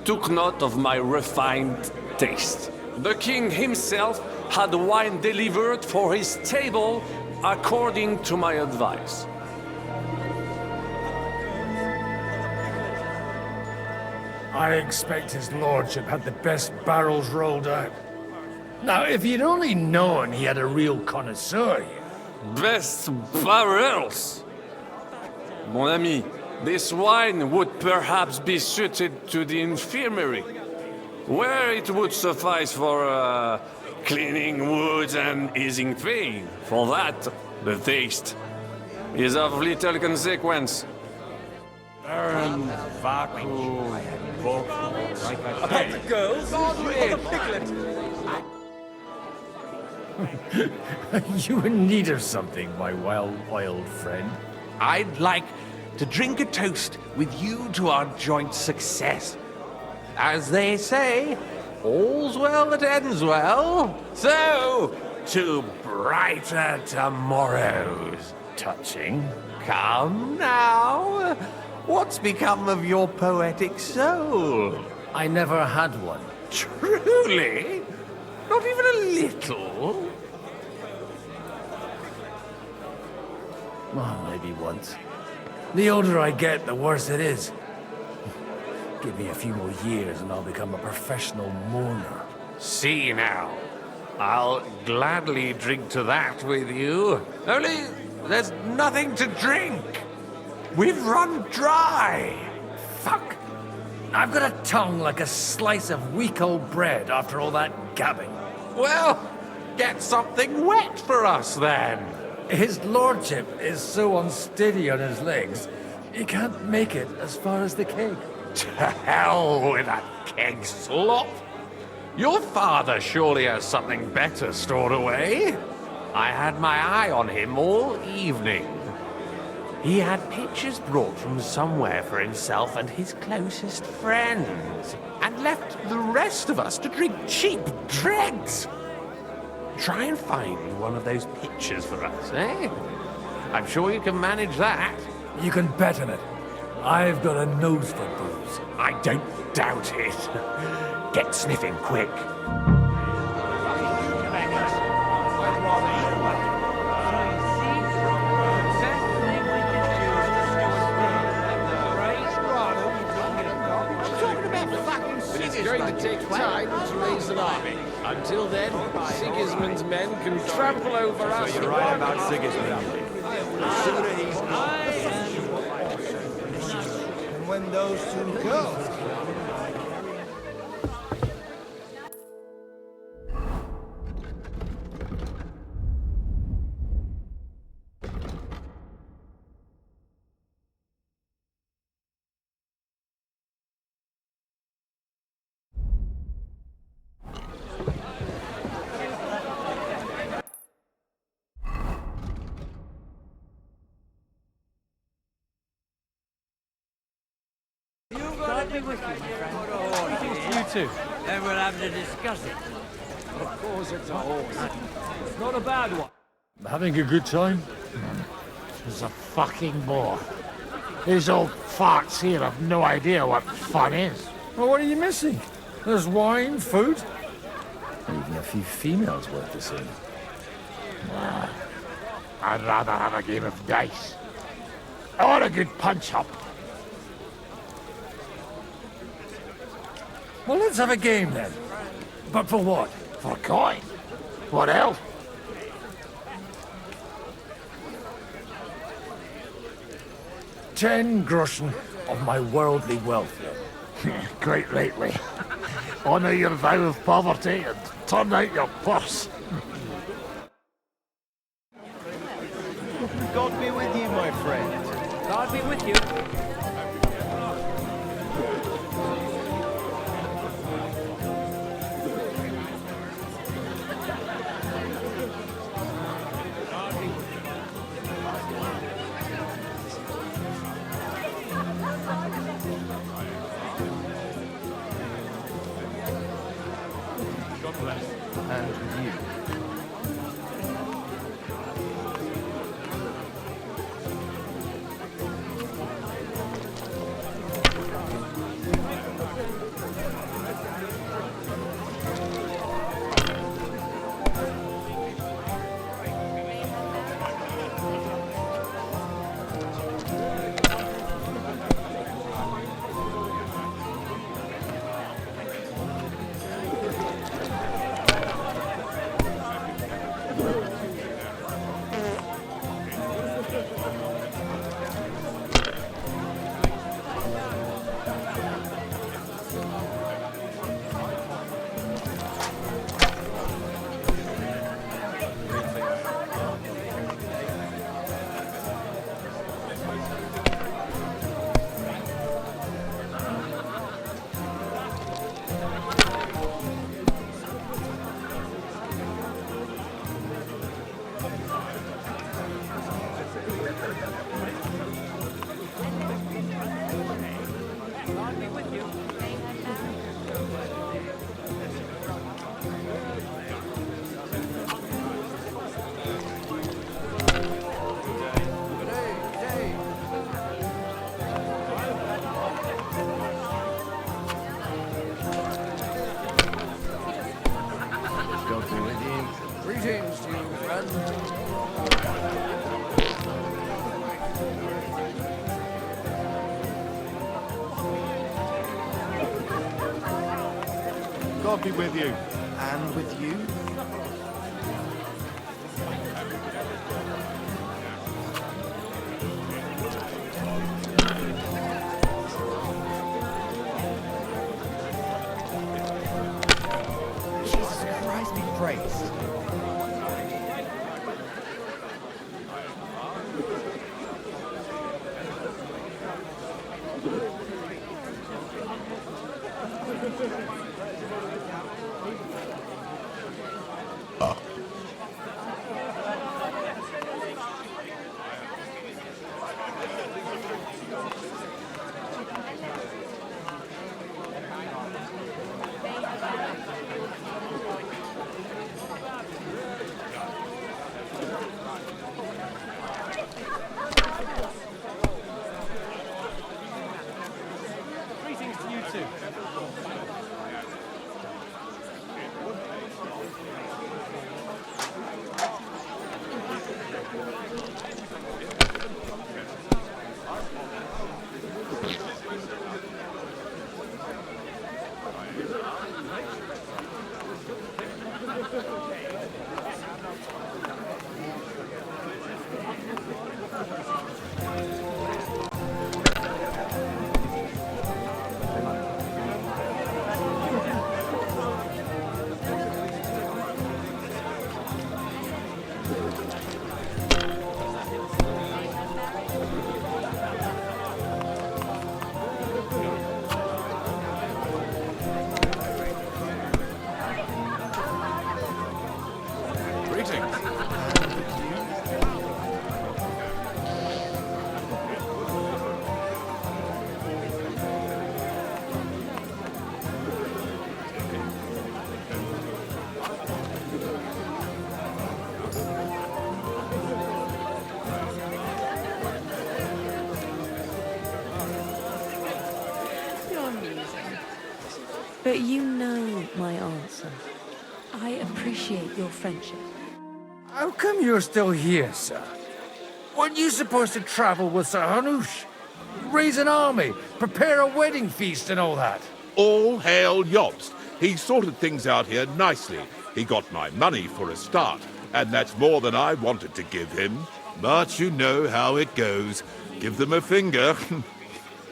took note of my refined taste. The king himself had wine delivered for his table according to my advice. I expect his lordship had the best barrels rolled out. Now, if you'd only known he had a real connoisseur here. Best barrels? Mon ami, this wine would perhaps be suited to the infirmary, where it would suffice for cleaning wounds and easing pain. For that, the taste is of little consequence. Baron Vaku About the girls? Or the piglet? You in need of something, my wild friend? I'd like to drink a toast with you to our joint success. As they say, all's well that ends well. So, to brighter tomorrows. Touching. Come now. What's become of your poetic soul? I never had one. Truly? Not even a little? Well, maybe once. The older I get, the worse it is. Give me a few more years and I'll become a professional mourner. See now. I'll gladly drink to that with you. Only there's nothing to drink. We've run dry. Fuck. I've got a tongue like a slice of weak old bread after all that gabbing. Well, get something wet for us then. His lordship is so unsteady on his legs, he can't make it as far as the keg. To hell with that keg slop. Your father surely has something better stored away. I had my eye on him all evening. He had pictures brought from somewhere for himself and his closest friends, and left the rest of us to drink cheap dregs. Try and find one of those pictures for us, eh? I'm sure you can manage that. You can bet on it. I've got a nose for booze. I don't doubt it. Get sniffing quick. It's going to take time to raise an army. Until then, Sigismund's men can trample over us. So you're right about Sigismund. The sooner he's and when those two go. God be with you, my friend. You too. Then we'll have to discuss it. Of course it's a horse. It's not a bad one. Having a good time? It's a fucking bore. These old farts here have no idea what fun is. Well, what are you missing? There's wine, food, even a few females worth the seeing. I'd rather have a game of dice. Or a good punch-up. Well, let's have a game then. But for what? For coin. What else? $10 groschen of my worldly wealth. Quite rightly. Honour your vow of poverty and turn out your purse. God be with you, my friend. God be with you. And with you. God be with you. And with you? Jesus Christ be praised. Greetings to you too. But you know my answer. I appreciate your friendship. How come you're still here, sir? Weren't you supposed to travel with Sir Hanush? Raise an army, prepare a wedding feast and all that? All hail Jobst. He sorted things out here nicely. He got my money for a start, and that's more than I wanted to give him. But you know how it goes. Give them a finger.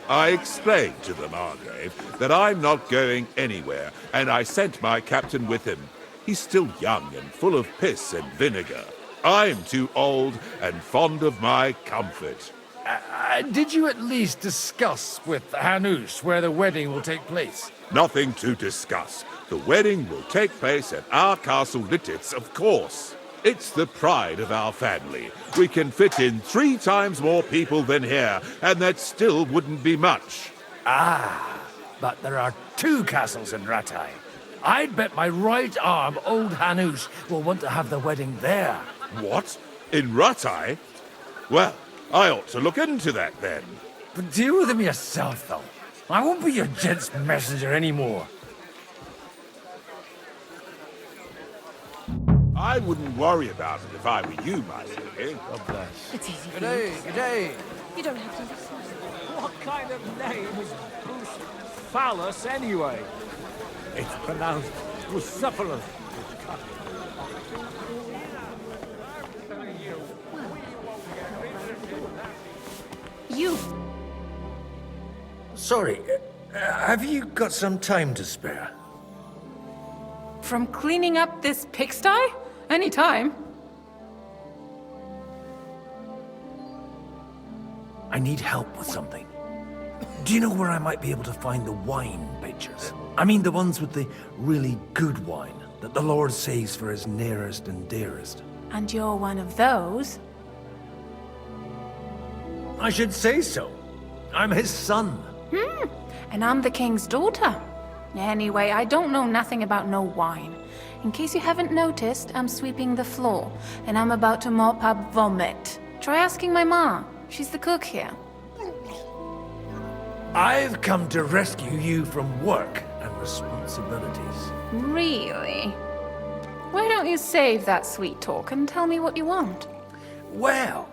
I explained to the Margrave that I'm not going anywhere, and I sent my captain with him. He's still young and full of piss and vinegar. I'm too old and fond of my comfort. Did you at least discuss with Hanush where the wedding will take place? Nothing to discuss. The wedding will take place at our castle Littitz, of course. It's the pride of our family. We can fit in 3 times more people than here, and that still wouldn't be much. Ah, but there are 2 castles in Rattay. I'd bet my right arm old Hanush will want to have the wedding there. What? In Rattay? Well, I ought to look into that then. But deal with him yourself, though. I won't be your gent's messenger anymore. I wouldn't worry about it if I were you, my lady. God bless. It's easy. Good day, good day. You don't have to listen. What kind of name is Bucephalus anyway? It's pronounced Bucephalus. You. Sorry, have you got some time to spare? From cleaning up this pigsty? Any time. I need help with something. Do you know where I might be able to find the wine pitchers? I mean the ones with the really good wine that the Lord saves for his nearest and dearest. And you're one of those? I should say so. I'm his son. And I'm the king's daughter. Anyway, I don't know nothing about no wine. In case you haven't noticed, I'm sweeping the floor, and I'm about to mop up vomit. Try asking my ma. She's the cook here. I've come to rescue you from work and responsibilities. Really? Why don't you save that sweet talk and tell me what you want? Well,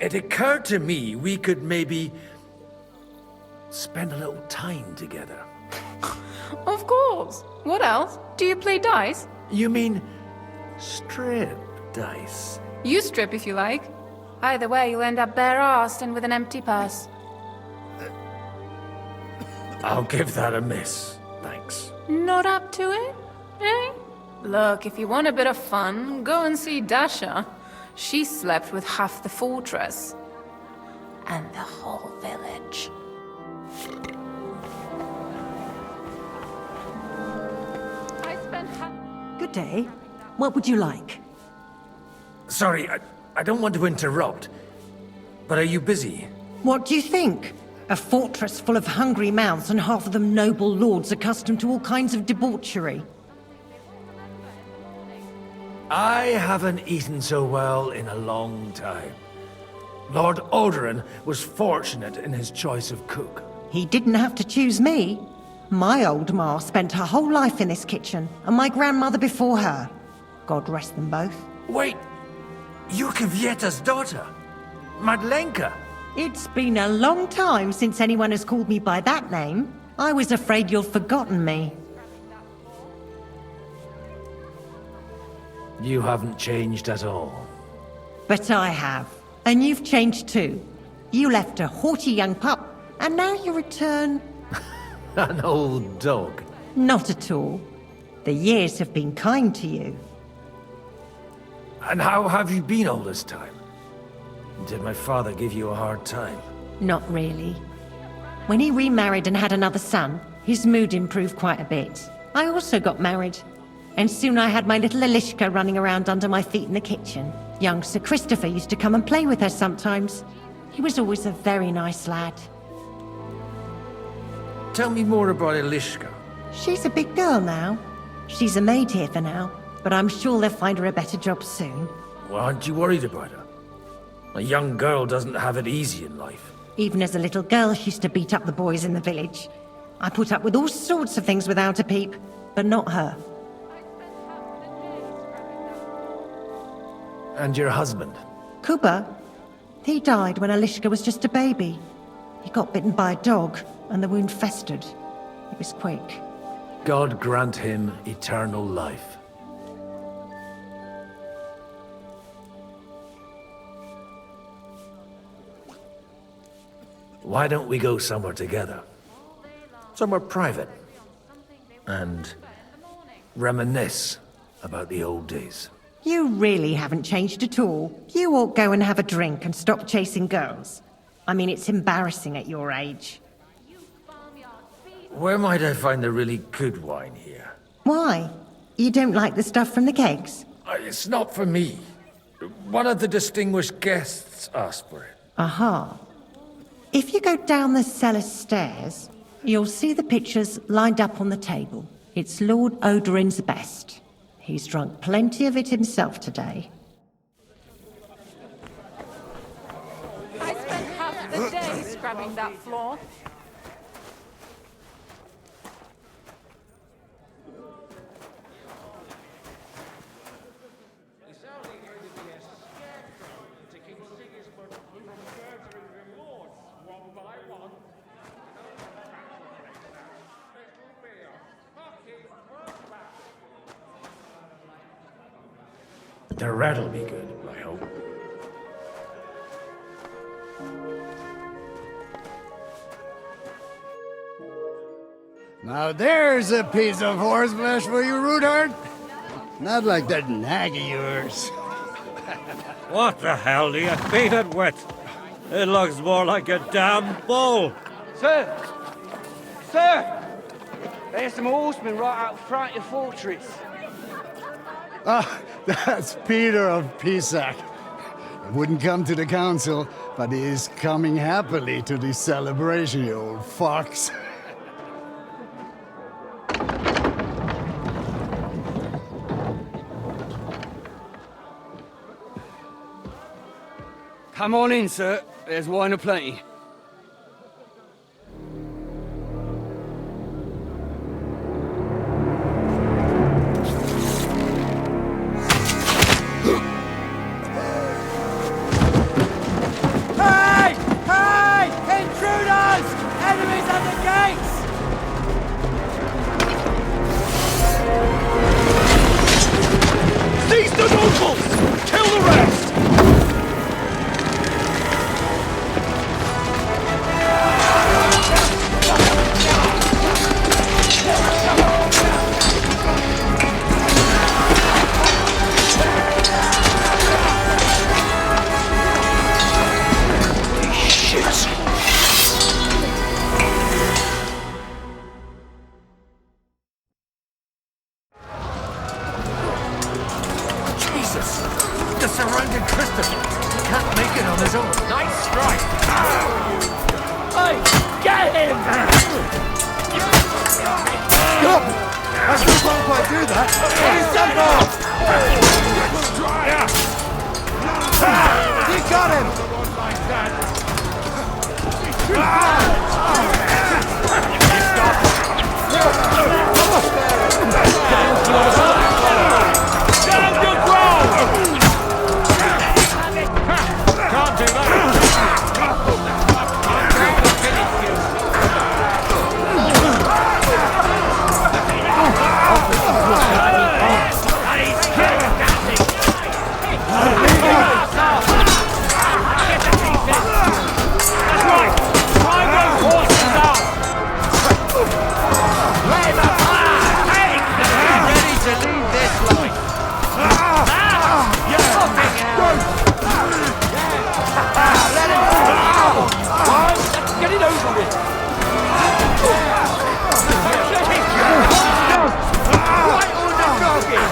it occurred to me we could maybe spend a little time together. Of course. course. What else? Do you play dice? You mean strip dice? You strip if you like. Either way, you'll end up bare-arsed and with an empty purse. I'll give that a miss, thanks. Not up to it? Eh? Look, if you want a bit of fun, go and see Dasha. She slept with half the fortress. And the whole village. Good day. What would you like? Sorry, I don't want to interrupt, but are you busy? What do you think? A fortress full of hungry mouths and half of them noble lords accustomed to all kinds of debauchery. I haven't eaten so well in a long time. Lord Odoran was fortunate in his choice of cook. He didn't have to choose me. My old ma spent her whole life in this kitchen, and my grandmother before her. God rest them both. Wait, you're Kvieta's daughter, Madlenka. It's been a long time since anyone has called me by that name. I was afraid you'd forgotten me. You haven't changed at all. But I have. And you've changed too. You left a haughty young pup, and now you return... An old dog. Not at all. The years have been kind to you. And how have you been all this time? Did my father give you a hard time? Not really. When he remarried and had another son, his mood improved quite a bit. I also got married. And soon I had my little Elishka running around under my feet in the kitchen. Young Sir Christopher used to come and play with her sometimes. He was always a very nice lad. Tell me more about Elishka. She's a big girl now. She's a maid here for now, but I'm sure they'll find her a better job soon. Well, aren't you worried about her? A young girl doesn't have it easy in life. Even as a little girl, she used to beat up the boys in the village. I put up with all sorts of things without a peep, but not her. And your husband? Kuba? He died when Elishka was just a baby. He got bitten by a dog, and the wound festered. It was quick. God grant him eternal life. Why don't we go somewhere together? Somewhere private. And reminisce about the old days. You really haven't changed at all. You ought go and have a drink and stop chasing girls. I mean, it's embarrassing at your age. Where might I find the really good wine here? Why? You don't like the stuff from the kegs? It's not for me. One of the distinguished guests asked for it. Aha. If you go down the cellar stairs, you'll see the pictures lined up on the table. It's Lord Odoran's best. He's drunk plenty of it himself today. I spent half the day scrubbing that floor. The rat'll be good, I hope. Now there's a piece of horseflesh for you, Rootheart. Not like that nag of yours. What the hell do you feed it with? It looks more like a damn bull. Sir! Sir! There's some horsemen right out front of the fortress. Ah, that's Peter of Pisac. Wouldn't come to the council, but he is coming happily to the celebration, you old fox. Come on in, sir. There's wine aplenty. Hey! Hey! Intruders! Enemies at the gates! Nice strike! Hey, get him! Stop! I still can't quite do that. He's sent off! He got him! Stand your ground! Can't do that! Get it over with! Right on the target!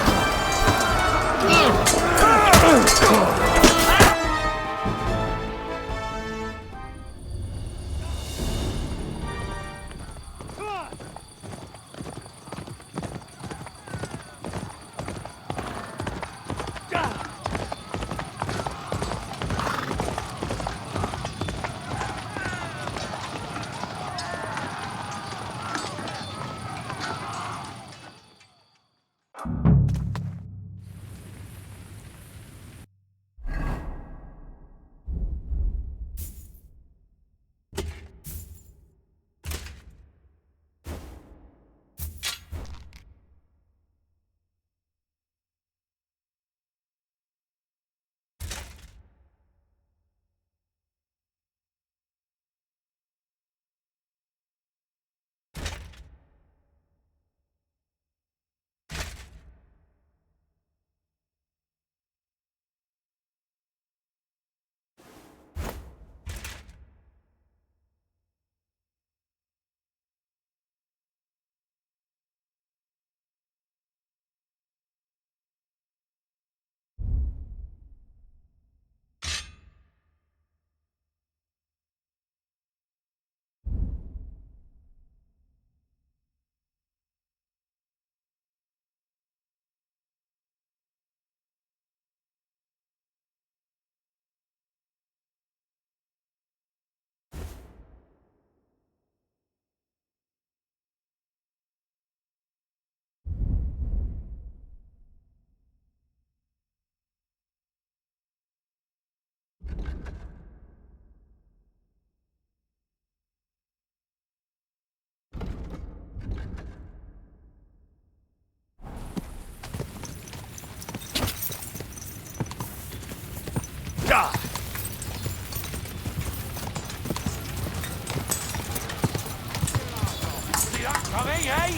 See that coming, eh?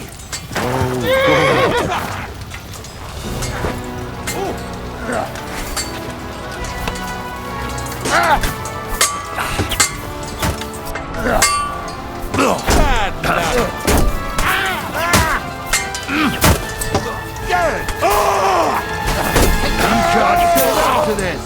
To this.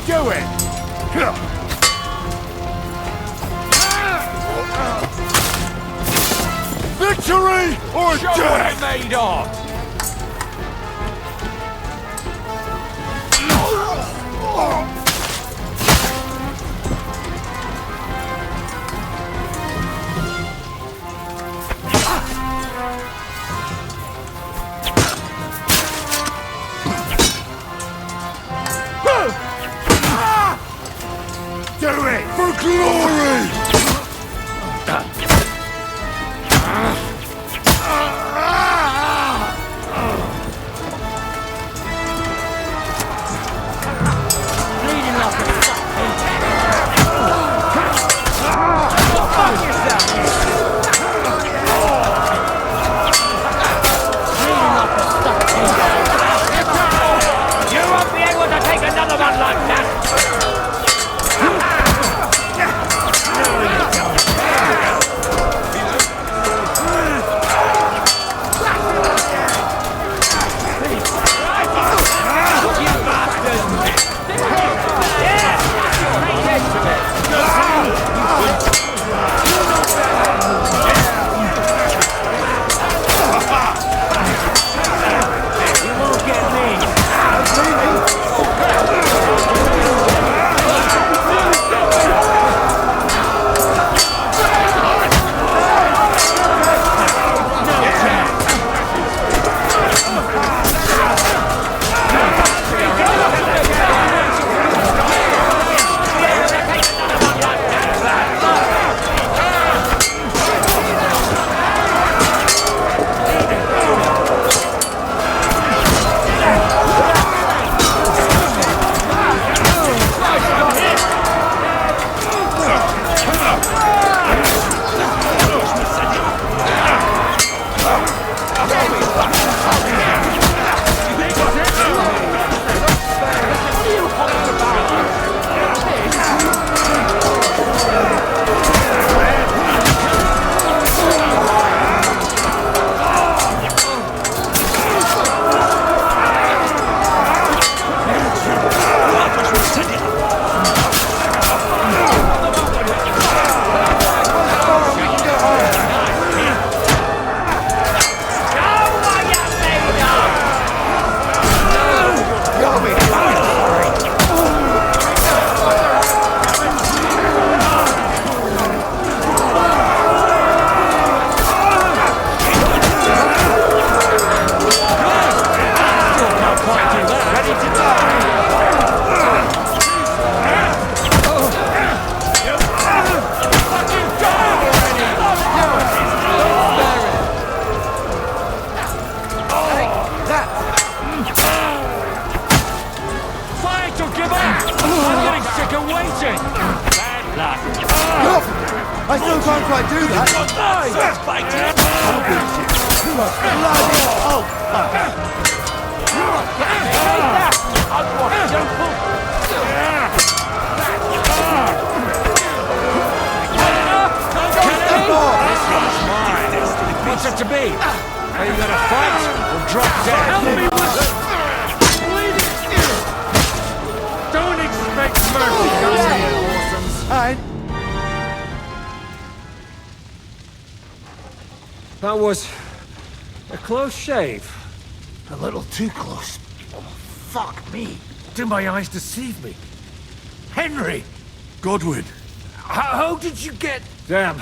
Do it! Victory or Show death! what you're made of! Do it for glory! Leave What's it to be? Are you gonna fight or drop dead? Help me with Don't expect mercy, Awesomes. That was a close shave. A little too close. Fuck me. Do my eyes deceive me? Henry! Godwin! How did you get... Damn.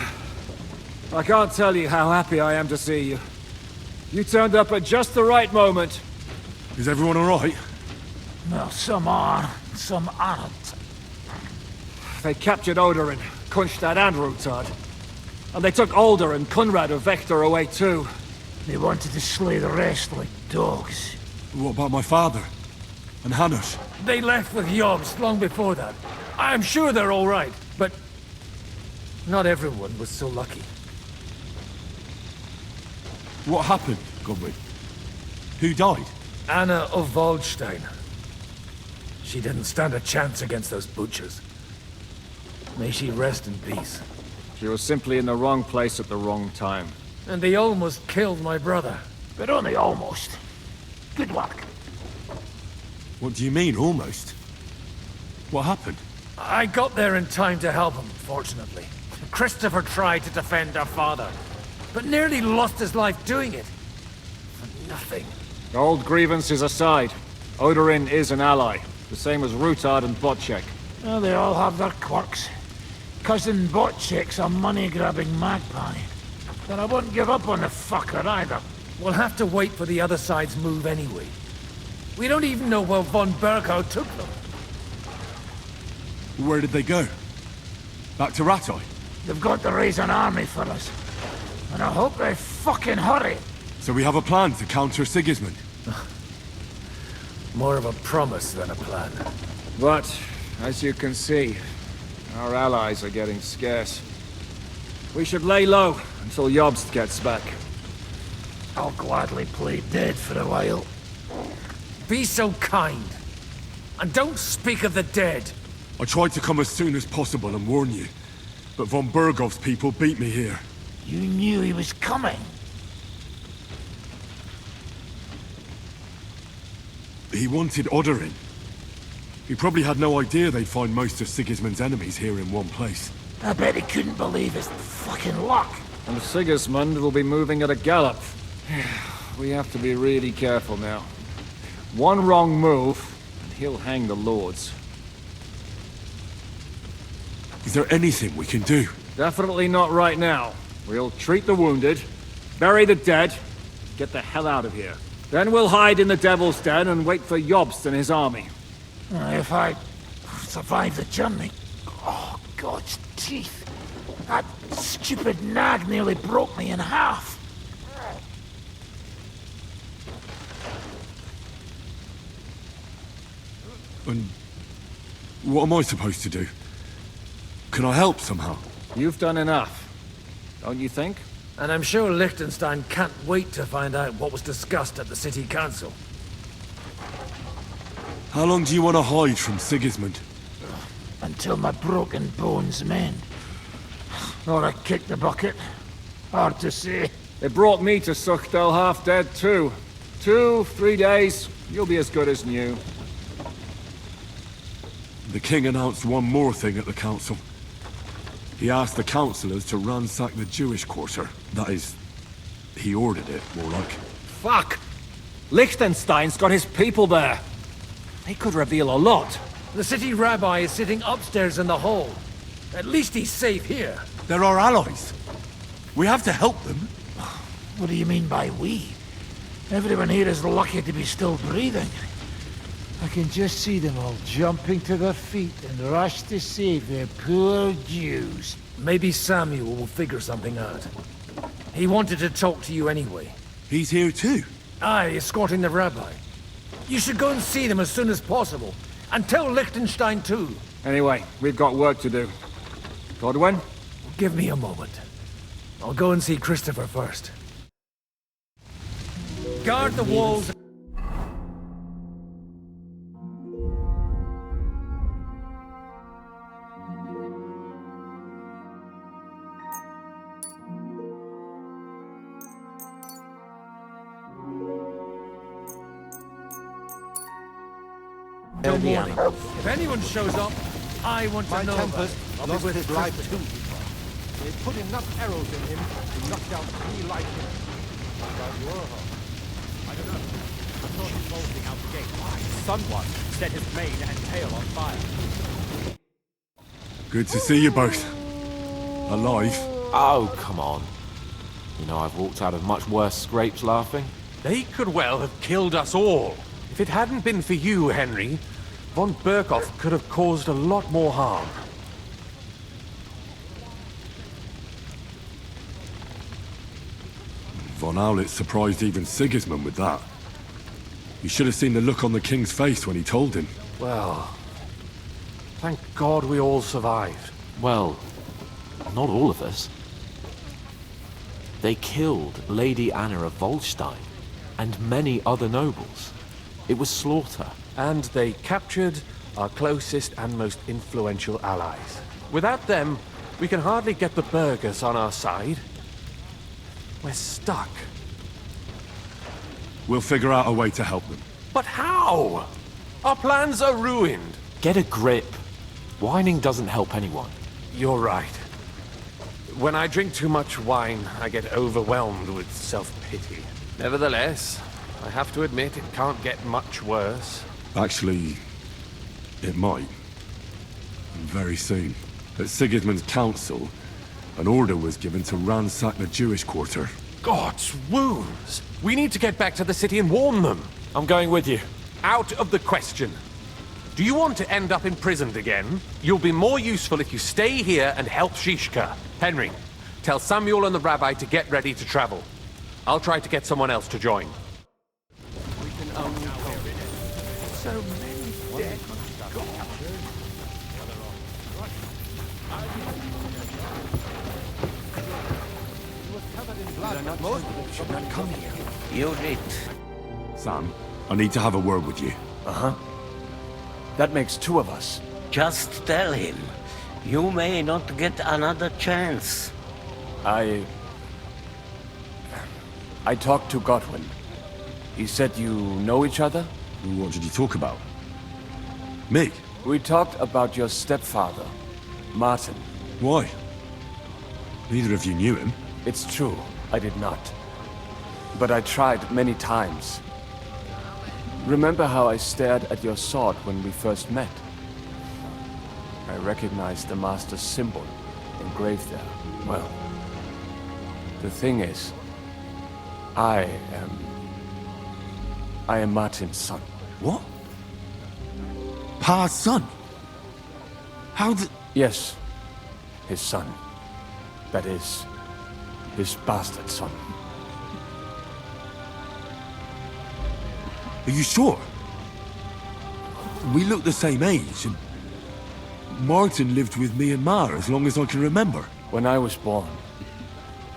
I can't tell you how happy I am to see you. You turned up at just the right moment. Is everyone alright? Well, some are, some aren't. They captured Odorin, Kunstad and Rutard. And they took Alder and Kunrad of Vector away too. They wanted to slay the rest like dogs. What about my father? And Hanush? They left with Yobs long before that. I'm sure they're all right, but... not everyone was so lucky. What happened, Godwin? Who died? Anna of Waldstein. She didn't stand a chance against those butchers. May she rest in peace. She was simply in the wrong place at the wrong time. And they almost killed my brother. But only almost. Good work. What do you mean, almost? What happened? I got there in time to help him, fortunately. Christopher tried to defend our father, but nearly lost his life doing it. For nothing. Old grievances aside, Odorin is an ally, the same as Rutard and Botchek. Well, they all have their quirks. Cousin Botchek's a money-grabbing magpie. But I wouldn't give up on the fucker either. We'll have to wait for the other side's move anyway. We don't even know where von Berghout took them. Where did they go? Back to Ratoi? They've got to raise an army for us. And I hope they fucking hurry. So we have a plan to counter Sigismund? More of a promise than a plan. But, as you can see, our allies are getting scarce. We should lay low until Jobst gets back. I'll gladly play dead for a while. Be so kind. And don't speak of the dead. I tried to come as soon as possible and warn you. But von Bergov's people beat me here. You knew he was coming. He wanted Odorin. He probably had no idea they'd find most of Sigismund's enemies here in one place. I bet he couldn't believe his fucking luck. And Sigismund will be moving at a gallop. We have to be really careful now. One wrong move, and he'll hang the lords. Is there anything we can do? Definitely not right now. We'll treat the wounded, bury the dead, get the hell out of here. Then we'll hide in the Devil's Den and wait for Jobst and his army. If I survive the journey... Oh, God's teeth. That stupid nag nearly broke me in half. And what am I supposed to do? Can I help somehow? You've done enough, don't you think? And I'm sure Liechtenstein can't wait to find out what was discussed at the city council. How long do you want to hide from Sigismund? Until my broken bones mend. Or I kick the bucket. Hard to say. They brought me to Suchdel half dead too. 2-3 days, you'll be as good as new. The king announced one more thing at the council. He asked the councillors to ransack the Jewish quarter. That is, he ordered it, more like. Fuck! Liechtenstein's got his people there. They could reveal a lot. The city rabbi is sitting upstairs in the hall. At least he's safe here. They're our allies. We have to help them. What do you mean by we? Everyone here is lucky to be still breathing. I can just see them all jumping to their feet and rush to save their poor Jews. Maybe Samuel will figure something out. He wanted to talk to you anyway. He's here too? Aye, escorting the rabbi. You should go and see them as soon as possible. And tell Liechtenstein too. Anyway, we've got work to do. Godwin? Give me a moment. I'll go and see Christopher first. Guard the walls. Till morning. If anyone shows up, I want to know. I'll be with his life too. They put enough arrows in him to knock down 3 like him. What about Warhorse? I don't know. I saw him bolting out the gate. Someone set his mane and tail on fire. Good to see you both. Alive. Oh, come on. You know, I've walked out of much worse scrapes laughing. They could well have killed us all. If it hadn't been for you, Henry, von Berkhoff could have caused a lot more harm. Von Owlet surprised even Sigismund with that. You should have seen the look on the king's face when he told him. Well, thank God we all survived. Well, not all of us. They killed Lady Anna of Volstein and many other nobles. It was slaughter. And they captured our closest and most influential allies. Without them, we can hardly get the burghers on our side. We're stuck. We'll figure out a way to help them. But how? Our plans are ruined. Get a grip. Whining doesn't help anyone. You're right. When I drink too much wine, I get overwhelmed with self-pity. Nevertheless, I have to admit it can't get much worse. Actually, it might. Very soon. At Sigismund's council, an order was given to ransack the Jewish quarter. God's wounds! We need to get back to the city and warn them. I'm going with you. Out of the question. Do you want to end up imprisoned again? You'll be more useful if you stay here and help Shishka. Henry, tell Samuel and the rabbi to get ready to travel. I'll try to get someone else to join. We can only hope. So many dead. Most should not come here. You did. Sam, I need to have a word with you. Uh-huh. That makes 2 of us. Just tell him. You may not get another chance. I talked to Godwin. He said you know each other? What did you talk about? Me? We talked about your stepfather, Martin. Why? Neither of you knew him. It's true, I did not. But I tried many times. Remember how I stared at your sword when we first met? I recognized the Master's symbol engraved there. Well, the thing is, I am Martin's son. What? Pa's son? How did... Yes, his son. That is, his bastard son. Are you sure? We look the same age, and Martin lived with me and Ma as long as I can remember. When I was born,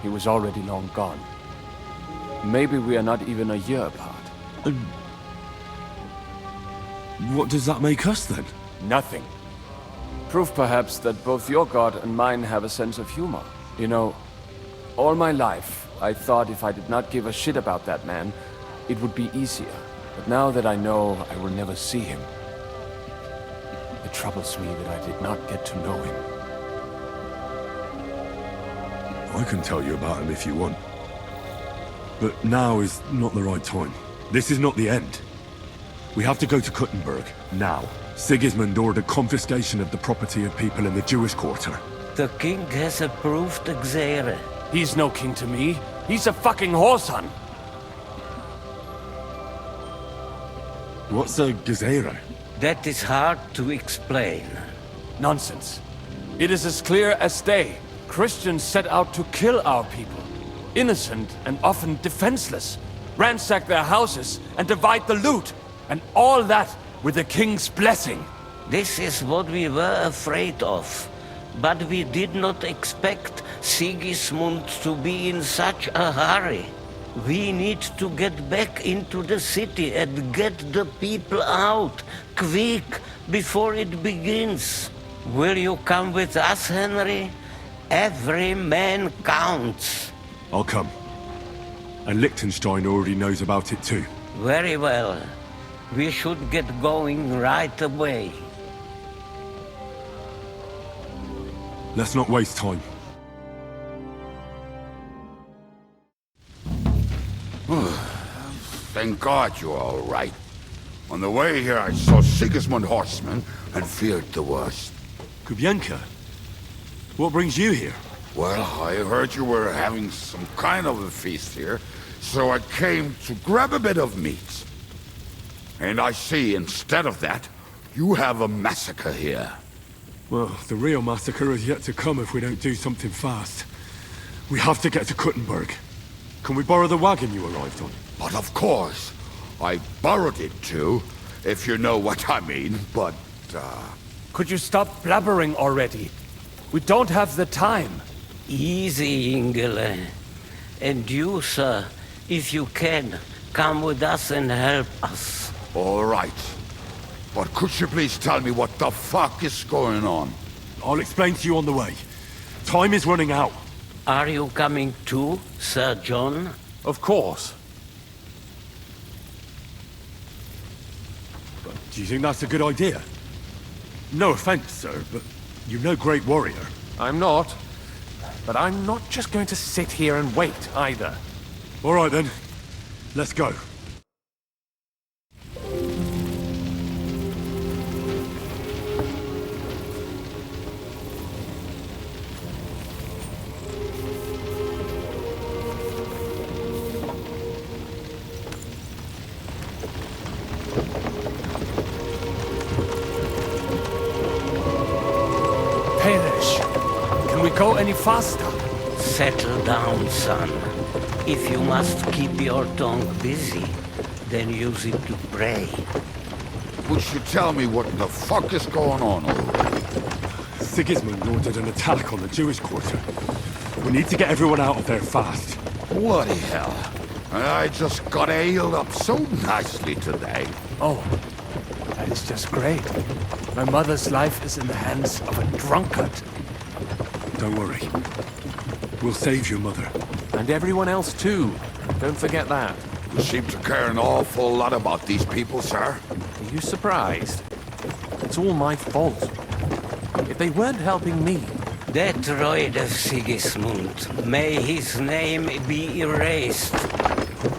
he was already long gone. Maybe we are not even a year apart. And what does that make us then? Nothing. Proof perhaps that both your god and mine have a sense of humor. You know, all my life, I thought if I did not give a shit about that man, it would be easier. But now that I know I will never see him, it troubles me that I did not get to know him. I can tell you about him if you want. But now is not the right time. This is not the end. We have to go to Kuttenberg, now. Sigismund ordered confiscation of the property of people in the Jewish quarter. The king has approved Xere. He's no king to me. He's a fucking whoreson. What's a Gezerah? That is hard to explain. Nonsense. It is as clear as day. Christians set out to kill our people. Innocent and often defenseless. Ransack their houses and divide the loot. And all that with the king's blessing. This is what we were afraid of. But we did not expect Sigismund to be in such a hurry. We need to get back into the city and get the people out, quick, before it begins. Will you come with us, Henry? Every man counts. I'll come. And Liechtenstein already knows about it too. Very well. We should get going right away. Let's not waste time. Thank God you're all right. On the way here, I saw Sigismund horsemen and feared the worst. Kubienka? What brings you here? Well, I heard you were having some kind of a feast here, so I came to grab a bit of meat. And I see, instead of that, you have a massacre here. Well, the real massacre is yet to come if we don't do something fast. We have to get to Kuttenberg. Can we borrow the wagon you arrived on? But of course. I borrowed it too, if you know what I mean, but, Could you stop blabbering already? We don't have the time. Easy, Ingele. And you, sir, if you can, come with us and help us. All right. But could you please tell me what the fuck is going on? I'll explain to you on the way. Time is running out. Are you coming too, Sir John? Of course. But do you think that's a good idea? No offense, sir, but you're no great warrior. I'm not. But I'm not just going to sit here and wait, either. All right, then. Let's go. Go any faster? Settle down, son. If you must keep your tongue busy, then use it to pray. Would you tell me what the fuck is going on over there? Sigismund ordered an attack on the Jewish quarter. We need to get everyone out of there fast. Bloody hell. I just got ailed up so nicely today. Oh, that is just great. My mother's life is in the hands of a drunkard. Don't worry. We'll save your mother. And everyone else too. Don't forget that. You seem to care an awful lot about these people, sir. Are you surprised? It's all my fault. If they weren't helping me... That droid of Sigismund, may his name be erased,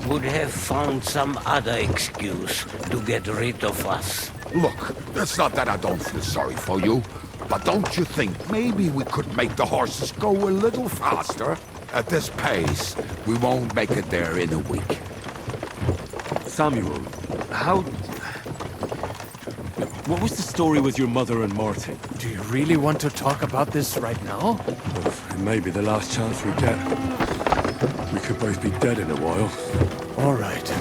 would have found some other excuse to get rid of us. Look, it's not that I don't feel sorry for you. But don't you think maybe we could make the horses go a little faster? At this pace, we won't make it there in a week. Samuel, how... What was the story with your mother and Martin? Do you really want to talk about this right now? Well, it may be the last chance we get. We could both be dead in a while. All right.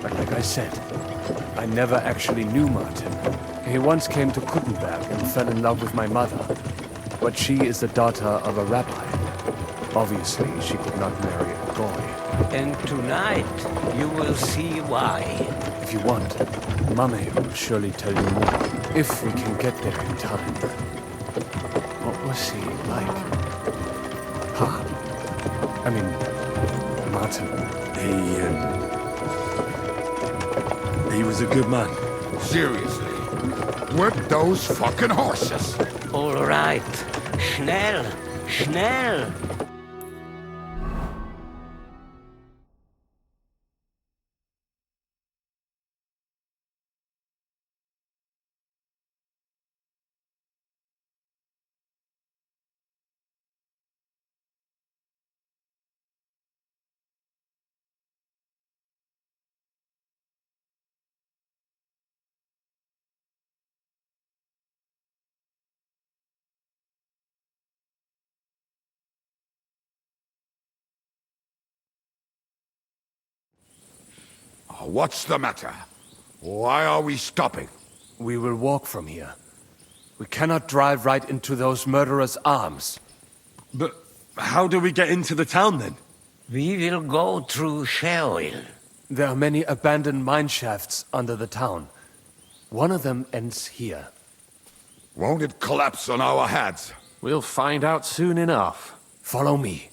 But like I said, I never actually knew Martin. He once came to Kuttenberg and fell in love with my mother. But she is the daughter of a rabbi. Obviously, she could not marry a goy. And tonight, you will see why. If you want, Mummy will surely tell you more. If we can get there in time. What was he like? I mean, Martin. He was a good man. Seriously. Whip those fucking horses! All right. Schnell! Schnell! What's the matter? Why are we stopping? We will walk from here. We cannot drive right into those murderers' arms. But how do we get into the town then? We will go through Sheol. There are many abandoned mine shafts under the town. One of them ends here. Won't it collapse on our heads? We'll find out soon enough. Follow me.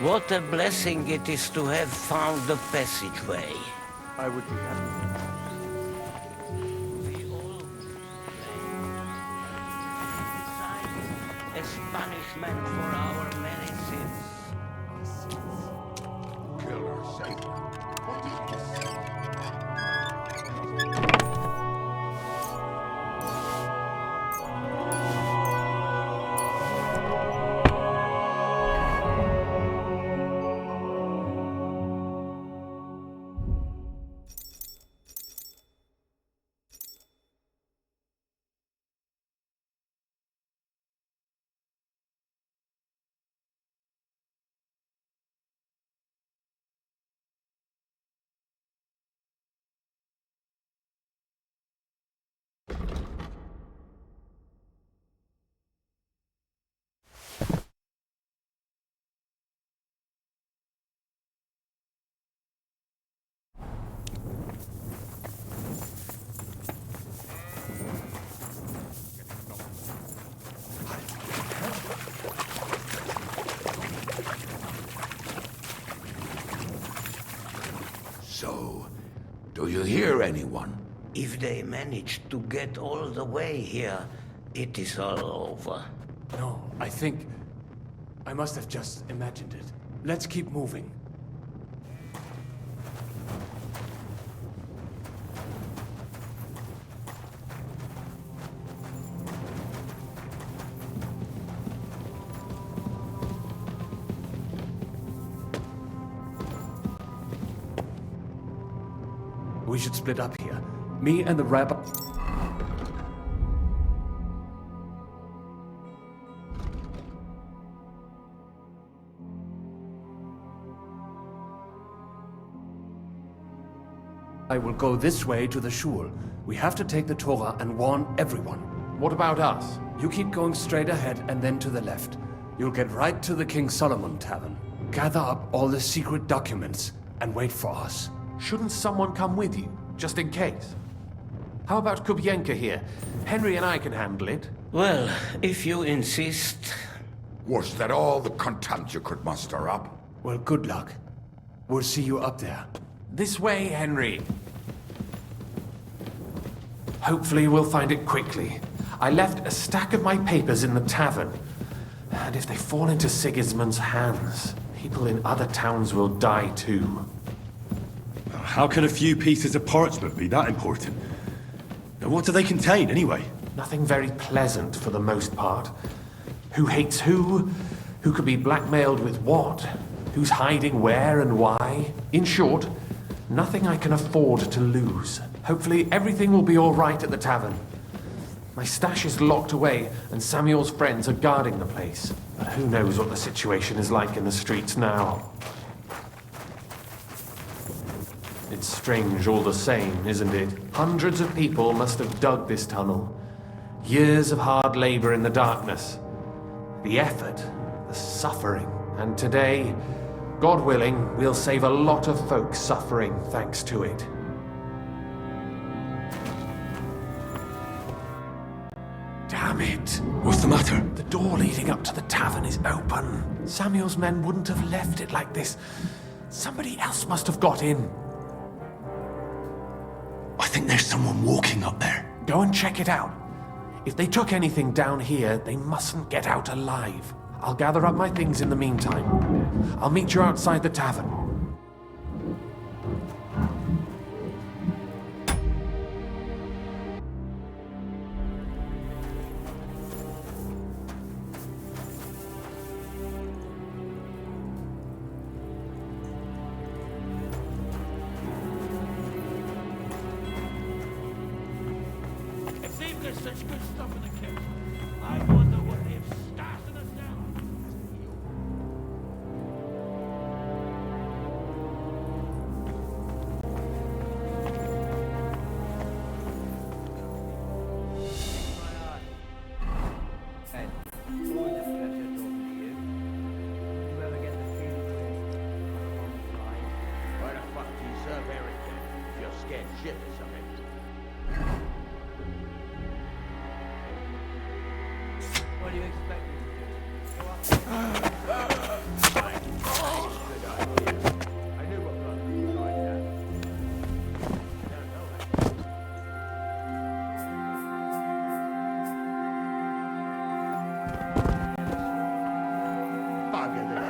What a blessing it is to have found the passageway. I would be happy. As punishment for our many sins. Killer Satan. What is this? So, do you hear anyone? If they manage to get all the way here, it is all over. No, I think... I must have just imagined it. Let's keep moving. We should split up here. Me and the rabbi... I will go this way to the shul. We have to take the Torah and warn everyone. What about us? You keep going straight ahead and then to the left. You'll get right to the King Solomon Tavern. Gather up all the secret documents and wait for us. Shouldn't someone come with you, just in case? How about Kubienka here? Henry and I can handle it. Well, if you insist... Was that all the content you could muster up? Well, good luck. We'll see you up there. This way, Henry. Hopefully we'll find it quickly. I left a stack of my papers in the tavern. And if they fall into Sigismund's hands, people in other towns will die too. How can a few pieces of parchment be that important? And what do they contain, anyway? Nothing very pleasant for the most part. Who hates who? Who could be blackmailed with what? Who's hiding where and why? In short, nothing I can afford to lose. Hopefully everything will be all right at the tavern. My stash is locked away, and Samuel's friends are guarding the place. But who knows what the situation is like in the streets now. It's strange all the same, isn't it? Hundreds of people must have dug this tunnel. Years of hard labor in the darkness. The effort, the suffering. And today, God willing, we'll save a lot of folks suffering thanks to it. Damn it! What's the matter? The door leading up to the tavern is open. Samuel's men wouldn't have left it like this. Somebody else must have got in. I think there's someone walking up there. Go and check it out. If they took anything down here, they mustn't get out alive. I'll gather up my things in the meantime. I'll meet you outside the tavern. There's such good stuff in the kit. I wonder what they've started us down. ship or something. What do you expect me to do? I knew what was like that. Bugger this.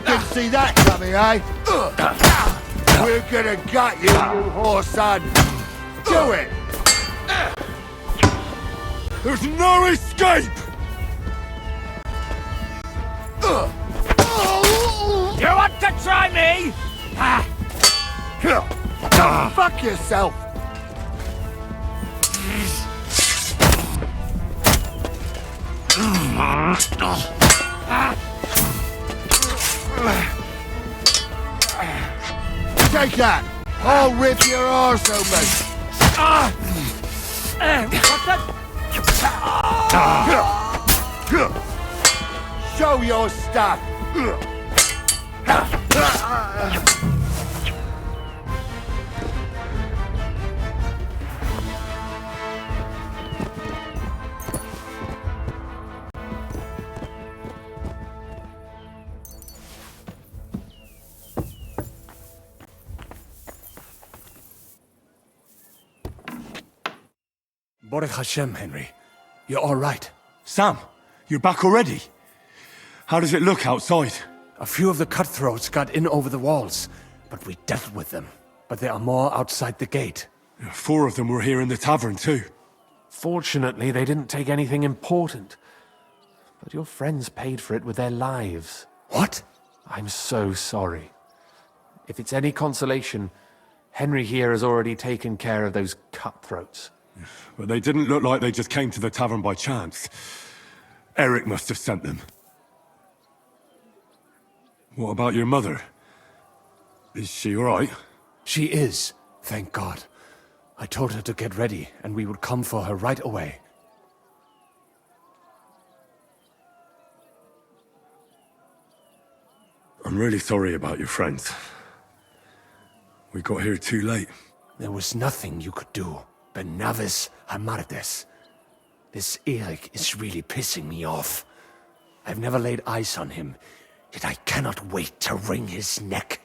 Didn't see that coming, eh? We're gonna gut you, you whore son. Do it! There's no escape! You want to try me? Fuck yourself! Take that! I'll rip your arse open! Show your stuff! Baruch Hashem, Henry. You're all right. Sam, you're back already? How does it look outside? A few of the cutthroats got in over the walls, but we dealt with them. But there are more outside the gate. 4 of them were here in the tavern too. Fortunately, they didn't take anything important. But your friends paid for it with their lives. What? I'm so sorry. If it's any consolation, Henry here has already taken care of those cutthroats. But they didn't look like they just came to the tavern by chance. Eric must have sent them. What about your mother? Is she all right? She is, thank God. I told her to get ready, and we would come for her right away. I'm really sorry about your friends. We got here too late. There was nothing you could do. Benavis Hamardes. This Eric is really pissing me off. I've never laid eyes on him, yet I cannot wait to wring his neck.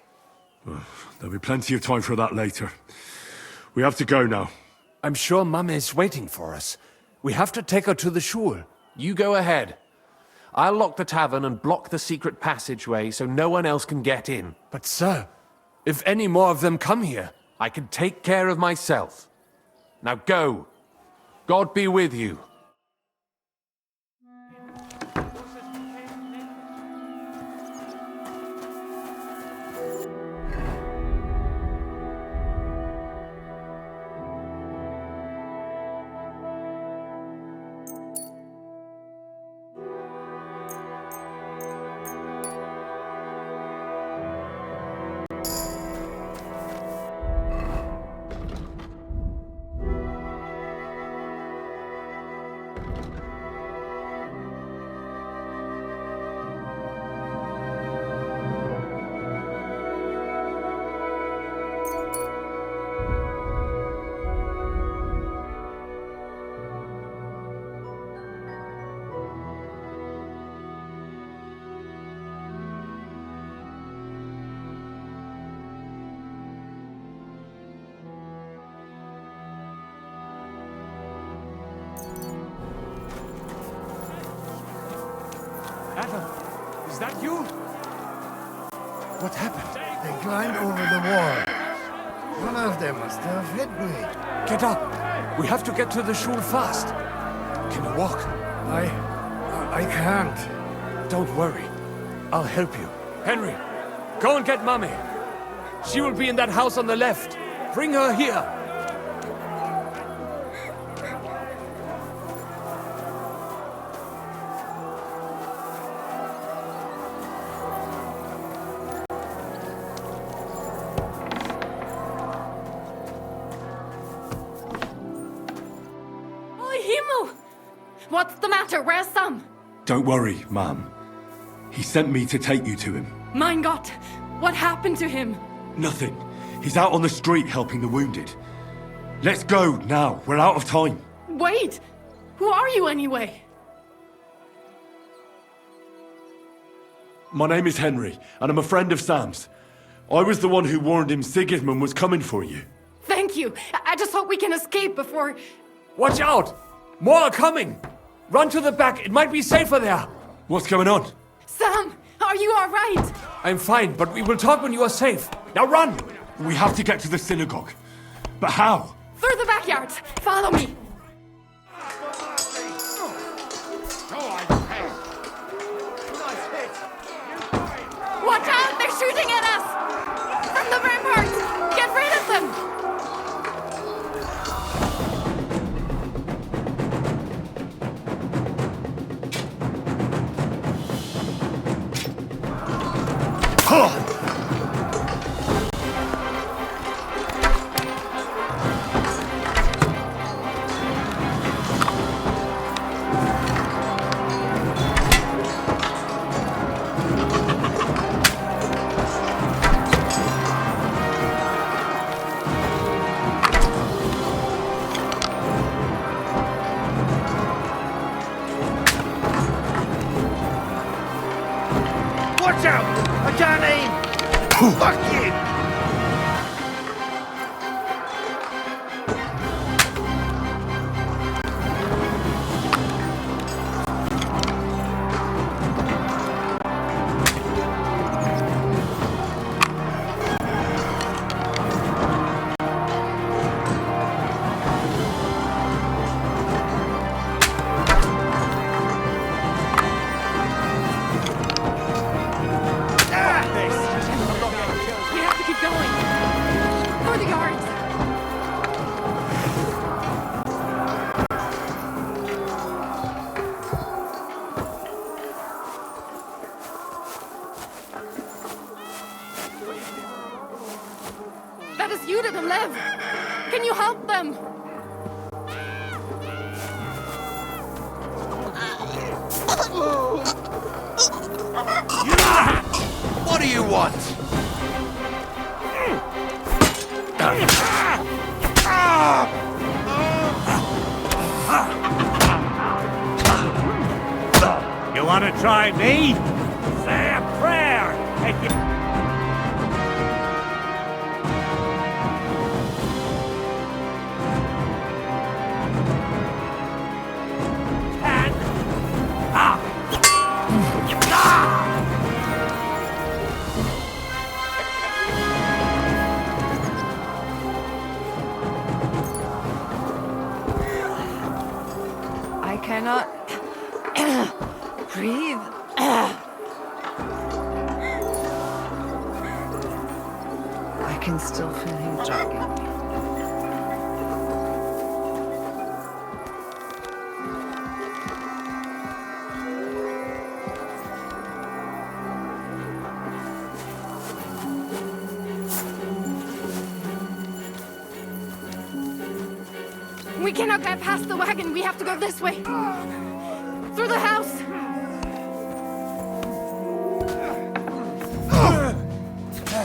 Well, there'll be plenty of time for that later. We have to go now. I'm sure Mama is waiting for us. We have to take her to the shul. You go ahead. I'll lock the tavern and block the secret passageway so no one else can get in. But sir, if any more of them come here, I can take care of myself. Now go. God be with you. Adam, is that you? What happened? They climbed over the wall. One of them must have hit me. Get up! We have to get to the shul fast. Can you walk? I can't. Don't worry. I'll help you. Henry, go and get Mummy. She will be in that house on the left. Bring her here. What's the matter? Where's Sam? Don't worry, ma'am. He sent me to take you to him. Mein Gott! What happened to him? Nothing. He's out on the street helping the wounded. Let's go now. We're out of time. Wait! Who are you anyway? My name is Henry, and I'm a friend of Sam's. I was the one who warned him Sigismund was coming for you. Thank you. I just hope we can escape before... Watch out! More are coming! Run to the back. It might be safer there. What's going on? Sam, are you all right? I'm fine, but we will talk when you are safe. Now run! We have to get to the synagogue. But how? Through the backyard. Follow me. Watch out! They're shooting at us! From the ramparts! Get rid of them! Watch out! I can't aim! Fuck you! That is you, Lev. Can you help them? What do you want? You want to try me? Say a prayer! I cannot breathe. I can still feel him dragging me. We cannot get past the wagon. We have to go this way. Through the house.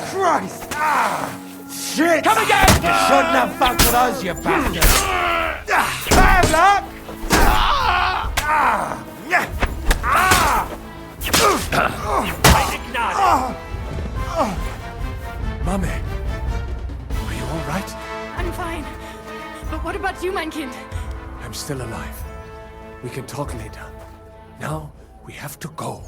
Christ! Shit! Come again! You shouldn't have fucked with us, you bastard! Bad luck! Mommy, are you all right? I'm fine. But what about you, mein Kind? I'm still alive. We can talk later. Now, we have to go.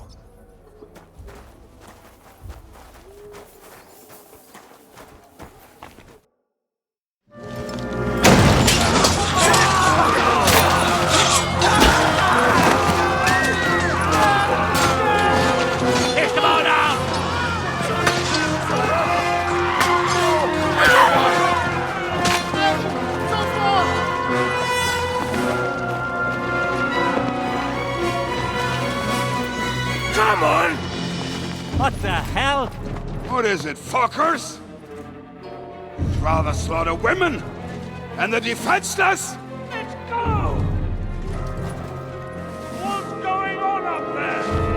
Come on! What the hell? What is it, fuckers? You'd rather slaughter women and the defenseless? Let's go! What's going on up there?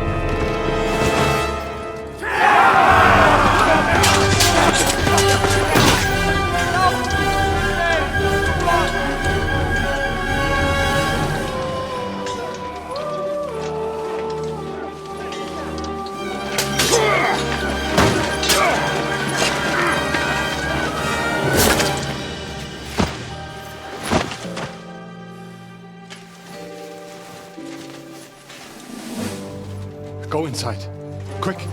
Go inside. Quick. To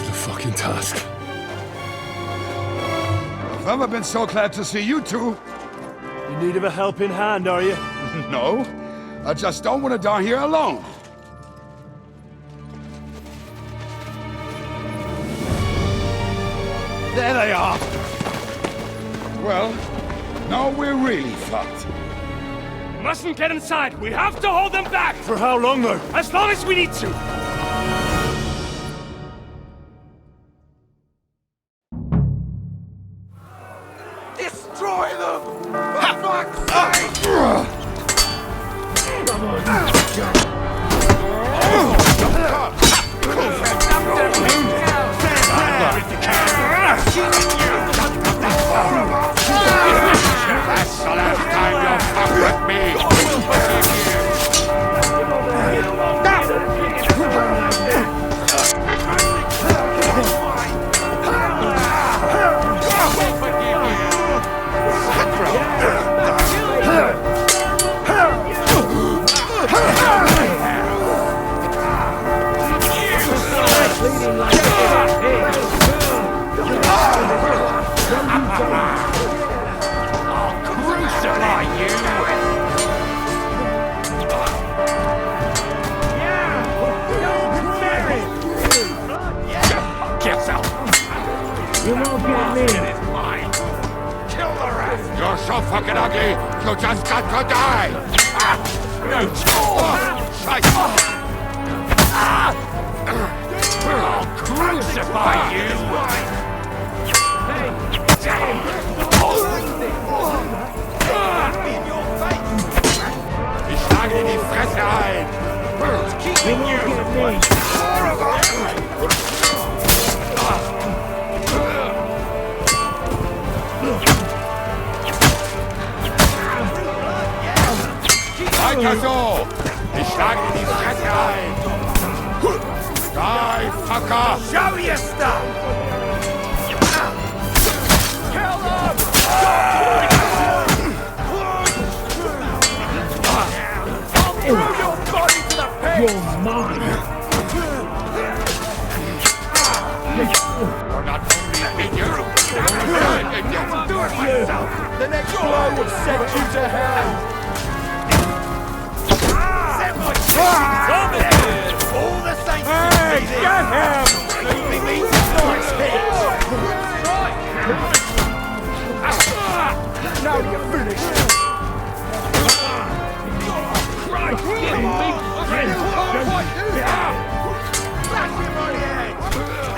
the fucking task. I've never been so glad to see you two. In need of a helping hand, are you? No. I just don't want to die here alone. There they are. Well, now we're really fucked. Mustn't get inside. We have to hold them back. For how long, though? As long as we need to. Destroy them! For fuck's sake! Come That's the last time you'll fuck with me! You're so fucking ugly, you just got to die! No! I'll crucify you! Ich schlage dir die Fresse ein! Weiter so! Ich schlage dir die Fresse ein! Die, Fucker! Show your stuff! Kill them! I'll throw your body to the pit! You're mine! You're not only a figure, I'll do it myself! The next blow will send you to hell! All the saints hey, get him! Only means nice hits! Now you're finished! Christ, get me! Flash him on the head!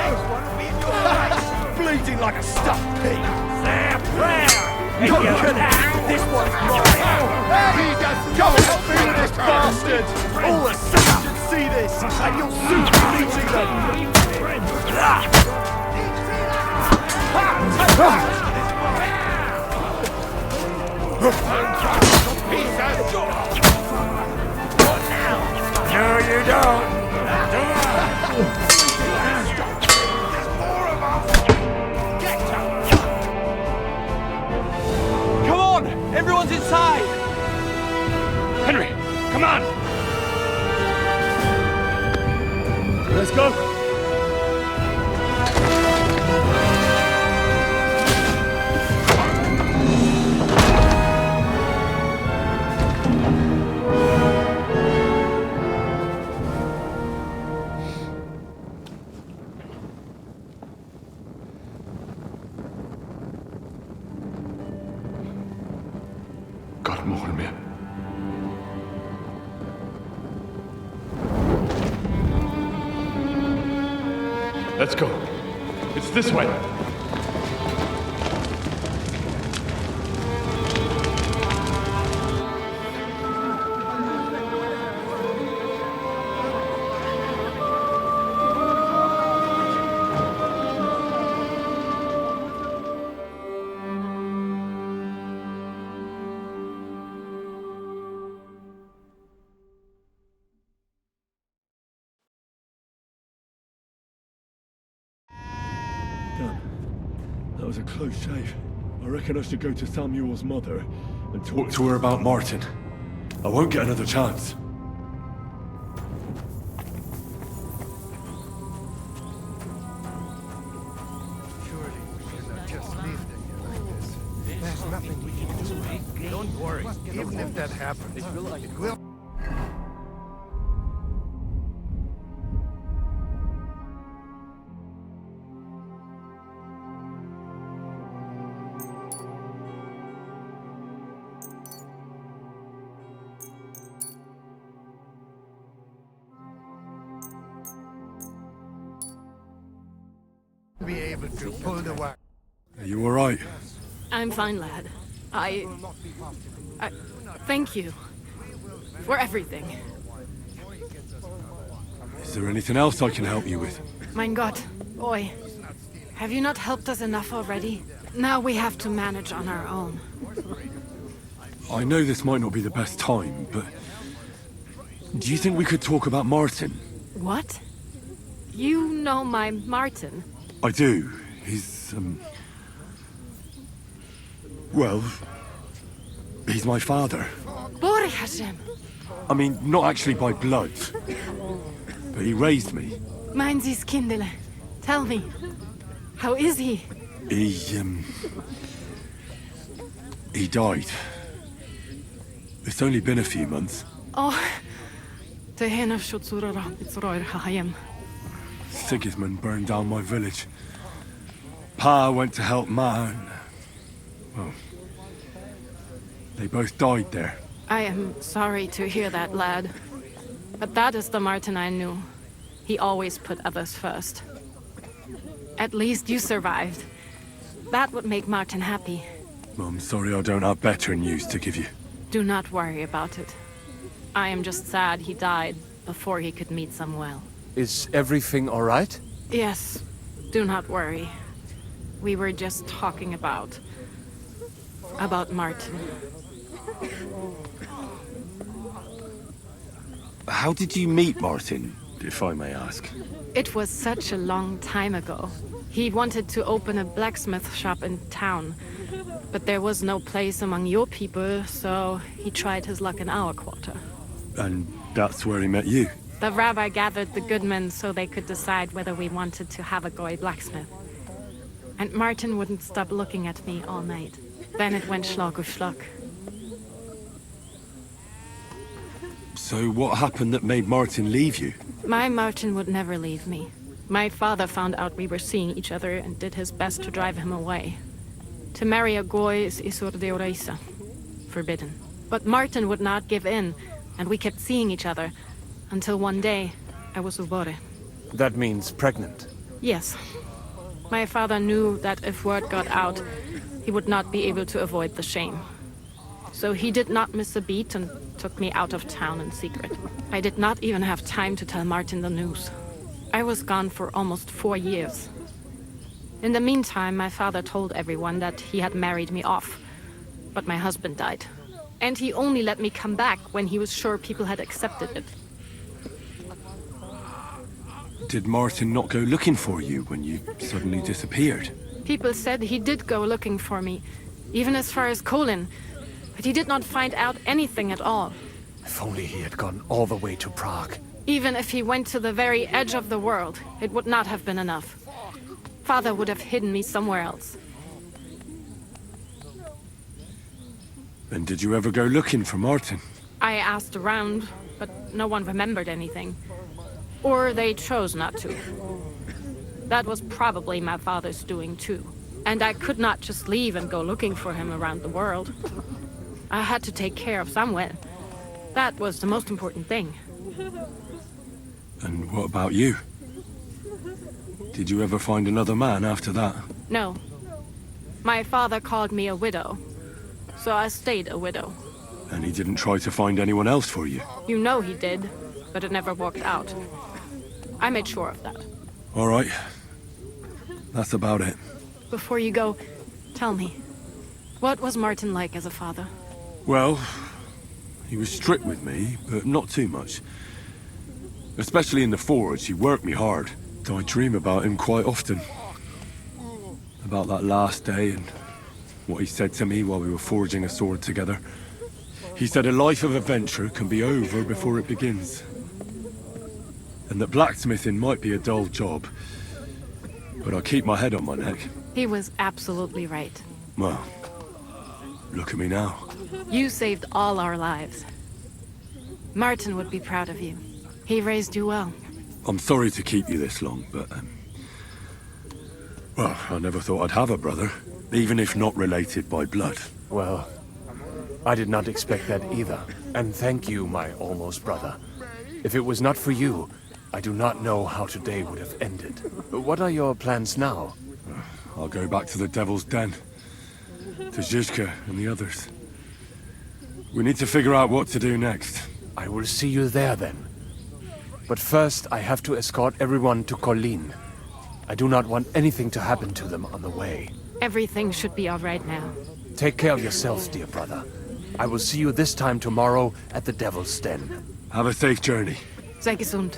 Next one will be in your face! Bleeding like a stuffed pig! Say a prayer! You're this one's mine! He just go through this bastard! All the saints should see this, and you'll soon be meeting them! What now? No, you don't! There's more of us! Get Come on! Let's go! Gott mogen meer. Let's go. It's this way. That was a close shave. I reckon I should go to Samuel's mother and talk to her about Martin. I won't get another chance. Surely we cannot just leave them here like this. There's nothing we can do. Don't worry. Even if that happens, it will. Be able to pull the wire. Are you alright? I'm fine, lad. I thank you for everything. Is there anything else I can help you with? Mein Gott, boy. Have you not helped us enough already? Now we have to manage on our own. I know this might not be the best time, but... do you think we could talk about Martin? What? You know my Martin? I do. He's, well... he's my father. Bore Hashem. I mean, not actually by blood. But he raised me. Mein Sis Kindele. Tell me. How is he? He died. It's only been a few months. Oh. Tehena Shutsura Pitzroir Hayem. Sigismund burned down my village. Pa went to help Ma and... well... they both died there. I am sorry to hear that, lad. But that is the Martin I knew. He always put others first. At least you survived. That would make Martin happy. I'm sorry I don't have better news to give you. Do not worry about it. I am just sad he died before he could meet Samuel. Is everything all right? Yes. Do not worry. We were just talking about Martin. How did you meet Martin, if I may ask? It was such a long time ago. He wanted to open a blacksmith shop in town, but there was no place among your people, so he tried his luck in our quarter. And that's where he met you? The rabbi gathered the good men so they could decide whether we wanted to have a goy blacksmith. And Martin wouldn't stop looking at me all night. Then it went schlag auf schlag. So what happened that made Martin leave you? My Martin would never leave me. My father found out we were seeing each other and did his best to drive him away. To marry a goy is isur deoraisa, forbidden. But Martin would not give in, and we kept seeing each other, until one day, I was ubore. That means pregnant? Yes. My father knew that if word got out, he would not be able to avoid the shame. So he did not miss a beat and took me out of town in secret. I did not even have time to tell Martin the news. I was gone for almost 4 years. In the meantime, my father told everyone that he had married me off. But my husband died. And he only let me come back when he was sure people had accepted it. Did Martin not go looking for you when you suddenly disappeared? People said he did go looking for me, even as far as Colin. But he did not find out anything at all. If only he had gone all the way to Prague. Even if he went to the very edge of the world, it would not have been enough. Father would have hidden me somewhere else. And did you ever go looking for Martin? I asked around, but no one remembered anything. Or they chose not to. That was probably my father's doing too. And I could not just leave and go looking for him around the world. I had to take care of someone. That was the most important thing. And what about you? Did you ever find another man after that? No. My father called me a widow. So I stayed a widow. And he didn't try to find anyone else for you? You know he did, but it never worked out. I made sure of that. All right. That's about it. Before you go, tell me, what was Martin like as a father? Well, he was strict with me, but not too much. Especially in the forge, he worked me hard. I dream about him quite often. About that last day and what he said to me while we were forging a sword together. He said a life of adventure can be over before it begins. And that blacksmithing might be a dull job, but I'll keep my head on my neck. He was absolutely right. Well, look at me now. You saved all our lives. Martin would be proud of you. He raised you well. I'm sorry to keep you this long, but... well, I never thought I'd have a brother, even if not related by blood. Well, I did not expect that either. And thank you, my almost brother. If it was not for you, I do not know how today would have ended. What are your plans now? I'll go back to the Devil's Den. To Zizka and the others. We need to figure out what to do next. I will see you there then. But first, I have to escort everyone to Colleen. I do not want anything to happen to them on the way. Everything should be all right now. Take care of yourselves, dear brother. I will see you this time tomorrow at the Devil's Den. Have a safe journey. Sei gesund.